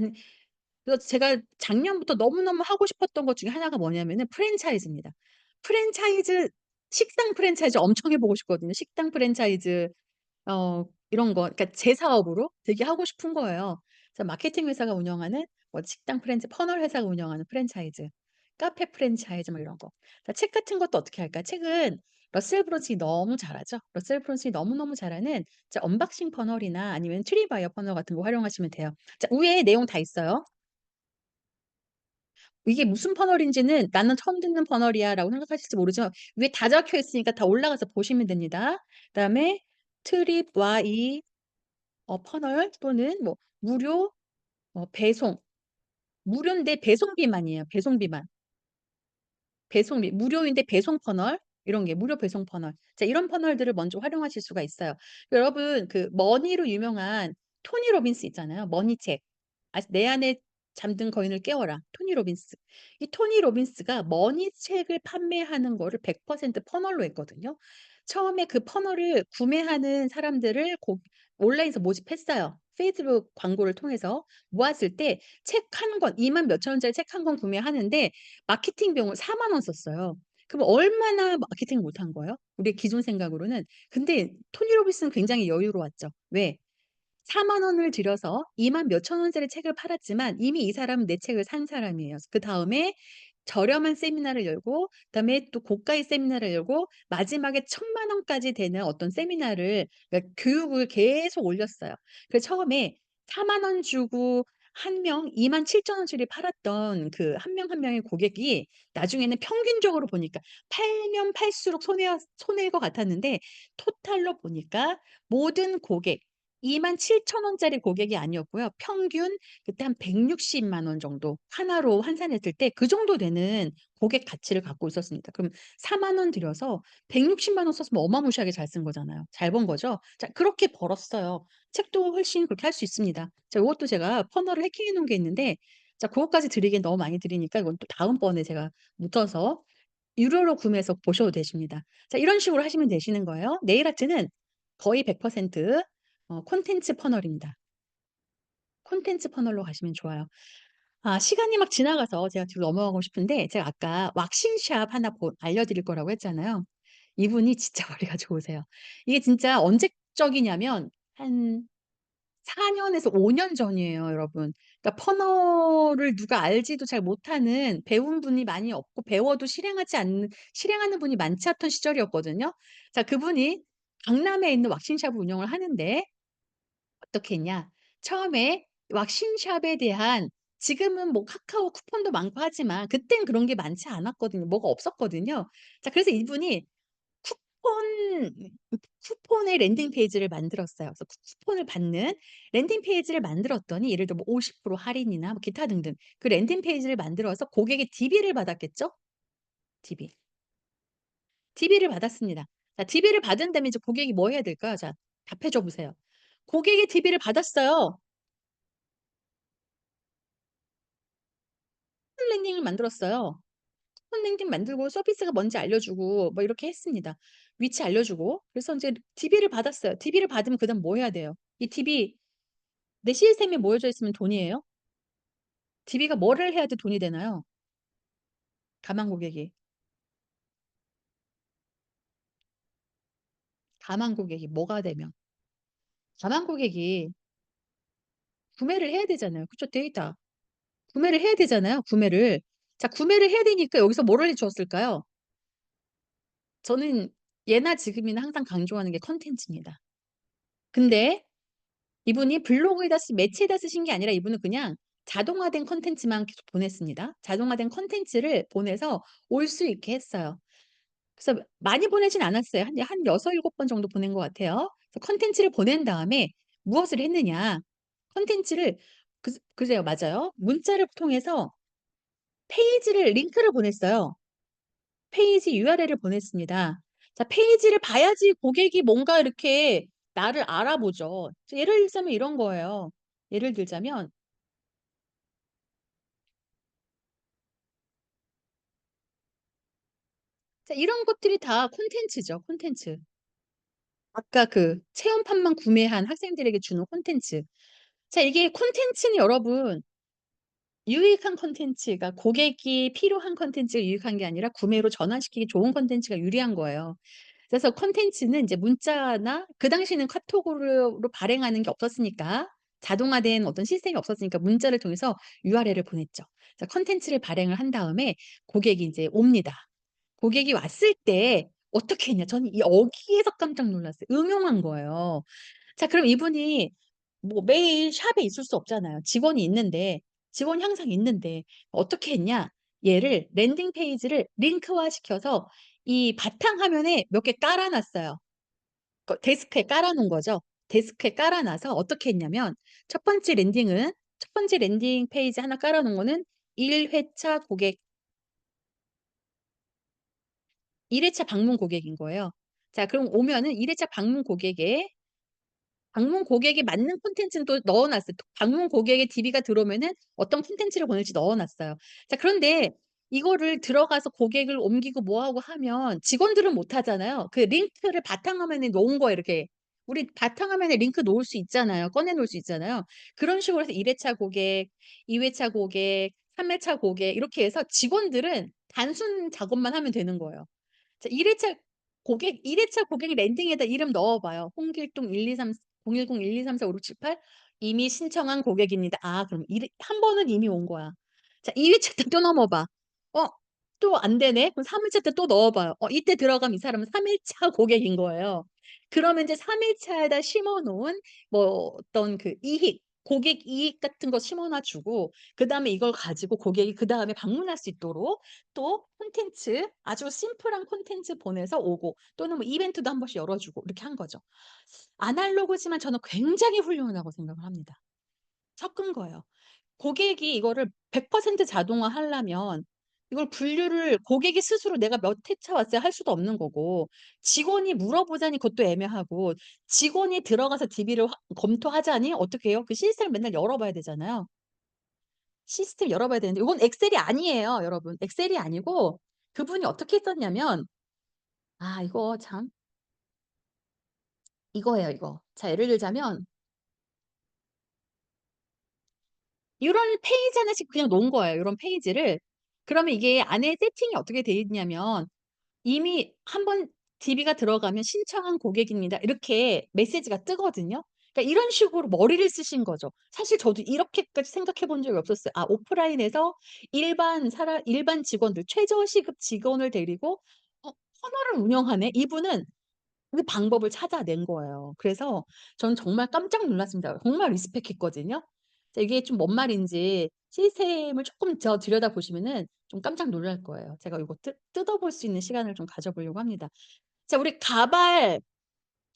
그래서 제가 작년부터 너무너무 하고 싶었던 것 중에 하나가 뭐냐면은 프랜차이즈입니다. 프랜차이즈 식당 프랜차이즈 엄청 해 보고 싶거든요. 식당 프랜차이즈 이런 거 그러니까 제 사업으로 되게 하고 싶은 거예요. 그래서 마케팅 회사가 운영하는 뭐 식당 퍼널 회사가 운영하는 프랜차이즈, 카페 프랜차이즈 뭐 이런 거. 자 책 같은 것도 어떻게 할까요? 책은 러셀 브런슨이 너무 잘하죠. 러셀 브런슨이 너무너무 잘하는 자 언박싱 퍼널이나 아니면 트리바이어 퍼널 같은 거 활용하시면 돼요. 자 위에 내용 다 있어요. 이게 무슨 퍼널인지는 '나는 처음 듣는 퍼널이야.'라고 생각하실지 모르지만 위에 다 적혀 있으니까 다 올라가서 보시면 됩니다. 그다음에 트립 와이 퍼널 또는 뭐 무료 배송 무료인데 배송비만이에요, 배송비만. 배송비 무료인데 배송 퍼널 이런 게 무료 배송 퍼널. 자 이런 퍼널들을 먼저 활용하실 수가 있어요. 여러분 그 머니로 유명한 토니 로빈스 있잖아요. 머니책. "내 안에 잠든 거인을 깨워라." 토니 로빈스. 이 토니 로빈스가 머니책을 판매하는 거를 100% 퍼널로 했거든요. 처음에 그 퍼널을 구매하는 사람들을 온라인에서 모집했어요. 페이스북 광고를 통해서 모았을 때 책 한 권 2만 몇천 원짜리 책 한 권 구매하는데 마케팅 비용을 4만 원 썼어요. 그럼 얼마나 마케팅을 못한 거예요? 우리의 기존 생각으로는. 근데 토니 로빈스는 굉장히 여유로웠죠. 왜? 4만 원을 들여서 2만 몇천 원짜리 책을 팔았지만 이미 이 사람은 내 책을 산 사람이에요. 그다음에 저렴한 세미나를 열고 그다음에 또 고가의 세미나를 열고 마지막에 1,000만 원까지 되는 어떤 세미나를 그러니까 교육을 계속 올렸어요. 그래서 처음에 4만 원 주고 한 명 2만 7천 원짜리 팔았던 그 한 명 한 명의 고객이 나중에는 평균적으로 보니까 팔면 팔수록 손해일 것 같았는데 토탈로 보니까 모든 고객 27,000원짜리 고객이 아니었고요. 평균 그때 한 160만 원 정도 하나로 환산했을 때 그 정도 되는 고객 가치를 갖고 있었습니다. 그럼 4만 원 들여서 160만 원 썼으면 어마무시하게 잘 쓴 거잖아요. 잘 번 거죠. 자 그렇게 벌었어요. 책도 훨씬 그렇게 할 수 있습니다. 자 요것도 제가 퍼널을 해킹해 놓은 게 있는데 자 고것까지 드리기엔 너무 많이 드리니까 이건 또 다음번에 제가 묻어서 유료로 구매해서 보셔도 되십니다. 자 이런 식으로 하시면 되시는 거예요. 네일 아트는 거의 100% 콘텐츠 퍼널입니다. 콘텐츠 퍼널로 가시면 좋아요. 아 시간이 막 지나가서 제가 뒤로 넘어가고 싶은데 제가 아까 왁싱샵 하나 알려 드릴 거라고 했잖아요. 이분이 진짜 머리가 좋으세요. 이게 진짜 언제적이냐면 한 4 년에서 5년 전이에요 여러분. 그러니까 퍼널을 누가 알지도 잘 못하는 배운 분이 많이 없고 배워도 실행하는 분이 많지 않던 시절이었거든요. 자 그분이 강남에 있는 왁싱샵을 운영을 하는데 어떻게 했냐. 처음에 왁싱샵에 대한 지금은 뭐 카카오 쿠폰도 많고 하지만 그땐 그런 게 많지 않았거든요. 뭐가 없었거든요. 자 그래서 이분이 쿠폰 쿠폰의 랜딩 페이지를 만들었어요. 그래서 쿠폰을 받는 랜딩 페이지를 만들었더니 예를 들어 뭐 50% 할인이나 뭐 기타 등등 그 랜딩 페이지를 만들어서 고객이 DB를 받았겠죠? DB. DB를 받았습니다. 자 DB를 받은 다음에 이제 고객이 뭐 해야 될까요? 자 답해 줘 보세요. 고객이 DB를 받았어요. 쿠폰 랜딩을 만들었어요. 쿠폰 랜딩 만들고 서비스가 뭔지 알려주고 뭐 이렇게 했습니다. 위치 알려주고 그래서 인제 DB를 받았어요. DB를 받으면 그다음 뭐 해야 돼요? 이 DB 내 시스템에 모여져 있으면 돈이에요? DB가 뭐를 해야 돼 돈이 되나요? 가망 고객이. 가망 고객이 뭐가 되면? 가망 고객이 구매를 해야 되잖아요. 그쵸? 데이터. 구매를 해야 되잖아요, 구매를. 자 구매를 해야 되니까 여기서 뭐를 해 주었을까요? 저는 예나 지금이나 항상 강조하는 게 콘텐츠입니다. 근데 이분이 블로그에다 매체에다 쓰신 게 아니라 이분은 그냥 자동화된 콘텐츠만 계속 보냈습니다. 자동화된 콘텐츠를 보내서 올 수 있게 했어요. 그래서 많이 보내진 않았어요. 한 6-7번 정도 보낸 것 같아요. 그래서 콘텐츠를 보낸 다음에 무엇을 했느냐. 콘텐츠를 그래요. 맞아요. 문자를 통해서 페이지를 링크를 보냈어요. 페이지 URL을 보냈습니다. 자 페이지를 봐야지 고객이 뭔가 이렇게 나를 알아보죠. 예를 들자면 이런 거예요. 예를 들자면 자 이런 것들이 다 콘텐츠죠, 콘텐츠. 아까 그 체험판만 구매한 학생들에게 주는 콘텐츠. 자 이게 콘텐츠는 여러분 유익한 콘텐츠가 고객이 필요한 콘텐츠가 유익한 게 아니라 구매로 전환시키기 좋은 콘텐츠가 유리한 거예요. 그래서 콘텐츠는 이제 문자나 그 당시에는 카톡으로 발행하는 게 없었으니까 자동화된 어떤 시스템이 없었으니까 문자를 통해서 URL을 보냈죠. 자 콘텐츠를 발행을 한 다음에 고객이 인제 옵니다. 고객이 왔을 때 어떻게 했냐. 저는 여기에서 깜짝 놀랐어요. 응용한 거예요. 자 그럼 이분이 뭐 매일 샵에 있을 수 없잖아요. 직원이 항상 있는데 어떻게 했냐. 얘를 랜딩 페이지를 링크화 시켜서 이 바탕화면에 몇 개 깔아 놨어요. 데스크에 깔아 놓은 거죠. 데스크에 깔아 놔서 어떻게 했냐면 첫 번째 랜딩 페이지 하나 깔아 놓은 거는 1 회차 고객 1 회차 방문 고객인 거예요. 자 그럼 오면은 1 회차 방문 고객에 맞는 콘텐츠는 또 넣어 놨어요. 또 방문 고객의 DB가 들어오면은 어떤 콘텐츠를 보낼지 넣어 놨어요. 자 그런데 이거를 들어가서 고객을 옮기고 뭐 하고 하면 직원들은 못 하잖아요. 그 링크를 바탕화면에 놓은 거예요 이렇게. 우리 바탕화면에 링크 놓을 수 있잖아요. 꺼내 놓을 수 있잖아요. 그런 식으로 해서 1 회차 고객, 2 회차 고객, 3 회차 고객 이렇게 해서 직원들은 단순 작업만 하면 되는 거예요. 자 1 회차 고객 랜딩에다 이름 넣어 봐요. 홍길동 123 010 1234 5678 이미 신청한 고객입니다. 아 그럼 한 번은 이미 온 거야. 자 2 회차 때 또 넘어 봐. 어 또 안 되네. 그럼 3 회차 때 또 넣어 봐요. 이때 들어가면 이 사람은 3 회차 고객인 거예요. 그러면 이제 3 회차에다 심어 놓은 뭐 어떤 그 이익 고객 이익 같은 거 심어놔 주고 그다음에 이걸 가지고 고객이 그다음에 방문할 수 있도록 또 콘텐츠 아주 심플한 콘텐츠 보내서 오고 또는 뭐 이벤트도 한 번씩 열어 주고 이렇게 한 거죠. 아날로그지만 저는 굉장히 훌륭하다고 생각을 합니다. 섞은 거예요. 고객이 이거를 100% 자동화하려면 이걸 분류를 고객이 스스로 "내가 몇 회차 왔어요." 할 수도 없는 거고 직원이 물어보자니 그것도 애매하고 직원이 들어가서 DB를 검토하자니 어떻게 해요? 그 시스템을 맨날 열어 봐야 되잖아요. 시스템 열어 봐야 되는데 이건 엑셀이 아니에요 여러분. 엑셀이 아니고 그분이 어떻게 했었냐면 아 이거 참 이거예요 이거. 자 예를 들자면 요런 페이지 하나씩 그냥 놓은 거예요 요런 페이지를. 그러면 이게 안에 세팅이 어떻게 돼 있냐면 이미 한번 DB가 들어가면 "신청한 고객입니다." 이렇게 메시지가 뜨거든요. 그러니까 이런 식으로 머리를 쓰신 거죠. 사실 저도 이렇게까지 생각해 본 적이 없었어요. 아 오프라인에서 일반 직원들 최저 시급 직원을 데리고 터널을 운영하네. 이분은 그 방법을 찾아낸 거예요. 그래서 저는 정말 깜짝 놀랐습니다. 정말 리스펙했거든요. 자 이게 좀 뭔 말인지 시스템을 쪼끔 더 들여다보시면은 좀 깜짝 놀랄 거예요. 제가 요거 뜯어볼 수 있는 시간을 좀 가져보려고 합니다. 자 우리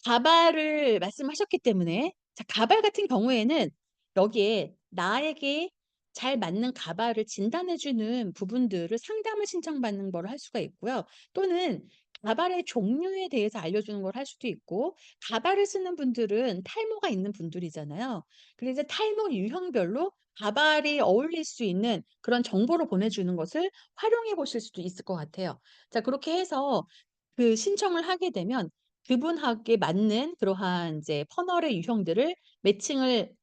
가발을 말씀하셨기 때문에 자 가발 같은 경우에는 여기에 나에게 잘 맞는 가발을 진단해 주는 부분들을 상담을 신청받는 거를 할 수가 있고요. 또는 가발의 종류에 대해서 알려주는 걸 할 수도 있고 가발을 쓰는 분들은 탈모가 있는 분들이잖아요. 그래서 탈모 유형별로 가발이 어울릴 수 있는 그런 정보를 보내주는 것을 활용해 보실 수도 있을 것 같아요. 자 그렇게 해서 그 신청을 하게 되면 그분에게 맞는 그러한 이제 퍼널의 유형들을 매칭을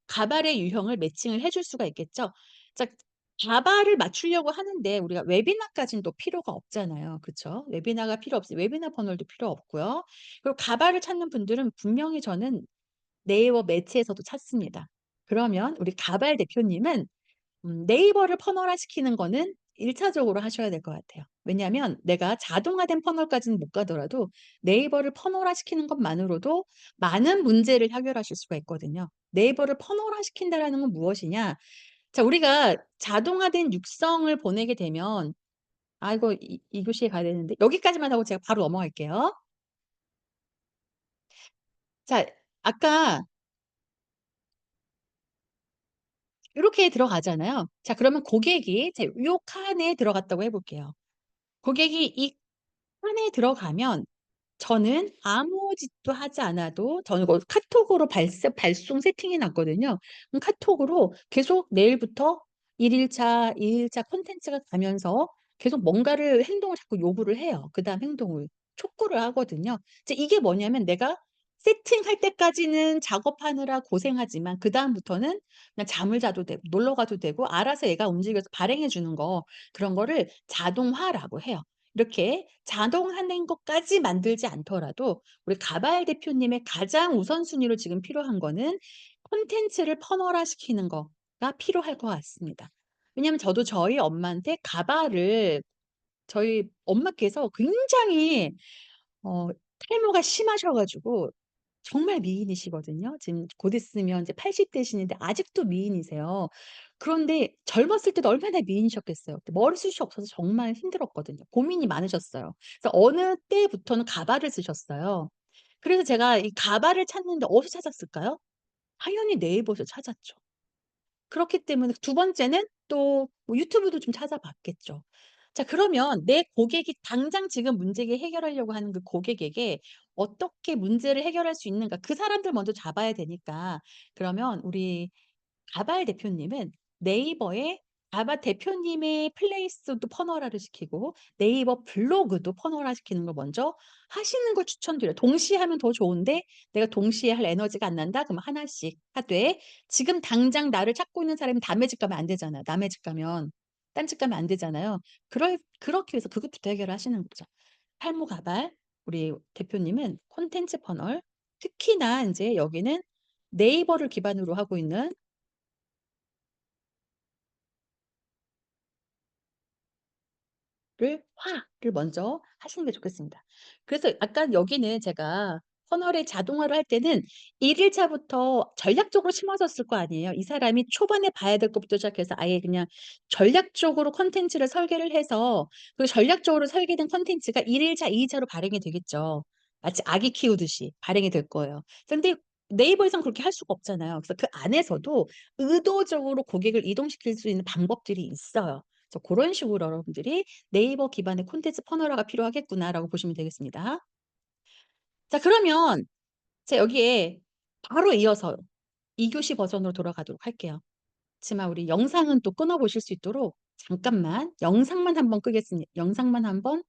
가발의 유형을 매칭을 해줄 수가 있겠죠. 자 가발을 맞추려고 하는데 우리가 웨비나까지는 또 필요가 없잖아요. 그쵸? 웨비나가 필요 없이 웨비나 퍼널도 필요 없고요. 그리고 가발을 찾는 분들은 분명히 저는 네이버 매체에서도 찾습니다. 그러면 우리 가발 대표님은 네이버를 퍼널화시키는 거는 1 차적으로 하셔야 될 것 같아요. 왜냐하면 내가 자동화된 퍼널까지는 못 가더라도 네이버를 퍼널화시키는 것만으로도 많은 문제를 해결하실 수가 있거든요. 네이버를 퍼널화시킨다라는 건 무엇이냐? 자 우리가 자동화된 육성을 보내게 되면 아 이거 이 교시에 가야 되는데 여기까지만 하고 제가 바로 넘어갈게요. 자 아까 요렇게 들어가잖아요. 자 그러면 고객이 자 요 칸에 들어갔다고 해 볼게요. 고객이 이 칸에 들어가면 저는 아무 짓도 하지 않아도 저는 이거 카톡으로 발송 세팅해 놨거든요. 그럼 카톡으로 계속 내일부터 1 일차, 2 일차 콘텐츠가 가면서 계속 뭔가를 행동을 자꾸 요구를 해요. 그다음 행동을 촉구를 하거든요. 이제 이게 뭐냐면 내가 세팅할 때까지는 작업하느라 고생하지만 그다음부터는 그냥 잠을 자도 되고 놀러 가도 되고 알아서 얘가 움직여서 발행해 주는 거 그런 거를 자동화라고 해요. 이렇게 자동화된 것까지 만들지 않더라도 우리 가발 대표님의 가장 우선순위로 지금 필요한 거는 콘텐츠를 퍼널화시키는 거가 필요할 것 같습니다. 왜냐하면 저도 저희 엄마한테 가발을 저희 엄마께서 굉장히 어 탈모가 심하셔 가지고 정말 미인이시거든요. 지금 곧 있으면 이제 80 되시는데 아직도 미인이세요. 그런데 젊었을 때도 얼마나 미인이셨겠어요. 근데 머리숱이 없어서 정말 힘들었거든요. 고민이 많으셨어요. 그래서 어느 때부터는 가발을 쓰셨어요. 그래서 제가 이 가발을 찾는데 어디서 찾았을까요? 당연히 네이버에서 찾았죠. 그렇기 때문에 두 번째는 또 뭐 유튜브도 좀 찾아봤겠죠. 자 그러면 내 고객이 당장 지금 문제를 해결하려고 하는 그 고객에게 어떻게 문제를 해결할 수 있는가 그 사람들 먼저 잡아야 되니까 그러면 우리 가발 대표님은 네이버에 가발 대표님의 플레이스도 퍼널화를 시키고 네이버 블로그도 퍼널화시키는 걸 먼저 하시는 걸 추천드려요. 동시에 하면 더 좋은데 내가 동시에 할 에너지가 안 난다? 그럼 하나씩 하되 지금 당장 나를 찾고 있는 사람이 남의 집 가면 안 되잖아요. 남의 집 가면 딴 집 가면 안 되잖아요. 그렇게 해서 그것부터 해결하시는 거죠. 탈모 가발 우리 대표님은 콘텐츠 퍼널 특히나 인제 여기는 네이버를 기반으로 하고 있는 를 먼저 하시는 게 좋겠습니다. 그래서 아까 여기는 제가 퍼널의 자동화를 할 때는 1 일차부터 전략적으로 심어졌을 거 아니에요. 이 사람이 초반에 봐야 될 것부터 시작해서 아예 그냥 전략적으로 콘텐츠를 설계를 해서 그 전략적으로 설계된 콘텐츠가 1 일차, 2 일차로 발행이 되겠죠. 마치 아기 키우듯이 발행이 될 거예요. 근데 네이버에선 그렇게 할 수가 없잖아요. 그래서 그 안에서도 의도적으로 고객을 이동시킬 수 있는 방법들이 있어요. 그래서 고런 식으로 여러분들이 '네이버 기반의 콘텐츠 퍼널화가 필요하겠구나.'라고 보시면 되겠습니다. 자 그러면 자 여기에 바로 이어서 2 교시 버전으로 돌아가도록 할게요. 그치만 우리 영상은 또 끊어 보실 수 있도록 잠깐만 영상만 한번 끄겠습니 영상만 한번